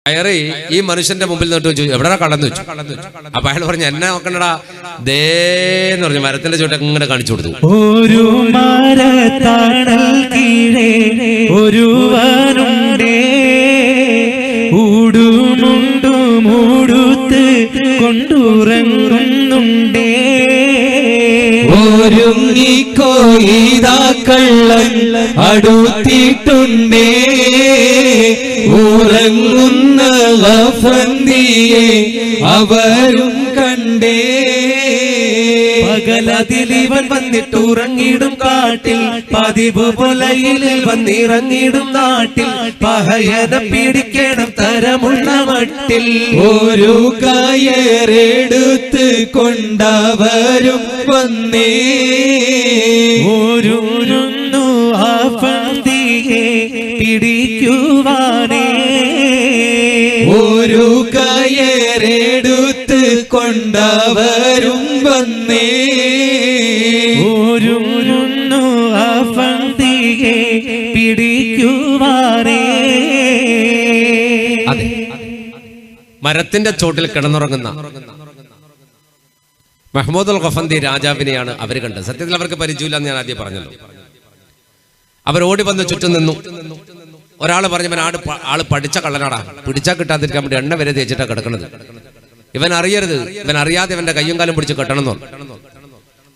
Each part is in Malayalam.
കയറി ഈ മനുഷ്യന്റെ മുമ്പിൽ നിന്നിട്ട് ചോദിച്ചു, എവിടെടാ കടന്നു വെച്ചു. അപ്പൊ അയാൾ പറഞ്ഞു, എന്നെ നോക്കണ്ടടാ ദേന്ന് പറഞ്ഞു മരത്തിന്റെ ചോട്ടൊക്കെ ഇങ്ങനെ കാണിച്ചു കൊടുത്തു. ഒരു മരത്തണൽ കീഴേ ഒരുവനുണ്ടേ, ഊടുമുണ്ടു മൂടുത്ത് കൊണ്ടുറങ്ങുന്നുണ്ടേ. ഒരുങ്ങിക്കോ ഇതാ കള്ളൻ അടുത്തിട്ടുണ്ടേ, ഉറങ്ങുന്ന ഗഫന്തിയെ അവരും കണ്ടേ. പകലതിലിവൻ വന്നിട്ട് ഉറങ്ങിടും കാട്ടിൽ, പതിവ് പുലയിൽ വന്നിറങ്ങിടും നാട്ടിൽ. പഹയന പിടിക്കണം തരമുള്ള മട്ടിൽ, ഒരു കയറെടുത്ത് കൊണ്ടവരും വന്നേ. ഒരുന്നു ആ പന്തിയെ പിടിക്കുവാനേ. ഒരു കയറെടുത്ത് കൊണ്ടവരും വന്നേ. ഒരുന്നു ആ പന്തിയെ പിടിക്കുവാനേ. അതെ, മരത്തിന്റെ ചോട്ടിൽ കിടന്നുറങ്ങുന്ന മഹ്മൂദുൽ ഖഫന്തി രാജാവിനെയാണ് അവർ കണ്ടത്. സത്യത്തിൽ അവർക്ക് പരിചയമില്ല എന്ന് ഞാൻ ആദ്യം പറഞ്ഞല്ലോ. അവരോടി വന്ന് ചുറ്റും നിന്നു. ഒരാൾ പറഞ്ഞു, ആള് പഠിച്ച കള്ളനാടാ, പിടിച്ചാൽ കിട്ടാതിരിക്കാൻ വേണ്ടി എണ്ണ വരെ തേച്ചിട്ടാ കിടക്കുന്നത്. ഇവൻ അറിയരുത്, ഇവൻ അറിയാതെ ഇവന്റെ കയ്യും കാലും പിടിച്ച് കെട്ടണമെന്നോ.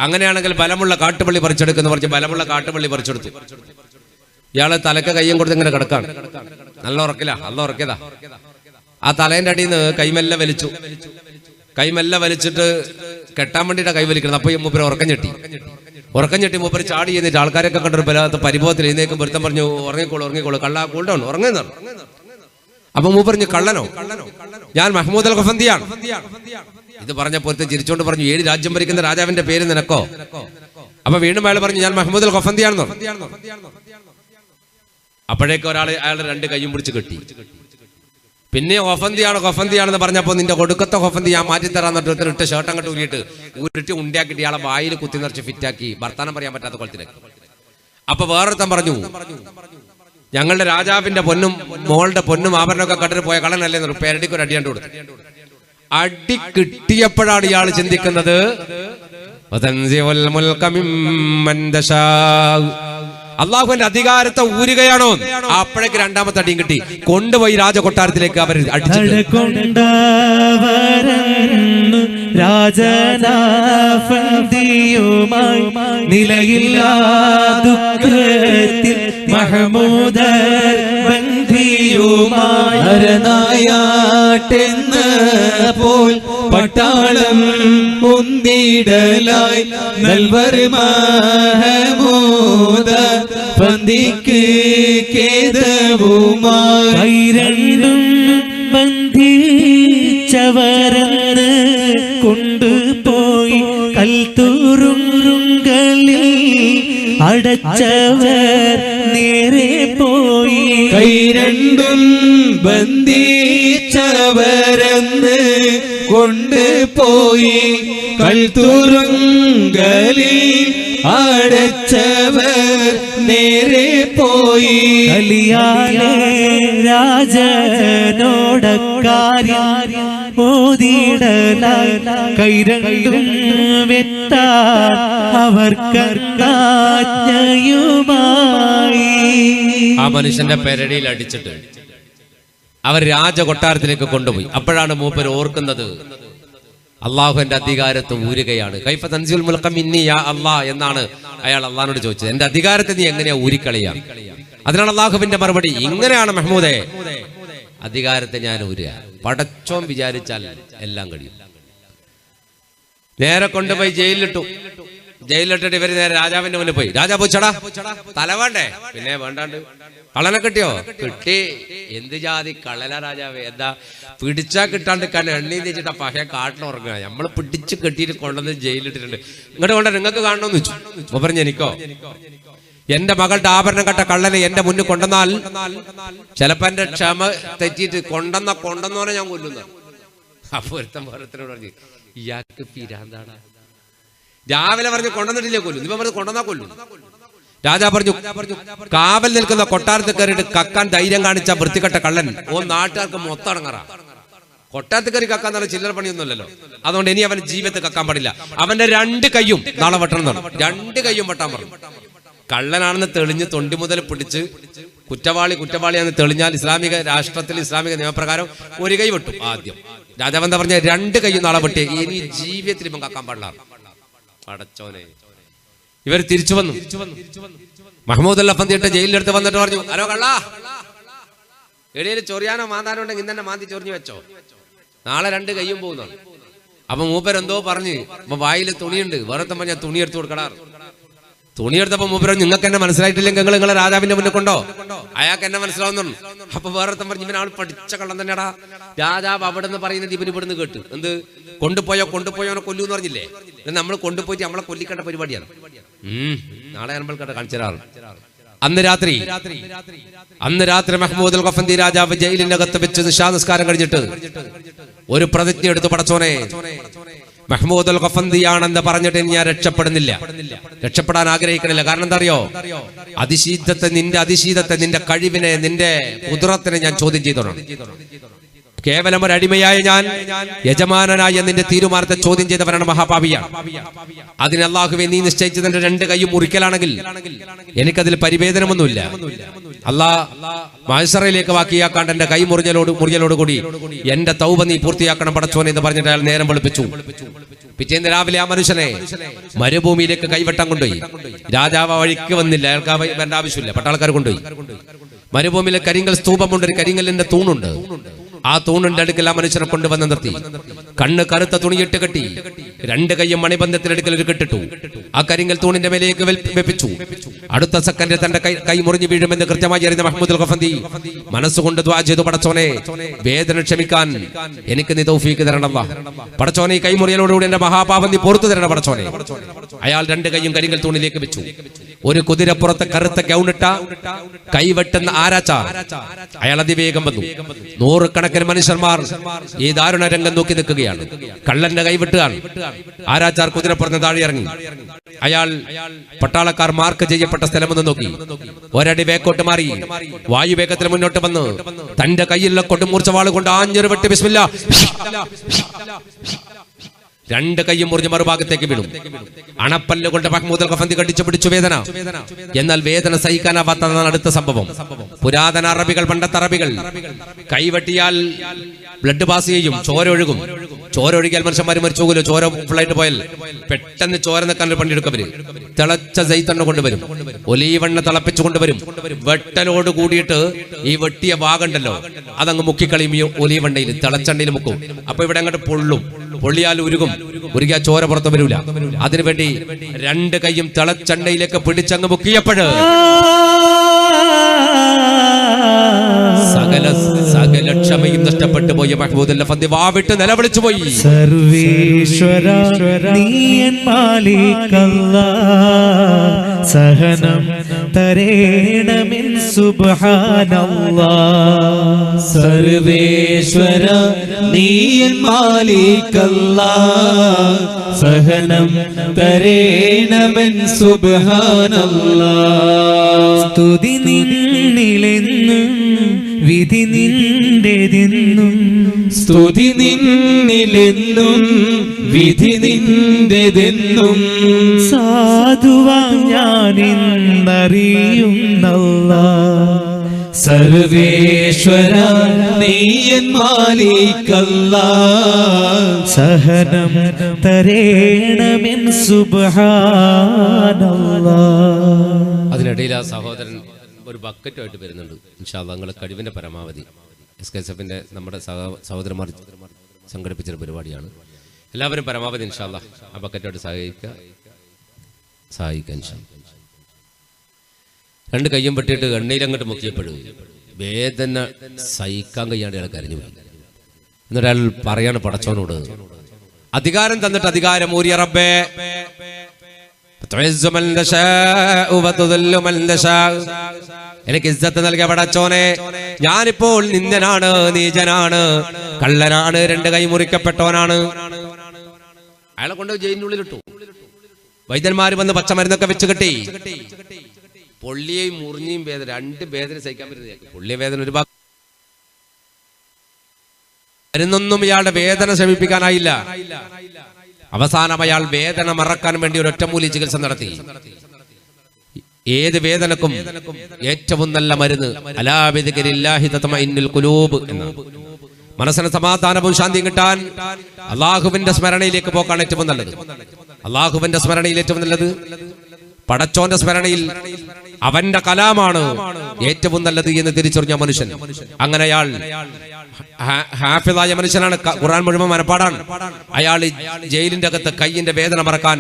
അങ്ങനെയാണെങ്കിൽ ബലമുള്ള കാട്ടുപള്ളി പറിച്ചെടുക്കുന്ന പറഞ്ഞ് ബലമുള്ള കാട്ടുപള്ളി പറിച്ചെടുത്തു. ഇയാള് തലക്ക് കയ്യും കൊടുത്ത് ഇങ്ങനെ കിടക്കാണ്. നല്ല ഉറക്കില്ല, നല്ല ഉറക്കിയതാ. ആ തലേന്റെ അടിയിൽ നിന്ന് കൈമെല്ലെ വലിച്ചു. കൈമെല്ലെ വലിച്ചിട്ട് കെട്ടാൻ വേണ്ടിയിട്ടാ കൈ വലിക്കുന്നത്. അപ്പൊ ഈ മൂപ്പര് ഉറക്കം ഞെട്ടി മൂപ്പര് ചാടി എന്നിട്ട് ആൾക്കാരൊക്കെ കണ്ടൊരു ബലാത്ത പരിഭവത്തിൽ എഴുന്നേക്കും. വൃത്തം പറഞ്ഞു, ഉറങ്ങിക്കോളൂ കള്ള കൂൾഡൗൺ ഉറങ്ങുന്ന. അപ്പൊ മൂപ്പറിഞ്ഞു, കള്ളനോ? ഞാൻ മഹ്മൂദുൽ ഖഫന്തിയാണ്. ഇത് പറഞ്ഞപ്പോ ചിരിച്ചോണ്ട് പറഞ്ഞു, 7 രാജ്യം ഭരിക്കുന്ന രാജാവിന്റെ പേര് നിനക്കോ? അപ്പൊ വീണ്ടും അയാൾ പറഞ്ഞു, ഞാൻ മഹ്മൂദുൽ ഖഫന്തിയാണെന്നോ. അപ്പോഴേക്കും ഒരാൾ അയാളുടെ 2 കൈയും പിടിച്ച് കെട്ടി. പിന്നെ ഖഫന്തിയാണെന്ന് പറഞ്ഞപ്പോ, നിന്റെ കൊടുക്കത്തെ ഖഫന്തി ഞാൻ മാറ്റിത്തരാന്നിട്ട് ഇട്ട് ഷർട്ട് അങ്ങോട്ട് ഉരുട്ടി ഉണ്ടിയാക്കിട്ട് ഇയാളെ വായിൽ കുത്തി നിറച്ച് ഫിറ്റാക്കി വർത്താനം പറയാൻ പറ്റാത്ത കുളത്തിലേക്ക്. അപ്പൊ വേറൊരുത്തൻ പറഞ്ഞു, ഞങ്ങളുടെ രാജാവിന്റെ പൊന്നും മോളുടെ പൊന്നും ആഭരണമൊക്കെ കട്ടിട്ട് പോയ കള്ളനല്ലേ പേരടിക്ക് ഒരു അടിയാണ്ട് കൊടുത്തു. അടി കിട്ടിയപ്പോഴാണ് ഇയാൾ ചിന്തിക്കുന്നത്, അള്ളാഹുവിന്റെ അധികാരത്തെ ഊരുകയാണോ? അപ്പോഴേക്ക് 2ാമത്തെ അടിയും കിട്ടി. കൊണ്ടുപോയി രാജകൊട്ടാരത്തിലേക്ക് അവർ അടിച്ചു. രാജനാഫന്തിയുമായി നിലയില്ലാ ദുഃഖത്തിൽ മഹ്മൂദർ ബന്ധിയുമായി അരനായാട്ടെന്ന പോൽ പട്ടാളം മുന്തിടലായി നൽവർ മഹമൂദ ബന്ധിക്ക് കേദവുമായി. രണ്ടും ബന്ധിച്ചവരെന്ന് കൊണ്ടുപോയി കൽത്തുറുങ്കളിൽ അടച്ചവർ നേരെ പോയി. കൈ രണ്ടും ബന്ധിച്ചവരെന്ന് കൊണ്ടുപോയി കൽത്തുറുങ്കളിൽ അടച്ചവർ നേരെ പോയി. കലിയാലെ രാജനോടക്കാര്യം ഓതിടലായി കൈ രണ്ടും വെട്ടാൻ അവർക്കാജ്ഞയുമായി. ആ മനുഷ്യന്റെ പെരടിയിൽ അടിച്ചിട്ട് അവർ രാജകൊട്ടാരത്തിലേക്ക് കൊണ്ടുപോയി. അപ്പോഴാണ് മൂപ്പർ ഓർക്കുന്നത്, അള്ളാഹുവിന്റെ അധികാരത്തെ ഊരുകയാണ്. കൈഫ തൻസിൽ മുൽക്ക മിന്നി യാ അല്ലാ എന്നാണ് അയാൾ അള്ളാഹിനോട് ചോദിച്ചത്. എന്റെ അധികാരത്തെ നീ എങ്ങനെയാ ഊരിക്കളയാം? അതിനാണ് അള്ളാഹുവിന്റെ മറുപടി, ഇങ്ങനെയാണ് മഹ്മൂദേ, അധികാരത്തെ ഞാൻ ഊരുക. പടച്ചോൻ വിചാരിച്ചാൽ എല്ലാം കഴിയും. നേരെ കൊണ്ടുപോയി ജയിലിലിട്ടിട്ട് ഇവര് നേരെ രാജാവിന്റെ മുന്നിൽ പോയി. രാജാ പോച്ചടാ, തല വേണ്ടേ? പിന്നെ വേണ്ടാണ്ട്. കള്ളനെ കിട്ടിയോ? കിട്ടി. എന്ത് ജാതി കള്ളന രാജാവേ? എന്താ പിടിച്ചാ കിട്ടാണ്ടിക്കാൻ എണ്ണി തേച്ചിട്ടാ പഹയ കാട്ടിനുറങ്ങുക. നമ്മള് പിടിച്ച് കെട്ടിയിട്ട് കൊണ്ടുവന്ന് ജയിലിട്ടിട്ടുണ്ട്. ഇങ്ങോട്ട് കൊണ്ട നിങ്ങൾക്ക് കാണണമെന്ന് വെച്ചു. അപ്പൊ പറഞ്ഞു, എനിക്കോ? എന്റെ മകളുടെ ആഭരണം കട്ട കള്ളനെ എന്റെ മുന്നിൽ കൊണ്ടുവന്നാൽ ചിലപ്പോ എന്റെ ക്ഷമ തെറ്റിയിട്ട് കൊണ്ടെന്നോനെ ഞാൻ കൊല്ലുന്ന. അപ്പൊ ഒരുത്തനോട് പറഞ്ഞു, ഇയാൾക്ക് പിരാന്താണ്. രാവിലെ പറഞ്ഞ് കൊണ്ടുവന്നിട്ടില്ലേ കൊല്ലും, ഇപ്പൊ പറഞ്ഞ് കൊണ്ടുവന്നാ കൊല്ലും. രാജാ പറഞ്ഞു, കാവൽ നിൽക്കുന്ന കൊട്ടാരത്തിൽ കയറിയിട്ട് കക്കാൻ ധൈര്യം കാണിച്ച വൃത്തികെട്ട കള്ളൻ നാട്ടുകാർക്ക് മൊത്തം അടങ്ങാറാ. കൊട്ടാരത്തിൽ കയറി കക്കാൻ പറഞ്ഞ ചില്ലറ പണിയൊന്നുമല്ലല്ലോ. അതുകൊണ്ട് ഇനി അവൻ ജീവിതത്തിൽ കക്കാൻ പാടില്ല. അവന്റെ 2 കൈയും നാളെ വെട്ടണം എന്നാണ്. 2 കൈയും വെട്ടാൻ പറഞ്ഞു. കള്ളനാണെന്ന് തെളിഞ്ഞ് തൊണ്ടി മുതൽ പിടിച്ച് കുറ്റവാളിയാണെന്ന് തെളിഞ്ഞാൽ ഇസ്ലാമിക രാഷ്ട്രത്തിൽ ഇസ്ലാമിക നിയമപ്രകാരം 1 കൈ വെട്ടും ആദ്യം. രാജാവ് എന്താ പറഞ്ഞ 2 കൈയും നാളെ വെട്ടിയ ഇനി ജീവിതത്തിൽ ഇപ്പം കക്കാൻ പാടില്ല. അടച്ചോനെ. ഇവർ തിരിച്ചു വന്നു. മഹ്മൂദ് അൽ അഫന്തിയുടെ ജയിലിലെടുത്ത് വന്നിട്ട് പറഞ്ഞു, ഹലോ കള്ളാ, എടയിൽ ചൊറിയാനോ മാന്താനോ ഉണ്ടെങ്കിൽ ഇന്നെ മാന്തി ചൊറിഞ്ഞു വെച്ചോ, നാളെ 2 കൈയും പോകുന്നതാണ്. അപ്പൊ മൂപ്പരെന്തോ പറഞ്ഞ്, അപ്പൊ വായിൽ തുണിയുണ്ട്, വേറെ ഞാൻ തുണി എടുത്തു കൊടുക്കടാറ്. തുണി എടുത്തപ്പോ മൂപ്പര് നിങ്ങൾക്ക് എന്നെ മനസ്സിലായിട്ടില്ലെങ്കിൽ നിങ്ങൾ നിങ്ങളെ രാജാവിന്റെ മുന്നിൽ കൊണ്ടോ, അയാൾക്ക് എന്നെ മനസ്സിലാവുന്നു. അപ്പൊ വേറെ പറഞ്ഞു, ഇവനാൾ പഠിച്ച കള്ളം തന്നെടാ. രാജാവ് അവിടെ നിന്ന് പറയുന്നത് ഇവനിവിടുന്ന് കേട്ടു. എന്ത് കൊണ്ടുപോയോ കൊല്ലൂന്ന് പറഞ്ഞില്ലേ? നമ്മൾ കൊണ്ടുപോയിട്ട് നമ്മളെ കൊല്ലിക്കേണ്ട പരിപാടിയാണ്. നാളെ നമ്മൾക്കട കാണിച്ചു തരാറ്. അന്ന് രാത്രി മഹ്മൂദ് അൽ ഖഫന്തി രാജാവ് ജയിലിന്റെ അകത്ത് വെച്ച് നിശാ നിസ്കാരം കഴിഞ്ഞിട്ട് ഒരു പ്രതിജ്ഞ എടുത്തു, പടച്ചോനെ, മഹ്മൂദ് അൽ ഖഫന്തിയാണെന്ന് പറഞ്ഞിട്ട് ഞാൻ രക്ഷപ്പെടാൻ ആഗ്രഹിക്കണില്ല. കാരണം എന്താ അറിയോ? നിന്റെ അതിശീതത്തെ, നിന്റെ കഴിവിനെ, നിന്റെ കുദ്റത്തിനെ ഞാൻ ചോദ്യം ചെയ്തോണം. കേവലം ഒരു അടിമയായ ഞാൻ യജമാനനായ നിന്റെ തീരുമാനത്തെ ചോദ്യം ചെയ്തവനാണ് മഹാപാപിയാണ്. അതിന് അല്ലാഹുവേ, നീ നിശ്ചയിച്ചതിന്റെ 2 കൈയും മുറിക്കലാണെങ്കിൽ എനിക്കതിൽ പരിവേദനമൊന്നുമില്ല. അല്ലാഹ് മഹ്ശറിലേക്ക് വാക്കിയാക്കാണ്ട് എന്റെ കൈ മുറിയലോടുകൂടി എന്റെ തൗബ നീ പൂർത്തിയാക്കണം പടച്ചോനെ എന്ന് പറഞ്ഞിട്ട് അയാൾ നേരം വെളുപ്പിച്ചു. പിറ്റേന്ന് രാവിലെ ആ മനുഷ്യനെ മരുഭൂമിയിലേക്ക് കൈവെട്ടാൻ കൊണ്ടുപോയി. രാജാവ് വഴിക്ക് വന്നില്ല, അയാൾക്ക് വരേണ്ട ആവശ്യമില്ല, പട്ടാൾക്കാർ കൊണ്ടുപോയി. മരുഭൂമിയിലെ കരിങ്കൽ സ്തൂപമുണ്ട്, ഒരു കരിങ്കലിന്റെ തൂണുണ്ട്. ആ തൂണിന്റെ അടുക്കൽ ആ മനുഷ്യനെ കൊണ്ടുവന്ന് നിർത്തി. കണ്ണ് കറുത്ത തുണിയിട്ട് കെട്ടി, 2 കൈയും മണിബന്ധത്തിനടുക്കൽ ഒരു കെട്ടിട്ടു. ആ കരിങ്കൽ തൂണിന്റെ മേലേക്ക് വെപ്പിച്ചു. അടുത്ത സെക്കൻഡിൽ തന്റെ കൈ മുറിഞ്ഞു വീഴുമെന്ന് കൃത്യമായി അറിയുന്ന മഹ്മൂദ് അൽ ഖഫന്തി മനസ്സുകൊണ്ട് ദുആ ചെയ്തു, പടച്ചോനെ, വേദന ക്ഷമിക്കാൻ എനിക്ക് നീ തൗഫീക്ക് തരണം. പടച്ചോനെ, കൈ മുറിയലോടുകൂടി എന്റെ മഹാപാപം നീ പുറത്തു തരണം പടച്ചോനെ. അയാൾ 2 കൈയും കരിങ്കൽ തൂണിലേക്ക് വെച്ചു. ഒരു കുതിരപ്പുറത്ത് കറുത്ത ഗൗണിട്ട കൈവെട്ടുന്ന ആരാച്ചാർ അയാൾ അതിവേഗം വന്നു. 100 കണക്കിന് മനുഷ്യന്മാർ ഈ ദാരുണ രംഗം നോക്കി നിൽക്കുകയാണ്. കള്ളന്റെ കൈവിട്ടുകയാണ്. ആരാച്ചാർ കുതിരപ്പുറത്ത് താഴെ ഇറങ്ങി. അയാൾ പട്ടാളക്കാർ മാർക്ക് ചെയ്യപ്പെട്ട സ്ഥലമൊന്ന് നോക്കി 1 അടി വേക്കോട്ട് മാറി വായുവേഗത്തിൽ മുന്നോട്ട് വന്ന് തന്റെ കയ്യിലുള്ള കൊടുമൂർച്ച വാള് കൊണ്ട് ആഞ്ഞൊരു വെട്ട് ബിസ്മില്ലാ 2 കൈയും മുറിഞ്ഞ് മറുഭാഗത്തേക്ക് വീണു. അണപ്പല്ല് കൊണ്ട് മഹ്മൂദ് അൽ ഖഫന്തി കടിച്ചു പിടിച്ചു വേദന. എന്നാൽ വേദന സഹിക്കാനാവാത്തതാണ് അടുത്ത സംഭവം. പുരാതന അറബികൾ, പണ്ടത്തെ അറബികൾ കൈവെട്ടിയാൽ ബ്ലഡ് പാസ് ചെയ്യും, ചോര ഒഴുകും. ചോര ഒഴുകിയാൽ മനുഷ്യന്മാർ മരിച്ചു പോകല്ലോ. ചോര ഫുള്ളായിട്ട് പോയാൽ പെട്ടെന്ന് ചോര നിൽക്കാൻ പണിയെടുക്കവര് തിളച്ച സൈത്തണ്ണ കൊണ്ടുവരും, ഒലീവെണ്ണ തിളപ്പിച്ചു കൊണ്ടുവരും. വെട്ടലോട് കൂടിയിട്ട് ഈ വെട്ടിയ ഭാഗമുണ്ടല്ലോ അതങ്ങ് മുക്കിക്കളിയും. ഈ ഒലീവെണ്ണയിൽ തിളച്ചെണ്ണയിൽ മുക്കും. അപ്പൊ ഇവിടെ അങ്ങോട്ട് പൊള്ളിയാൽ ഉരുകിയ ചോര പുറത്തു വരൂല. അതിനുവേണ്ടി 2 കൈയും തിളച്ചെണ്ണയിലേക്ക് പിടിച്ചങ്ങ് മുക്കിയപ്പോഴ് സകല ക്ഷമയും നഷ്ടപ്പെട്ടു പോയ മഹ്മൂദ് അൽ ഖഫന്തി വാവിട്ട് നിലവിളിച്ചു പോയി, സർവേശ്വര നീയൻ മാലികല്ലാഹ്, സഹനം തരേണമിൻ സുബ്ഹാനല്ലാഹ്. സർവേശ്വര നീയൻ മാലികല്ലാഹ്, സഹനം തരേണമൻ സുബ്ഹാനല്ലാഹ്. സ്തുതി നിന്നിലെന്നും വിധി നിന്റെതെന്നും, സ്തുതി നിന്നിലെന്നും വിധി നിന്റെതെന്നും, സാധുവാം ഞാനിന്നറിയുന്നല്ലാഹ്. സർവേശ്വര നീയൻ മാലികല്ലാഹ്, സഹനം തരേണമിൻ സുബ്ഹാനല്ലാഹ്. അതിനിടയിൽ ആ സഹോദരൻ ഒരു ബക്കറ്റുമായിട്ട് വരുന്നുണ്ട്. ഇൻഷാ അല്ലാഹ് നിങ്ങളുടെ കഴിവിന്റെ പരമാവധി SKSF-ന്റെ നമ്മുടെ സഹോദരന്മാർ സംഘടിപ്പിച്ചൊരു പരിപാടിയാണ്. എല്ലാവരും പരമാവധി ഇൻഷാ അല്ലാഹ് ആ ബക്കറ്റുമായിട്ട് സഹായിക്കാൻ. 2 കയ്യും വെട്ടിയിട്ട് എണ്ണയിലങ്ങോട്ട് മുക്കിയപ്പോഴും വേദന സഹിക്കാൻ കഴിയാണ്ട് അയാൾ കരഞ്ഞു പോയി. എന്നിട്ട് അയാൾ പറയാണ് പടച്ചോനോട്, അധികാരം തന്നിട്ട് അധികാരം ഊരിയ റബ്ബേ, എനിക്ക് ഇസ്സത്ത് നൽകിയ പടച്ചോനെ, ഞാനിപ്പോൾ നിന്ദനാണ്, നീചനാണ്, കള്ളനാണ്, 2 കൈ മുറിക്കപ്പെട്ടവനാണ്. അയാളെ കൊണ്ട് ജയിലിനുള്ളിലിട്ടു. വൈദ്യന്മാര് വന്ന് പച്ചമരുന്നൊക്കെ വെച്ച് കെട്ടി. പൊള്ളിയെയും മുറിഞ്ഞയും വേദന, രണ്ട് വേദന സഹിക്കാൻ പറ്റുന്ന പൊള്ളിയ വേദന ഒരു ഭാഗം മരുന്നൊന്നും ഇയാളുടെ വേദന ശമിപ്പിക്കാനായില്ല. അവസാനം അയാൾ വേദന മറക്കാൻ വേണ്ടി ഒരു ഒറ്റമൂലി ചികിത്സ നടത്തി. ഏത് വേദനക്കും ഏറ്റവും നല്ല മരുന്ന് അലാ ബിദിക്രില്ലാഹി തത്മഇന്നുൽ ഖുലൂബ് എന്നാണ്. മനസ്സിന് സമാധാനവും ശാന്തിയും കിട്ടാൻ അള്ളാഹുവിന്റെ സ്മരണയിലേക്ക് പോക്കാണ് ഏറ്റവും നല്ലത്. അള്ളാഹുവിന്റെ സ്മരണയിൽ ഏറ്റവും നല്ലത് പടച്ചോന്റെ സ്മരണയിൽ അവന്റെ കലാമാണ് ഏറ്റവും നല്ലത് എന്ന് തിരിച്ചറിഞ്ഞ മനുഷ്യൻ. അങ്ങനെ അയാൾ ഹാഫിളായ മനുഷ്യനാണ്. ഖുർആൻ മുഴുവൻ മനപ്പാടാണ്. അയാൾ ജയിലിന്റെ അകത്ത് കയ്യിന്റെ വേദന മറക്കാൻ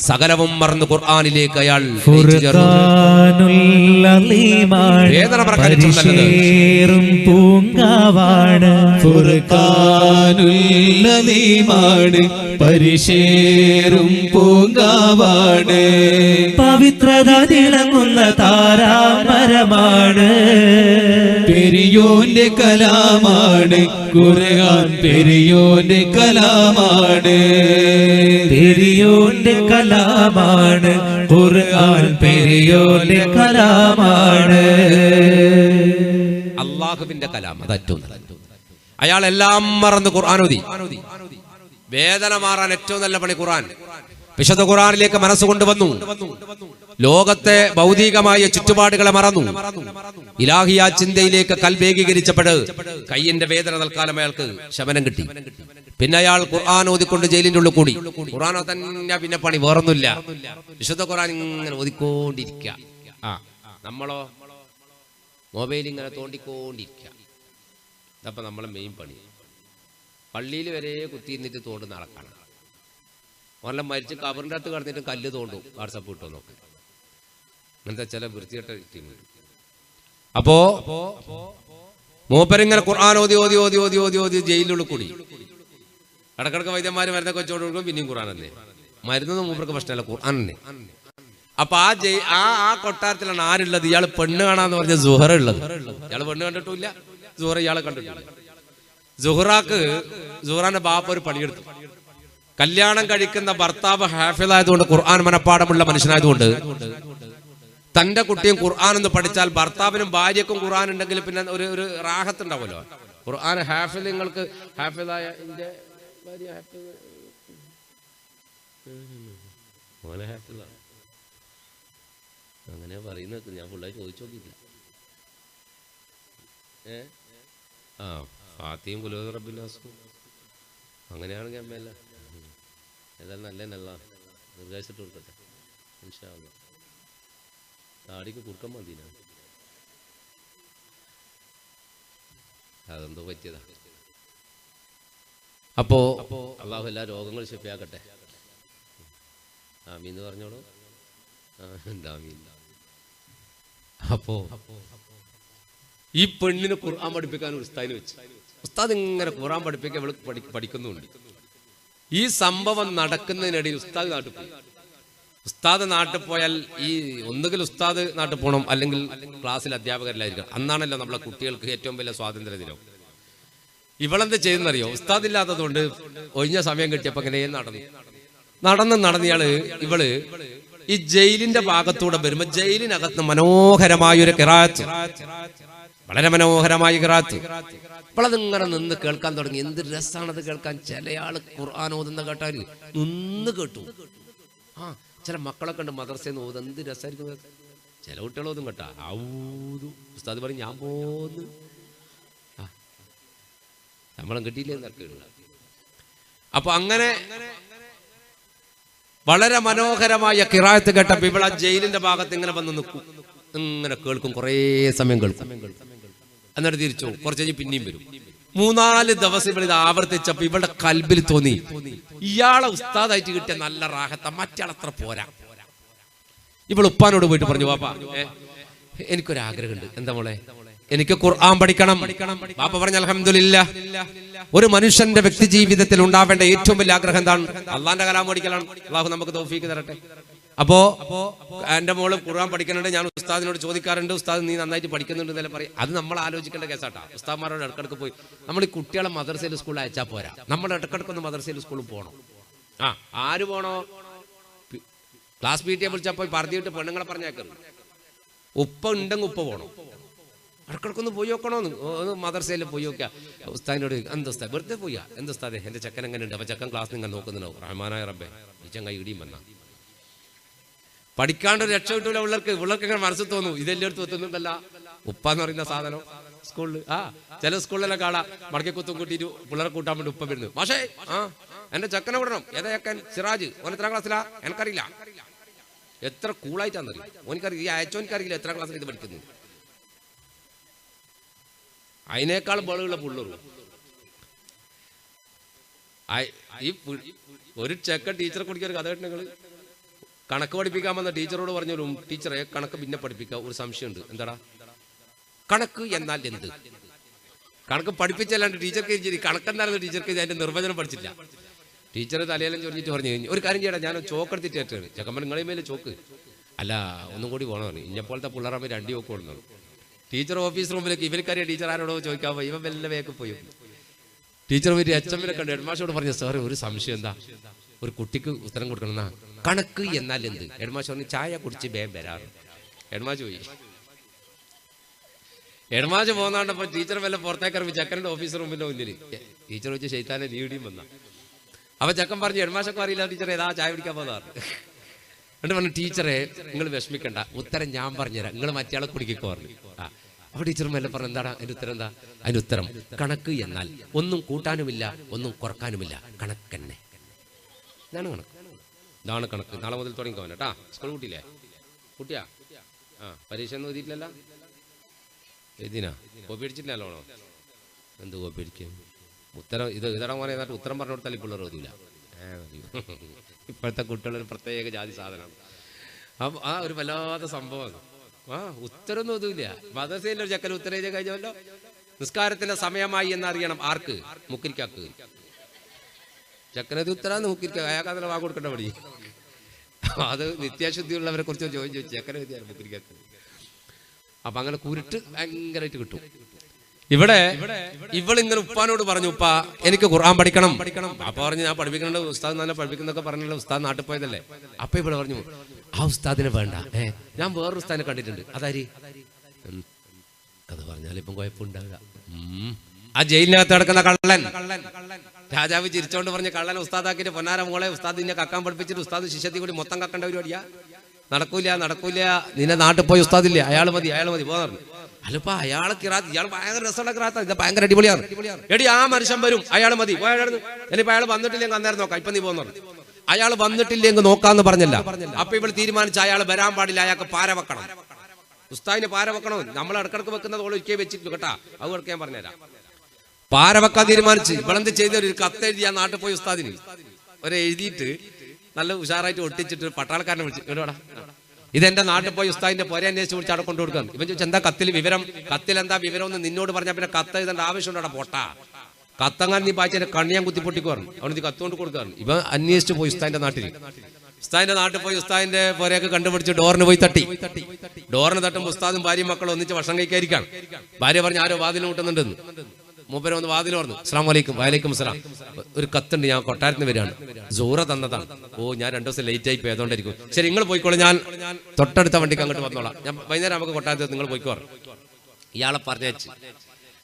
സകലവും മറന്ന് ഖുർആനിലേക്ക് അയാൾ വേദന മറക്കാൻ പൂങ്കാവാണ് പരിശേറും പൂങ്കാവാണ് പവിത്രത തിളങ്ങുന്ന താരാമരമാണ് പെരിയോന്റെ കലാമാണ് ഖുർആൻ പെരിയോന്റെ കലാമാണ് പെരിയോന്റെ കലാമാണ് ഖുർആൻ പെരിയോന്റെ കലാമാണ് അള്ളാഹുവിന്റെ കലാം. അതേറ്റവും അയാൾ എല്ലാം മറന്ന് ഖുർആൻ ഓതി. വേദന മാറാൻ ഏറ്റവും നല്ല പണി ഖുർആൻ. വിശുദ്ധ ഖുർആനിലേക്ക് മനസ്സ് കൊണ്ടുവന്നു. ലോകത്തെ ഭൗതികമായ ചുറ്റുപാടുകളെ മറന്നു. ഇലാഹിയ ചിന്തയിലേക്ക് കൽബേകീകരിച്ചപ്പോൾ കയ്യിന്റെ വേദന തൽക്കാലം അയാൾക്ക് ശമനം കിട്ടി. പിന്നെ അയാൾ ഖുർആൻ ഓതിക്കൊണ്ട് ജയിലിന്റെ ഉള്ളിൽ കൂടി. ഖുർആൻ തന്നെ പിന്നെ പണി വേറൊന്നുമില്ല. വിശുദ്ധ ഖുർആൻ ഇങ്ങനെ ഓതിക്കൊണ്ടിരിക്കുക. നമ്മളോ മൊബൈൽ ഇങ്ങനെ തോണ്ടിക്കൊണ്ടിരിക്കുക. ഇതപ്പം നമ്മളെ മെയിൻ പണി. പള്ളിയിൽ വരെ കുത്തിയിരുന്നിട്ട് തോണ്ടുന്ന ആൾക്കാണ്. ഓരെല്ലാം മരിച്ച് കബറിൻ്റെ അകത്ത് കടന്നിട്ട് കല്ല് തോണ്ടും. വാട്സപ്പ് കിട്ടുമോ നോക്ക്. അങ്ങനത്തെ ചില വൃത്തികെട്ട ടീമുണ്ട്. അപ്പോ മൂപ്പരിങ്ങനെ ഖുർആൻ ഓതി ഓതി ഓതി ഓതി ഓതി ഓതി ജയിലിനുള്ളിൽ കൂടി. ഇടക്കിടക്ക് വൈദ്യന്മാർ മരുന്നൊക്കെ വെച്ചോണ്ട് കൊടുക്കും. പിന്നെയും ഖുർആൻ തന്നെ. മരുന്നൊന്നും മൂപ്പർക്ക് പ്രശ്നമല്ല, ഖുർആൻ തന്നെ. അപ്പൊ ആ കൊട്ടാരത്തിലാണ് ആരുള്ളത്? ഇയാൾ പെണ്ണ് കാണാന്ന് പറഞ്ഞ സുഹറ ഉള്ളത്. ഇയാൾ പെണ്ണ് കണ്ടിട്ടില്ല, സുഹറ ഇയാളെ കണ്ടിട്ടില്ല. സുഹറാന്റെ ബാപ്പ ഒരു പണിയെടുത്തു. കല്യാണം കഴിക്കുന്ന ഭർത്താവ് ഹാഫിളായതുകൊണ്ട്, ഖുർആൻ മനപ്പാടമുള്ള മനുഷ്യനായതുകൊണ്ട് തന്റെ കുട്ടിയും ഖുർആൻ എന്ന് പഠിച്ചാൽ ഭർത്താവിനും ഭാര്യക്കും ഖുർആൻ ഉണ്ടെങ്കിൽ പിന്നെ ഒരു റാഹത്ത് ഉണ്ടാവുമല്ലോ. ഖുർആൻ ഹാഫിൽ നിങ്ങൾക്ക് ഹാഫിളായ എന്റെ ഭാര്യ അങ്ങനെ പറയുന്നത് ഞാൻ ഫുള്ളായി ചോദിച്ചു നോക്കിയില്ല. ഫാത്തിയും കുലൂദ് റബ്ബിനാസും അങ്ങനെയാണെങ്കിൽ അമ്മയല്ല ഏതായാലും നല്ല നിർദ്ദേശിച്ചിട്ട് കൊടുക്കട്ടെ ഇൻഷാ അല്ലാഹ്. താടിക്ക് കുറുക്കം മതിനാ, അതെന്തോ പറ്റിയതാ. അപ്പോ അള്ളാഹു എല്ലാ രോഗങ്ങളും ശിഫയാക്കട്ടെ. ആമീന്ന് പറഞ്ഞോളൂ. ആമീൻ. അപ്പോ ഈ പെണ്ണിന് ഖുർആൻ പഠിപ്പിക്കാൻ ഉസ്താദിനെ വെച്ച്. ഉസ്താദ് ഇങ്ങനെ ഖുർആൻ പഠിപ്പിക്കാൻ ഇവള് പഠിക്കുന്നുണ്ട്. ഈ സംഭവം നടക്കുന്നതിനിടയിൽ ഉസ്താദ് നാട്ടിൽ പോയി. ഉസ്താദ് നാട്ടിൽ പോയാൽ ഒന്നുകിൽ ഉസ്താദ് നാട്ടിൽ പോകണം, അല്ലെങ്കിൽ ക്ലാസ്സിൽ അധ്യാപകരിലായിരിക്കണം. അന്നാണല്ലോ നമ്മളെ കുട്ടികൾക്ക് ഏറ്റവും വലിയ സ്വാതന്ത്ര്യ ദിനം. ഇവളെന്ത് ചെയ്യുന്നറിയോ? ഉസ്താദ് ഇല്ലാത്തതുകൊണ്ട് ഒഴിഞ്ഞ സമയം കിട്ടിയപ്പോ ഇങ്ങനെ നടന്ന് ഇവള് ഈ ജയിലിന്റെ ഭാഗത്തൂടെ വരുമ്പോ ജയിലിനകത്ത് മനോഹരമായൊരു ഖിറാഅത്ത്, വളരെ മനോഹരമായ ഖിറാഅത്ത്. അപ്പോൾ അതിങ്ങനെ നിന്ന് കേൾക്കാൻ തുടങ്ങി. എന്ത് രസമാണത് കേൾക്കാൻ. ചില ആള് ഖുർആൻ ഓതുന്ന കേട്ടാൽ നിന്ന് കേട്ടു. ചില മക്കളൊക്കെ ഉണ്ട് മദ്രസയിൽ നിന്ന് ഓതും. എന്ത് രസമായിരിക്കും. ചില കുട്ടികൾ ഓതും കേട്ടാ. ഉസ്താദ് പറയും ഞാൻ പോന്ന് ശമ്പളം കിട്ടിയില്ലേ എന്നൊക്കെ. അപ്പൊ അങ്ങനെ വളരെ മനോഹരമായ ഖിറാഅത്ത് കേട്ടപ്പോൾ ഇവിടെ ജയിലിന്റെ ഭാഗത്ത് ഇങ്ങനെ വന്ന് നിൽക്കും. ഇങ്ങനെ കേൾക്കും, കുറേ സമയം കേൾക്കും. എന്നിട്ട് തിരിച്ചു കുറച്ച് കഴിഞ്ഞ് പിന്നെയും വരും. 3-4 ദിവസം ഇവിടെ ഇത് ആവർത്തിച്ചപ്പോ ഇവളുടെ കൽബിൽ തോന്നി ഇയാളെ ഉസ്താദായിട്ട് കിട്ടിയ നല്ല റാഹത്ത, മറ്റാളത്ര പോരാ. ഇവൾ ഉപ്പാനോട് പോയിട്ട് പറഞ്ഞു, പാപ്പാ എനിക്കൊരാഗ്രഹമുണ്ട്. എന്താ മോളെ? എനിക്ക് ഖുർആൻ പഠിക്കണം. പാപ്പ പറഞ്ഞു അൽഹംദുലില്ലാഹ്. ഒരു മനുഷ്യന്റെ വ്യക്തി ജീവിതത്തിൽ ഉണ്ടാവേണ്ട ഏറ്റവും വലിയ ആഗ്രഹം എന്താണ്? അള്ളാന്റെ കലാം പഠിക്കലാണ്. അള്ളാഹു നമുക്ക് തൗഫീക്ക് തരട്ടെ. അപ്പോ എന്റെ മോള് ഖുർആൻ പഠിക്കുന്നുണ്ട്. ഞാൻ ഉസ്താദിനോട് ചോദിക്കാറുണ്ട്, ഉസ്താദ് നീ നന്നായിട്ട് പഠിക്കുന്നുണ്ട് എന്നല്ല പറയും. അത് നമ്മൾ ആലോചിക്കേണ്ട കേസാട്ടാ. ഉസ്താദ്മാരോട് ഇടക്കിടക്ക് പോയി നമ്മൾ ഈ കുട്ടികളെ മദ്രസയിൽ സ്കൂളിൽ അയച്ചാൽ പോരാ. നമ്മൾ ഇടക്കിടക്കൊന്ന് മദ്രസയിൽ സ്കൂളിൽ പോകണം. ആര് പോണോ? ക്ലാസ് പി ടി എ വിളിച്ചാൽ പോയി പറഞ്ഞിട്ട് പെണ്ണുങ്ങളെ പറഞ്ഞേക്കരുത്. ഉപ്പ ഉണ്ടെങ്കിൽ ഉപ്പ പോകണം, ഇടക്കിടക്കൊന്ന് പോയി നോക്കണോന്ന്. ഒന്ന് മദർസയിൽ പോയി നോക്കുക. ഉസ്താദിനോട് എന്താ ഉസ്താദ് വെറുതെ പോയാ, എന്താ ഉസ്താദെ എൻ്റെ ചെക്കൻ എങ്ങനെ ഉണ്ട്? അപ്പോൾ ചെക്കൻ ക്ലാസ് നിങ്ങൾ നോക്കുന്നുണ്ടാവും. റഹ്മാനായ റബ്ബേ ഈ ചങ്ങ ഇടിയും വന്ന പഠിക്കാണ്ട് ഒരു രക്ഷ കിട്ടൂല. പിള്ളേർക്ക് ഇങ്ങനെ മനസ്സിൽ തോന്നും ഇതെല്ലായിടത്തും എത്തുന്നുണ്ടല്ല ഉപ്പ എന്ന് പറയുന്ന സാധനം. സ്കൂളിൽ ചില സ്കൂളിലെല്ലാം കാണാം മടക്കി കുത്തും കൂട്ടിയിട്ട് പിള്ളേരെ കൂട്ടാൻ വേണ്ടി ഉപ്പ വരുന്നു. പക്ഷേ എൻ്റെ ചെക്കനെ വിടണം. ഏതാ ചെക്കൻ? സിറാജ്. ഓൻ എത്രാം ക്ലാസ്സിലാ? എനിക്കറിയില്ല. എത്ര കൂളായിട്ടാണെന്നറിയും. ഓനിക്കറിയില്ല, ഈ അയച്ചോനിക്കറിയില്ല എത്രാം ക്ലാസ്സിൽ ഇത് പഠിക്കുന്നത്. അതിനേക്കാൾ ബളുള്ള പിള്ളേരും. ഈ ഒരു ചെക്കൻ ടീച്ചറെ കുടിക്കാൻ കഥ കേട്ട് നിങ്ങൾ കണക്ക് പഠിപ്പിക്കാൻ വന്ന ടീച്ചറോട് പറഞ്ഞോളൂ, ടീച്ചറെ കണക്ക് പിന്നെ പഠിപ്പിക്കാം, ഒരു സംശയമുണ്ട്. എന്താടാ കണക്ക് എന്നാൽ എന്ത്? കണക്ക് പഠിപ്പിച്ചല്ലാണ്ട് ടീച്ചർക്ക് കണക്കെന്താണെന്ന് ടീച്ചർക്ക് അതിന്റെ നിർവചനം പഠിച്ചില്ല. ടീച്ചർ തലയെല്ലാം ചൊറിഞ്ഞിട്ട് പറഞ്ഞു കഴിഞ്ഞു, ഒരു കാര്യം ചെയ്യണം, ഞാൻ ചോക്കെടുത്തിട്ട് ഏറ്റാണ്. ചെക്കന്മാർ നിങ്ങളെ മേലെ ചോക്ക് അല്ല ഒന്നും കൂടി പോകണം പറഞ്ഞു. ഇന്നപ്പോഴത്തെ പിള്ളേരാകുമ്പോൾ 2 ചോക്ക് കൊടുക്കണം. ടീച്ചർ ഓഫീസ് റൂമിലേക്ക് ഇവർക്കറിയാം ടീച്ചർ ആരോടോ ചോദിക്കാൻ പോയി. ഇവൻ വല്ല വേഗം പോയി. ടീച്ചർ പോയിട്ട് HM കണ്ട് ഹെഡ്മാസ്റ്ററോട് പറഞ്ഞു, സാറ് ഒരു സംശയം, എന്താ ഒരു കുട്ടിക്ക് ഉത്തരം കൊടുക്കണമെന്നാ, കണക്ക് എന്നാൽ എന്ത്? ഹെഡ്മാസ്റ്റർ പറഞ്ഞു, ചായ കുടിച്ച് വേഗം വരാറ്. ഹെഡ്മാസ്റ്റർ പോയി. ഹെഡ്മാസ്റ്റർ പോകുന്നാണ്ടപ്പോൾ ടീച്ചർ വല്ല പുറത്തേക്ക് ഇറങ്ങി ചെക്കൻ്റെ ഓഫീസ് റൂമിൻ്റെ മുന്നിൽ. ടീച്ചർ വെച്ച് ശൈത്താനെ ലീഡിയും വന്ന. അപ്പോൾ ചെക്കൻ പറഞ്ഞു, ഹെഡ്മാസ്റ്റർക്ക് അറിയില്ല ടീച്ചറെ ഏതാ ചായ കുടിക്കാൻ പോകുന്നതാണ്. എന്നിട്ട് പറഞ്ഞു, ടീച്ചറെ നിങ്ങൾ വിഷമിക്കണ്ട, ഉത്തരം ഞാൻ പറഞ്ഞുതരാം, നിങ്ങൾ മറ്റേ കുടിക്കോ പറഞ്ഞു. അപ്പോൾ ടീച്ചർ മെല്ലെ പറഞ്ഞു, എന്താടാ അതിൻ്റെ ഉത്തരം? എന്താ അതിൻ്റെ ഉത്തരം? കണക്ക് എന്നാൽ ഒന്നും കൂട്ടാനുമില്ല ഒന്നും കുറക്കാനുമില്ല, കണക്കന്നെ. ഇതാണ് കണക്ക്. ഇതാണ് കണക്ക്. നാളെ മുതൽ തുടങ്ങിക്കോ കേട്ടാ. സ്കൂൾ കുട്ടിയില്ലേ? കുട്ടിയാ? പരീക്ഷ ഒന്നും എഴുതിയിട്ടില്ലല്ല? എഴുതിനാ? കോപ്പി അടിച്ചിട്ടില്ലല്ലോ? എന്ത് കോപ്പി അടിക്കും? ഉത്തരം ഇതട മോനെ എന്നിട്ട് ഉത്തരം പറഞ്ഞു കൊടുത്താൽ ഇപ്പോൾ എഴുതില്ല. ഇപ്പോഴത്തെ കുട്ടികളൊരു പ്രത്യേക ജാതി സാധനമാണ്. അപ്പം ഒരു വല്ലാത്ത സംഭവമാണ്. ഉത്തരമൊന്നും ഒതുമില്ല. മദ്രസയിൽ ഒരു ചെക്കൻ ഉത്തരം എഴുതി കഴിഞ്ഞല്ലോ. നിസ്കാരത്തിന്റെ സമയമായി എന്നറിയണം. ആർക്ക്? മുക്കരിക്കാക്ക്. ചെക്കനത് ഉത്തരാന്ന് മുക്കരിക്ക. അയാൾക്ക് അതിനെ വാക്ക് കൊടുക്കേണ്ട പടി. അത് നിത്യാശുദ്ധിയുള്ളവരെ കുറിച്ച് ചോദിച്ചു ചെക്കനെ എഴുതിയാണ് മുക്കരിക്കാക്ക്. അപ്പൊ അങ്ങനെ കുരുട്ട് ഭയങ്കരമായിട്ട് കിട്ടും. ഇവിടെ ഇവളിങ്ങനെ ഉപ്പാനോട് പറഞ്ഞു, ഉപ്പ എനിക്ക് ഖുർആൻ പഠിക്കണം. അപ്പൊ പറഞ്ഞു, ഞാൻ പഠിപ്പിക്കണുണ്ട് ഉസ്താദ് നല്ല പഠിപ്പിക്കുന്നൊക്കെ പറഞ്ഞല്ലോ, ഉസ്താദ് നാട്ടിൽ പോയതല്ലേ. അപ്പൊ ഇവിടെ പറഞ്ഞു, ആ ഉസ്താദിനെ വേണ്ട, ഞാൻ വേറൊരു ഉസ്താദിനെ കണ്ടിട്ടുണ്ട്. അതാരി? അത് പറഞ്ഞാൽ ഇപ്പം കുഴപ്പമുണ്ടാവുക. ആ ജയിലിനകത്ത് കിടക്കുന്ന കള്ളൻ. രാജാവ് ചിരിച്ചോണ്ട് പറഞ്ഞ കള്ളൻ ഉസ്താദാക്കിട്ട് പൊന്നാര മോളെ ഉസ്താദ് ഇന്നെ കക്കാൻ പഠിപ്പിച്ചിട്ട് ഉസ്താദ് ശിഷ്യത്തിൽ കൂടി മൊത്തം കക്കേണ്ട പരിപാടിയാ. നടക്കൂല. നിന്നെ നാട്ടിൽ പോയി ഉസ്താദില്ലേ, അയാൾ മതി പോകാറുണ്ട്. അല്ലപ്പോ അയാളെ കിറാത്ത്, ഇയാൾ ഭയങ്കര രസമുള്ള കിറാത്ത, ഇത് ഭയങ്കര അടിപൊളിയാണ്. എടി ആ മനുഷ്യൻ വരും, അയാൾ മതി. ഇനിയിപ്പോ അയാൾ വന്നിട്ടില്ലെങ്കിൽ അന്നേരം നോക്കാം, ഇപ്പൊ നീ പോകുന്നു. അയാൾ വന്നിട്ടില്ലെങ്കിൽ നോക്കാന്ന് പറഞ്ഞല്ല. അപ്പൊ ഇവൾ തീരുമാനിച്ച അയാൾ വരാൻ പാടില്ല, അയാൾക്ക് പാര വെക്കണം. ഉസ്താദിന് പാര വെക്കണോ? നമ്മൾ ഇടക്കിടക്ക് വെക്കുന്നത് ഓൾ ഒരിക്കൽ വെച്ചിട്ട് കേട്ടാ, അത് കിടക്കാൻ പറഞ്ഞുതരാം. പാര വെക്കാൻ തീരുമാനിച്ച് ഇവളെന്ത് ചെയ്ത, ഒരു കത്തെഴുതി ആ നാട്ടിൽ പോയി ഉസ്താദിന് ഒരു എഴുതിയിട്ട് നല്ല ഉഷാറായിട്ട് ഒട്ടിച്ചിട്ട് പട്ടാളക്കാരനെ വിളിച്ചു, കേട്ടോടാ ഇതെന്റെ നാട്ടിൽ പോയി ഉസ്താദിന്റെ പൊര അന്വേഷിച്ച് വിളിച്ച് അവിടെ കൊണ്ടു കൊടുക്കാൻ. ഇവൻ ചോദിച്ചു, എന്താ കത്തിൽ വിവരം? കത്തിലെന്താ വിവരം എന്ന് നിന്നോട് പറഞ്ഞാൽ പിന്നെ കത്ത് എഴുതേണ്ട ആവശ്യമുണ്ടോ? പൊട്ടാ കത്തങ്ങാൻ നീ പായ്ച്ചെന്റെ കണ്ണിയാൻ കുത്തി പൊട്ടിക്കുവാറും അവൻ ഇത് കത്തുകൊണ്ട് കൊടുക്കാറുണ്ട്. ഇവൻ അന്വേഷിച്ച് പോയി ഉസ്താദിന്റെ നാട്ടിൽ. ഉസ്താദിന്റെ നാട്ടിൽ പോയി ഉസ്താദിന്റെ പൊരയൊക്കെ കണ്ടുപിടിച്ച് ഡോറിന് പോയി തട്ടി. ഡോറിന് തട്ടുമ്പോൾ ഉസ്താദും ഭാര്യയും മക്കളും ഒന്നിച്ച് ഭക്ഷണം കഴിക്കാതിരിക്കാണ്. ഭാര്യ പറഞ്ഞ് ആരോ വാതിൽ കൂട്ടുന്നുണ്ടെന്ന്. മൂപ്പര് വന്ന് വാതിൽ പറഞ്ഞു, അസ്സലാമു അലൈക്കും. വഅലൈക്കും അസ്സലാം. ഒരു കത്തുണ്ട്, ഞാൻ കൊട്ടാരത്തിന് വരികയാണ്, സൂറ തന്നതാണ്. ഞാൻ 2 ദിവസം ലേറ്റ് ആയി പോയി, അതുകൊണ്ടായിരിക്കും. ശരി നിങ്ങൾ പോയിക്കോളൂ, ഞാൻ തൊട്ടടുത്ത വണ്ടിക്ക് അങ്ങോട്ട് വന്നോളാം, ഞാൻ വൈകുന്നേരം നമുക്ക് കൊട്ടാരത്തിൽ നിങ്ങൾ പോയിക്കോ. ഇയാളെ പറഞ്ഞേച്ച്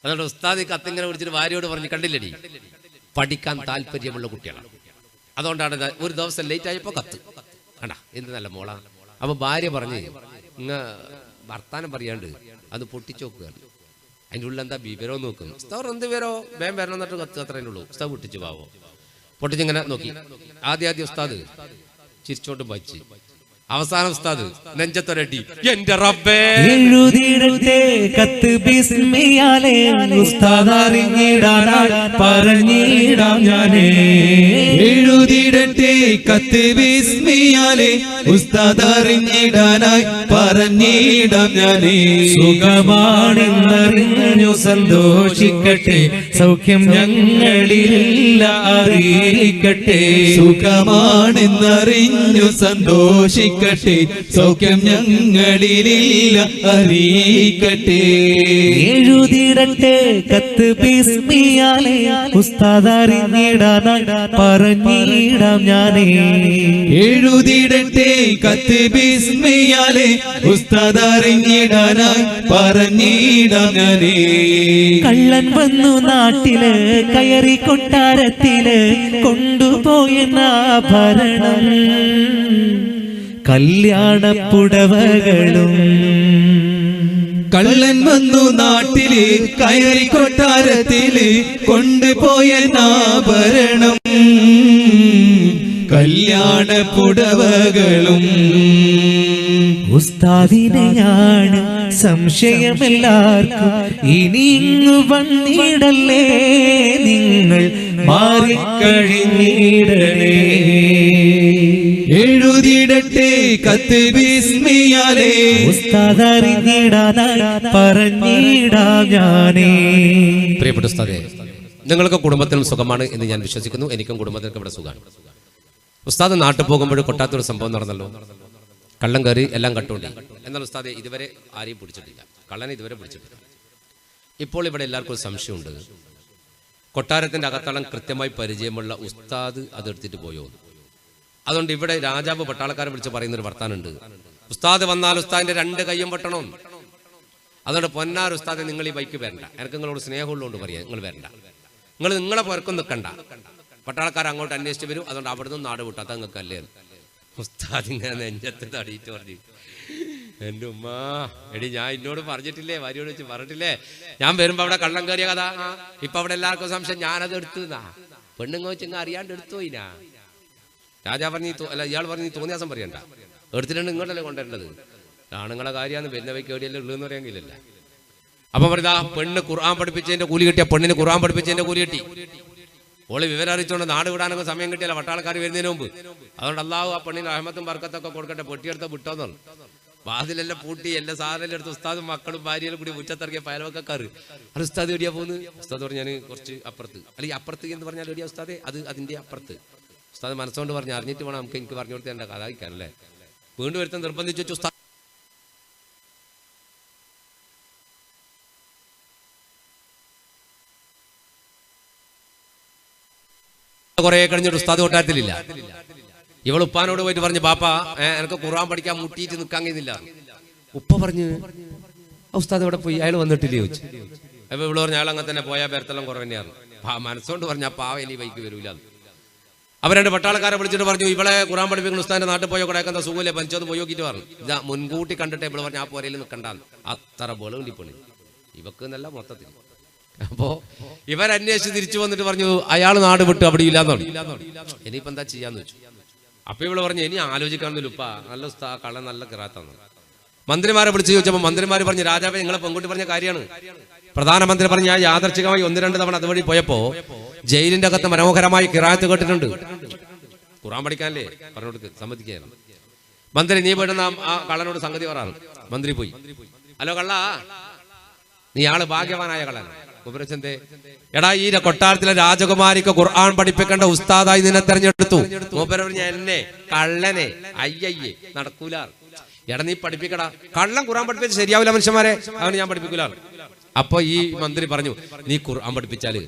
അതുകൊണ്ട് ഉസ്താദ് ഈ കത്തിങ്ങനെ വിളിച്ചിട്ട് ഭാര്യയോട് പറഞ്ഞു, കണ്ടില്ലടി പഠിക്കാൻ താല്പര്യമുള്ള കുട്ടികളാണ്, അതുകൊണ്ടാണ് ഒരു ദിവസം ലേറ്റ് ആയപ്പോ കത്ത് കണ്ട എന്ത് നല്ല മോളാ. അപ്പൊ ഭാര്യ പറഞ്ഞ്, വർത്താനം പറയാണ്ട് അത് പൊട്ടിച്ചോക്കുകയാണ്. അതിൻ്റെ ഉള്ളിൽ എന്താ വിവരം നോക്കുന്നു. ഉസ്താദ് എന്ത് വിവരോ വേം വരണം എന്നിട്ട് കത്ത് അത്രേ ഉള്ളൂ. ഉസ്താദ് പൊട്ടിച്ചു പാവോ, പൊട്ടിച്ചിങ്ങനെ നോക്കി. ആദ്യം ഉസ്താദ് ചിരിച്ചോണ്ടും വായിച്ച്. അവസാനം ഉസ്താദ് നെഞ്ചത്തൊരടി, എന്റെ റബ്ബേ എഴുതിയിടട്ടെ കത്ത് ബിസ്മിയാലെ ഉസ്താദ് അറിഞ്ഞിടാനായി പറഞ്ഞിടാം ഞാനേ. എഴുതിയിടട്ടെ കത്ത് ബിസ്മിയാലെ ഉസ്താദ് അറിഞ്ഞിടാനായി പറഞ്ഞിടാം ഞാനേ. സുഖമാണെന്നറിഞ്ഞു സന്തോഷിക്കട്ടെ, സൗഖ്യം ഞങ്ങളിലില്ല അറിയിക്കട്ടെ. സുഖമാണെന്നറിഞ്ഞു സന്തോഷിക്കട്ടെ, സൗഖ്യം ഞങ്ങളിലില്ല അറിയിക്കട്ടെ. എഴുതിയിടട്ടെ കത്ത് ബിസ്മിയാലെ ഉസ്താദ് അറിഞ്ഞിടാനായി പറഞ്ഞിടാം പറഞ്ഞിടാം ഞാനേ. എഴുതിടട്ടെ കത്ത് ബിസ്മിയാലെ ഉസ്താദ് അറിഞ്ഞിടാനായി പറഞ്ഞിടാം ഞാനേ. കള്ളൻ വന്നു നാട്ടില് കയറി കൊട്ടാരത്തില് കൊണ്ടുപോയെന്നാഭരണം കല്യാണപ്പുടവകളും. കള്ളൻ വന്നു നാട്ടില് കയറി കൊട്ടാരത്തില് കൊണ്ടുപോയ ആഭരണം കല്യാണ പുടവകളും. ഉസ്താദിനെയാണ് സംശയമെല്ലാവർക്കും, ഇനി ഇങ്ങു വന്നിടല്ലേ നിങ്ങൾ മാറിക്കഴിഞ്ഞിടണേ. എഴുതിടട്ടെ കത്ത് ബിസ്മിയാലെ ഉസ്താദ് അറിഞ്ഞിടാനായി പറഞ്ഞിടാം ഞാനേ. പ്രിയപ്പെട്ട ഉസ്താദേ, നിങ്ങൾക്ക് കുടുംബത്തിനും സുഖമാണ് എന്ന് ഞാൻ വിശ്വസിക്കുന്നു. എനിക്കും കുടുംബത്തിനും ഇവിടെ സുഖമാണ്. ഉസ്താദ് നാട്ടിൽ പോകുമ്പോൾ കൊട്ടാത്തൊരു സംഭവം നടന്നല്ലോ. കള്ളം കയറി എല്ലാം കട്ടുണ്ടി. എന്നാൽ ഉസ്താദെ ഇതുവരെ ആരെയും പിടിച്ചിട്ടില്ല, കള്ളനെ ഇതുവരെ പിടിച്ചിട്ടില്ല. ഇപ്പോൾ ഇവിടെ എല്ലാവർക്കും ഒരു സംശയമുണ്ട്, കൊട്ടാരത്തിൻ്റെ അകത്തളം കൃത്യമായി പരിചയമുള്ള ഉസ്താദ് അതെടുത്തിട്ട് പോയോ. അതുകൊണ്ട് ഇവിടെ രാജാവ് പട്ടാളക്കാരെ വിളിച്ച് പറയുന്നൊരു വർത്താനുണ്ട്, ഉസ്താദ് വന്നാൽ ഉസ്താദിന്റെ 2 കൈയും വെട്ടണം. അതുകൊണ്ട് പൊന്നാർ ഉസ്താദെ നിങ്ങൾ ഈ ബൈക്ക് വരണ്ട, എനിക്ക് നിങ്ങളോട് സ്നേഹമുള്ളതുകൊണ്ട് പറയാം, നിങ്ങൾ വരണ്ട, നിങ്ങൾ നിങ്ങളെ പുറക്കും നിൽക്കണ്ട, പട്ടാളക്കാർ അങ്ങോട്ട് അന്വേഷിച്ച് വരും, അതുകൊണ്ട് അവിടെ നിന്ന് നാട് വിട്ടാത്ത നിങ്ങൾക്ക് അല്ലേ. ഉസ്താദ് ഇങ്ങനെ നെഞ്ചത്ത് തടിയിട്ട് പറഞ്ഞു, എൻ്റെ ഉമ്മ എടി ഞാൻ എന്നോട് പറഞ്ഞിട്ടില്ലേ, ഭാര്യയോട് വെച്ച് പറഞ്ഞിട്ടില്ലേ, ഞാൻ വരുമ്പോ അവിടെ കള്ളം കയറിയ കഥ. ഇപ്പൊ അവിടെ എല്ലാവർക്കും സംശയം ഞാനത് എടുത്തു എന്നാ, പെണ്ണുങ്ങ വെച്ച് ഇങ്ങനെ അറിയാണ്ട് എടുത്തു പോയിനാ. രാജാ പറഞ്ഞു അല്ല, ഇയാൾ പറഞ്ഞു നീ തോന്നിയാസം പറയണ്ട, എടുത്തിട്ടുണ്ട് ഇങ്ങോട്ടല്ലേ കൊണ്ടുവരേണ്ടത്, ആണുങ്ങളെ കാര്യമാണ് വരുന്ന വയ്ക്ക് എവിടെയല്ലേ ഉള്ളതെന്ന് പറയാമെങ്കിലല്ല. അപ്പൊ പറയുക പെണ്ണ് ഖുർആൻ പഠിപ്പിച്ചതിന്റെ കൂലി കിട്ടിയ പെണ്ണിന് ഖുർആൻ പഠിപ്പിച്ചതിന്റെ കൂലി കിട്ടി. ഓള് വിവരം അറിയിച്ചുകൊണ്ട് നാട് വിടാനൊക്കെ സമയം കിട്ടിയല്ല പട്ടാളക്കാർ വരുന്നതിന് മുമ്പ്. അതുകൊണ്ട് അള്ളാഹു ആ പെണ്ണിന് അഹമ്മത്തും ബർക്കത്തൊക്കെ കൊടുക്കട്ടെ, പൊട്ടിയെടുത്ത് വിട്ടോന്നാണ്. വാതിലെല്ലാം പൂട്ടി എല്ലാ സാധനം എടുത്ത് ഉസ്താദും മക്കളും ഭാര്യയിലും കൂടി മുറ്റത്തിറങ്ങിയ പയലവക്കാർ അത് ഉസ്താദ് എവിടെയാ പോകുന്നത്. ഉസ്താദ് പറഞ്ഞു ഞാൻ കുറച്ച് അപ്പുറത്ത്, അല്ലെങ്കിൽ അപ്പുറത്ത് എന്ന് പറഞ്ഞാൽ എവിടെയാ ഉസ്താദെ, അത് അതിന്റെ അപ്പുറത്ത്. ഉസ്താദ് മനസ്സുകൊണ്ട് പറഞ്ഞു അറിഞ്ഞിട്ട് വേണം നമുക്ക് എനിക്ക് പറഞ്ഞു കൊടുത്ത് എൻ്റെ കഥ അല്ലേ. വീണ്ടും ഒരുത്തൻ നിർബന്ധിച്ചു വെച്ചു. ഉസ്താദ് കുറെ കഴിഞ്ഞിട്ട് ഉസ്താദ് കൊട്ടാരത്തിലില്ല. ഇവൾ ഉപ്പാനോട് പോയിട്ട് പറഞ്ഞു, ബാപ്പ എനിക്ക് ഖുർആൻ പഠിക്കാൻ മുട്ടിയിട്ട് നിൽക്കാൻ കഴിയുന്നില്ല. ഉപ്പ പറഞ്ഞു ഉസ്താദ് ഇവിടെ പോയി, അയാൾ വന്നിട്ടില്ലേ ചോദിച്ചു. അപ്പൊ ഇവള് പറഞ്ഞു അയാൾ അങ്ങനെ തന്നെ പോയാൽ പേരത്തെല്ലാം കുറവ് തന്നെയാണ്. മനസ്സുകൊണ്ട് പറഞ്ഞ പാവ ഇനി ബൈക്ക് വരൂല. അവർ 2 പട്ടാളക്കാരെ വിളിച്ചിട്ട് പറഞ്ഞു, ഇവളെ ഖുർആൻ പഠിപ്പിക്കുന്ന ഉസ്താദിന്റെ നാട്ടിൽ പോയോ കൊടക്കുന്ന സുഖമില്ലേ, പഞ്ചൊന്ന് പോയി നോക്കിയിട്ട് പറഞ്ഞു. ഇതാ മുൻകൂട്ടി കണ്ടിട്ട് ഇവള് പറഞ്ഞു ആ പോരയിൽ നിൽക്കണ്ടാന്ന്. അത്ര ബോളുണ്ടി പണി ഇവക്ക് എന്നല്ല മൊത്തത്തിൽ. അപ്പോ ഇവരന്വേഷിച്ച് തിരിച്ചു വന്നിട്ട് പറഞ്ഞു അയാൾ നാട് വിട്ട് അവിടെ ഇല്ലാന്ന് പറഞ്ഞു. ഇനിയിപ്പോ എന്താ ചെയ്യാന്ന് വെച്ചു. അപ്പൊ ഇവള് പറഞ്ഞു ഇനി ആലോചിക്കാണെന്നില്ല ഉപ്പ, നല്ല ഉസ്താ കള്ളൻ നല്ല കിറാത്താന്ന്. മന്ത്രിമാരെ വിളിച്ച് ചോദിച്ചപ്പോൾ മന്ത്രിമാര് പറഞ്ഞു രാജാവേ നിങ്ങളെ പെൺകുട്ടി പറഞ്ഞ കാര്യമാണ്. പ്രധാനമന്ത്രി പറഞ്ഞു ഞാൻ യാദർച്ഛികമായി 1-2 തവണ അതുവഴി പോയപ്പോ ജയിലിന്റെ അകത്ത് മനോഹരമായി കിറാത്ത് കേട്ടിട്ടുണ്ട്. ഖുർആൻ പഠിക്കാനല്ലേ പറഞ്ഞോടുക്ക് സമ്മതിക്കുകയാണ്. മന്ത്രി നീ പോയിട്ട് ആ കള്ളനോട് സംഗതി പറയാറ്. മന്ത്രി പോയി, ഹലോ കള്ള, നീ ആള് ഭാഗ്യവാനായ കള്ളൻ. ഉപരച്ചന്റെ എടാ ഈ കൊട്ടാരത്തിലെ രാജകുമാരിക്ക് ഖുർആൻ പഠിപ്പിക്കേണ്ട ഉസ്താദായി നിന്നെ തെരഞ്ഞെടുത്തു. മൂപ്പര് പറഞ്ഞ എന്നെ കള്ളനെ അയ്യയ്യേ നടക്കൂല. എടാ നീ പഠിപ്പിക്കടാ, കള്ളൻ ഖുർആൻ പഠിപ്പിച്ച് ശരിയാവില്ല മനുഷ്യന്മാരെ, അവന് ഞാൻ പഠിപ്പിക്കൂല. അപ്പൊ ഈ മന്ത്രി പറഞ്ഞു നീ ഖുർആൻ പഠിപ്പിച്ചാല്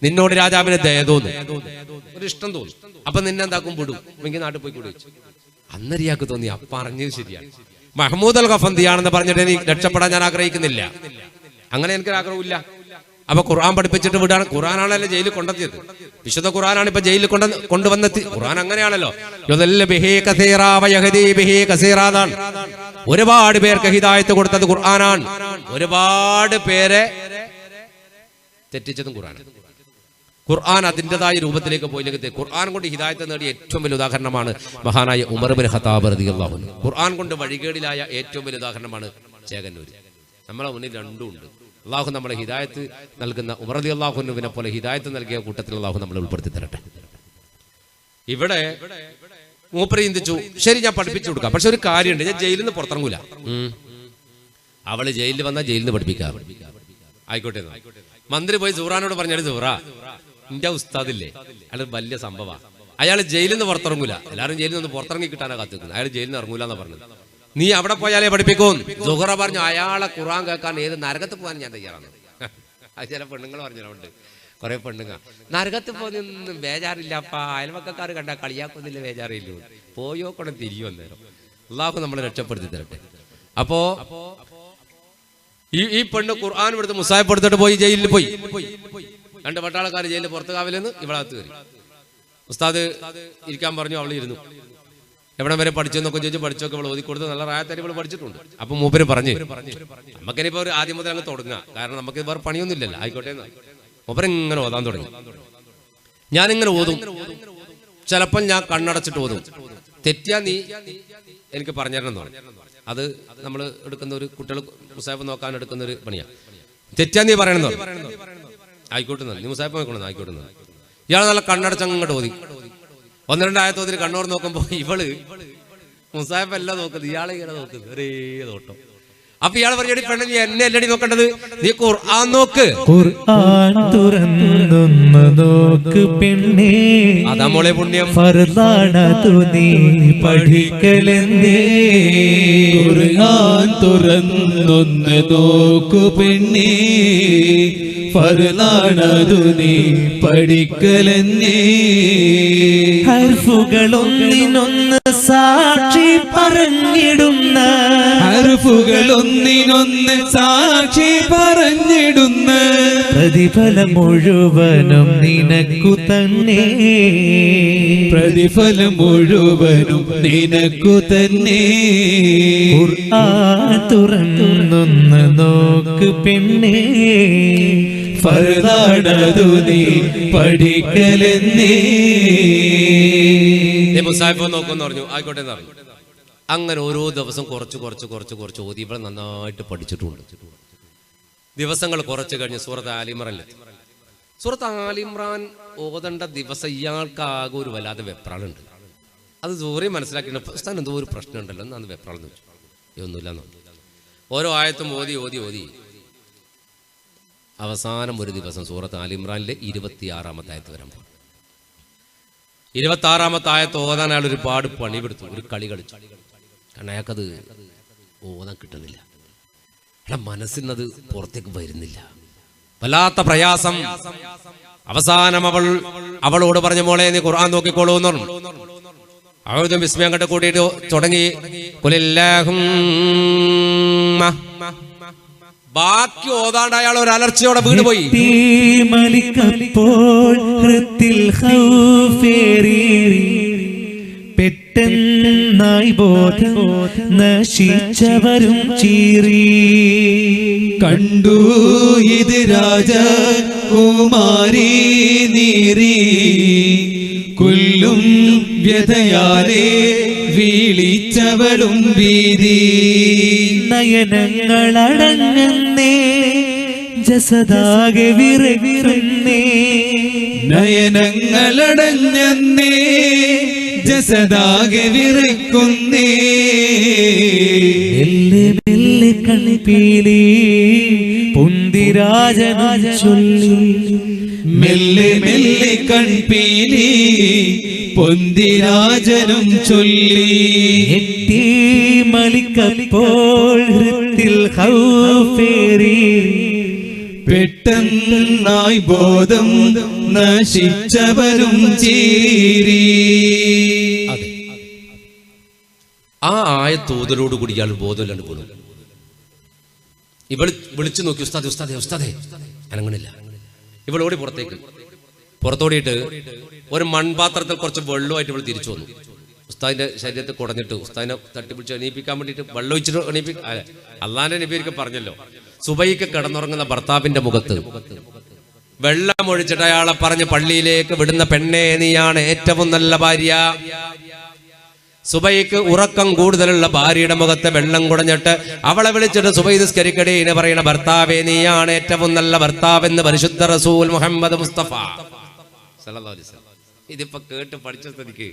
നിന്നോട് രാജാവിന് ദയ തോന്നും, ഒരു ഇഷ്ടം തോന്നും, അപ്പൊ നിന്നെന്താക്കും വിടും, എങ്കിൽ നാട്ടിൽ പോയി കൂടി വെച്ചു. അന്നരിയാക്ക് തോന്നി അപ്പൊ പറഞ്ഞത് ശരിയാണ്, മഹ്മൂദ് അൽ ഖഫന്തിയാണെന്ന് പറഞ്ഞിട്ട് നീ രക്ഷപ്പെടാൻ ഞാൻ ആഗ്രഹിക്കുന്നില്ല, അങ്ങനെ എനിക്കൊരു ആഗ്രഹമില്ല. അപ്പൊ ഖുർആൻ പഠിപ്പിച്ചിട്ട് വിടാണ്. ഖുർആനാണല്ലോ ജയിലിൽ കൊണ്ടെത്തിയത്, വിശുദ്ധ ഖുർആനാണ് ഇപ്പൊ ജയിലിൽ കൊണ്ടുവന്നെത്തി. ഖുർആൻ അങ്ങനെയാണല്ലോ, ഒരുപാട് പേർക്ക് ഹിദായത്ത് കൊടുത്തത് ഖുർആനാണ്, ഒരുപാട് പേരെ തെറ്റിച്ചതും ഖുർആൻ. ഖുർആൻ അതിൻ്റെതായ രൂപത്തിലേക്ക് പോയില്ലെങ്കിൽ ഖുർആൻ കൊണ്ട് ഹിദായത്ത് നേടിയ ഏറ്റവും വലിയ ഉദാഹരണമാണ് മഹാനായ ഉമർ ഇബ്നു ഖത്താബ് റളിയല്ലാഹു അൻഹു. ഖുർആൻ കൊണ്ട് വഴികേടിലായ ഏറ്റവും വലിയ ഉദാഹരണമാണ് ചേകന്നൂർ. നമ്മളെ മുന്നിൽ രണ്ടും ഉണ്ട്. അള്ളാഹു നമ്മളെ ഹിദായത്ത് നൽകുന്ന ഉമർ റളിയല്ലാഹു അൻഹുവിനെ പോലെ ഹിദായത്ത് നൽകിയ കൂട്ടത്തിൽ അള്ളാഹു നമ്മളെ ഉൾപ്പെടുത്തി തരട്ടെ. ഇവിടെ മൂപ്പര് ചിന്തിച്ചു ശരി ഞാൻ പഠിപ്പിച്ചു കൊടുക്കാം, പക്ഷെ ഒരു കാര്യമുണ്ട്, ഞാൻ ജയിലിൽ നിന്ന് പുറത്തിറങ്ങൂല. അവള് ജയിലിൽ വന്നാൽ ജയിലിൽ നിന്ന് പഠിപ്പിക്കാം, ആയിക്കോട്ടെ. മന്ത്രി പോയി സൂറാനോട് പറഞ്ഞാൽ സൂറ എന്റെ ഉസ്താദില്ലേ അയാൾ വലിയ സംഭവമാണ്, അയാൾ ജയിലിൽ നിന്ന് പുറത്തിറങ്ങൂല, എല്ലാവരും ജയിലിൽ നിന്ന് പുറത്തിറങ്ങി കിട്ടാനാ കാത്തിരിക്കുന്നത്, അയാൾ ജയിലിൽ നിന്ന് ഇറങ്ങൂല എന്നാ പറഞ്ഞത്. നീ അവിടെ പോയാലേ പഠിപ്പിക്കും. സുഹറ പറഞ്ഞു അയാളെ ഖുർആൻ കേൾക്കാൻ ഏത് നരകത്ത് പോകാൻ ഞാൻ തയ്യാറാണ്. അത് ചില പെണ്ണുങ്ങൾ പറഞ്ഞിട്ടുണ്ട് കുറെ പെണ്ണുങ്ങ നരകത്ത് പോയൊന്നും ബേജാറില്ലപ്പാ, അയൽവക്കക്കാർ കണ്ടാൽ കളിയാക്കൊന്നില്ല, ബേജാറില്ല, പോയോ കൂടെ തിരിയോ അന്നേരം. അള്ളാഹു നമ്മളെ രക്ഷപ്പെടുത്തി തരട്ടെ. അപ്പോ ഈ പെണ്ണ് ഖുർആൻ എടുത്ത് മുസാഹിഫ് എടുത്തിട്ട് പോയി ജയിലിൽ പോയി. 2 പട്ടാളക്കാർ ജയിലിൽ പുറത്ത് കാവലെന്ന് ഇവളകത്ത് കയറി. ഉസ്താദ് ഇരിക്കാൻ പറഞ്ഞു, അവൾ ഇരുന്നു. എവിടെ വരെ പഠിച്ചെന്നൊക്കെ ചോദിച്ചു. പഠിച്ചൊക്കെ അവൾ ഓതിക്കൊടുത്ത് നല്ല റായത്താരി ഇവൾ പഠിച്ചിട്ടുണ്ട്. അപ്പൊ മൂപ്പര് പറഞ്ഞു, നമുക്കിനിപ്പോ ഒരു ആദ്യം മുതൽ അങ്ങ് തുടങ്ങാം, കാരണം നമുക്ക് വേറെ പണിയൊന്നും ഇല്ലല്ലോ, ആയിക്കോട്ടെ. മൂപ്പര് ഇങ്ങനെ ഓതാൻ തുടങ്ങി. ഞാനിങ്ങനെ ഓതും, ചിലപ്പോൾ ഞാൻ കണ്ണടച്ചിട്ട് ഓതും. തെറ്റിയാ നീ എനിക്ക് പറഞ്ഞു തരണം എന്ന് പറഞ്ഞു. അത് നമ്മൾ എടുക്കുന്ന ഒരു കുട്ടികൾ മുസാഹിഫ് നോക്കാൻ എടുക്കുന്ന ഒരു പണിയാണ്. തെറ്റാ നീ പറയണമെന്ന് പറഞ്ഞു. ആയിക്കോട്ടെ, നീ മുസാഹിഫ് നോക്കണം, ആയിക്കോട്ടെ. ഇയാൾ നല്ല കണ്ണടച്ചങ്ങോട്ട് ഓതി. 1-2 ആയത്തോതിന് കണ്ണോർ നോക്കുമ്പോ ഇവള് മുസാഹിഫ് എല്ലാം നോക്കുന്നത്, ഇയാളെ ഇങ്ങനെ നോക്കുന്നത്, ഒരേ നോട്ടം. അപ്പൊ ഇയാൾ പറഞ്ഞു, പെണ്ണെ നീ എന്നെ അല്ലടി നോക്കേണ്ടത്, നീ ഖുർആൻ നോക്ക്. ഖുർആൻ തുറന്നൊന്ന് നോക്ക് പെണ്ണേ, അതാ മോളെ പുണ്യം. ഫർദാണതു നീ പഠിക്കലെന്നേ. ഖുർആൻ തുറന്നൊന്ന് നോക്കു പെണ്ണേ, ഫർദാണതു നീ പഠിക്കലെന്നേ. ഹർഫുകളൊന്നിനൊന്ന് സാക്ഷി പറഞ്ഞിടുന്ന, ഹർഫുകളൊന്നിനൊന്ന് സാക്ഷി പറഞ്ഞിടുന്ന, പ്രതിഫലം മുഴുവനും നിനക്കു തന്നെ. പ്രതിഫലം മുഴുവനും നിനക്കു തന്നെ. ഖുർആൻ തുറന്നൊന്ന് നോക്ക് പെണ്ണേ, ഫർദാണതു നീ പഠിക്കലെന്നേ. മുസാഹിഫ് നോക്കുമെന്ന് പറഞ്ഞു. ആയിക്കോട്ടെ എന്ന് പറഞ്ഞു. അങ്ങനെ ഓരോ ദിവസം കുറച്ച് ഓതി ഇവിടെ നന്നായിട്ട് പഠിച്ചിട്ടുണ്ട്. ദിവസങ്ങൾ കുറച്ച് കഴിഞ്ഞ് സൂറത്ത് ആലിമ്രാനിലെത്തി. സൂറത്ത് ആലിമ്രാൻ ഓതേണ്ട ദിവസം ഇയാൾക്കാകെ ഒരു വല്ലാതെ വെപ്രാളുണ്ട്. അത് ദൂരെ മനസ്സിലാക്കിയിട്ട് ഉസ്താദിന് എന്തോ ഒരു പ്രശ്നം ഉണ്ടല്ലോ എന്നാണ് വെപ്രാളെന്ന് വെച്ചു. ഒന്നുമില്ലെന്നോ. ഓരോ ആയത്തും ഓതി അവസാനം ഒരു ദിവസം സൂറത്ത് ആലിമ്രാനിലെ 26-ാമത്തെ ആയത്ത് വരാൻ പോകും. 26-ാമത്തെ ആയത്ത് ഓതാൻ അയാൾ ഒരുപാട് പണിപെടുത്തു, ഒരു കളി കളിച്ചു. കാരണം അയാൾക്കത് ഓതാൻ കിട്ടുന്നില്ല. അയാളുടെ മനസ്സിനത് പുറത്തേക്ക് വരുന്നില്ല, വല്ലാത്ത പ്രയാസം. അവസാനം അവളോട് പറഞ്ഞ, മോളെ നീ ഖുർആൻ നോക്കിക്കോളൂ എന്ന് പറഞ്ഞു. അവളും വിസ്മയം കണ്ട് കൂട്ടിയിട്ട് തുടങ്ങി, ബാക്കി ഓതാണ്ട് അയാൾ ഒരു അലർച്ചയോടെ വീണ് പോയി. പെട്ടെന്നായി ബോധം നശിച്ചവരും ചീറി. കണ്ടു ഇത് രാജകുമാരി നീറി, കൊല്ലും വ്യഥയാലെ വീളിച്ചവളും വീതി. നയനങ്ങളടങ്ങന്നേ ജസദാകെ വിറവിറുന്നേ. നയനങ്ങളടഞ്ഞന്നേ ജസദാകെ വിറയ്ക്കുന്നേ. മെല്ലെ മെല്ലെ കൺപീലി പൊന്തിരാജനം ചൊല്ലി. മെല്ലെ മെല്ലെ കൺപീലി പൊന്തിരാജനും ചൊല്ലി. എത്തി മലിക്കപ്പോൾ ഹൃത്തിൽ ഖൗഫേറി. പെട്ടെന്നായി ബോധം നശിച്ചവരും ചീരി. ആ ആയത്തോതലോടുകൂടി ഇയാൾ ബോധമില്ലാണ്ട് പോണു. ഇവൾ വിളിച്ചു നോക്കി, ഉസ്താദേ ഉസ്താദേ ഉസ്താദേ. അനങ്ങണില്ല. ഇവളോടി പുറത്തോടിയിട്ട് ഒരു മൺപാത്രത്തിൽ കുറച്ച് വെള്ളമായിട്ട് ഇവൾ തിരിച്ചു വന്നു. ഉസ്താദിന്റെ ശരീരത്തിൽ കുടഞ്ഞിട്ട് ഉസ്താദിനെ തട്ടിപ്പിടിച്ച് എണീപ്പിക്കാൻ വേണ്ടിയിട്ട് വെള്ളം ഒഴിച്ചിട്ട് അള്ളാന്റെ നബിയൊക്കെ പറഞ്ഞല്ലോ, സുബൈക്ക് കിടന്നുറങ്ങുന്ന ഭർത്താവിന്റെ മുഖത്ത് വെള്ളം ഒഴിച്ചിട്ട് അയാളെ പറഞ്ഞ് പള്ളിയിലേക്ക് വിടുന്ന പെണ്ണേ, നീയാണ് ഏറ്റവും നല്ല ഭാര്യ. സുബൈക്ക് ഉറക്കം കൂടുതലുള്ള ഭാര്യയുടെ മുഖത്ത് വെള്ളം കുടഞ്ഞിട്ട് അവളെ വിളിച്ചിട്ട് സുബൈ നിസ്കരിക്കടേ എന്ന് പറയുന്ന ഭർത്താവേ, നീയാണ് ഏറ്റവും നല്ല ഭർത്താവെന്ന് പരിശുദ്ധ റസൂൽ മുഹമ്മദ് മുസ്തഫ സല്ലല്ലാഹു അലൈഹി വസല്ലം. ഇതിപ്പോ കേട്ട് പഠിച്ച സ്ഥിതിക്ക്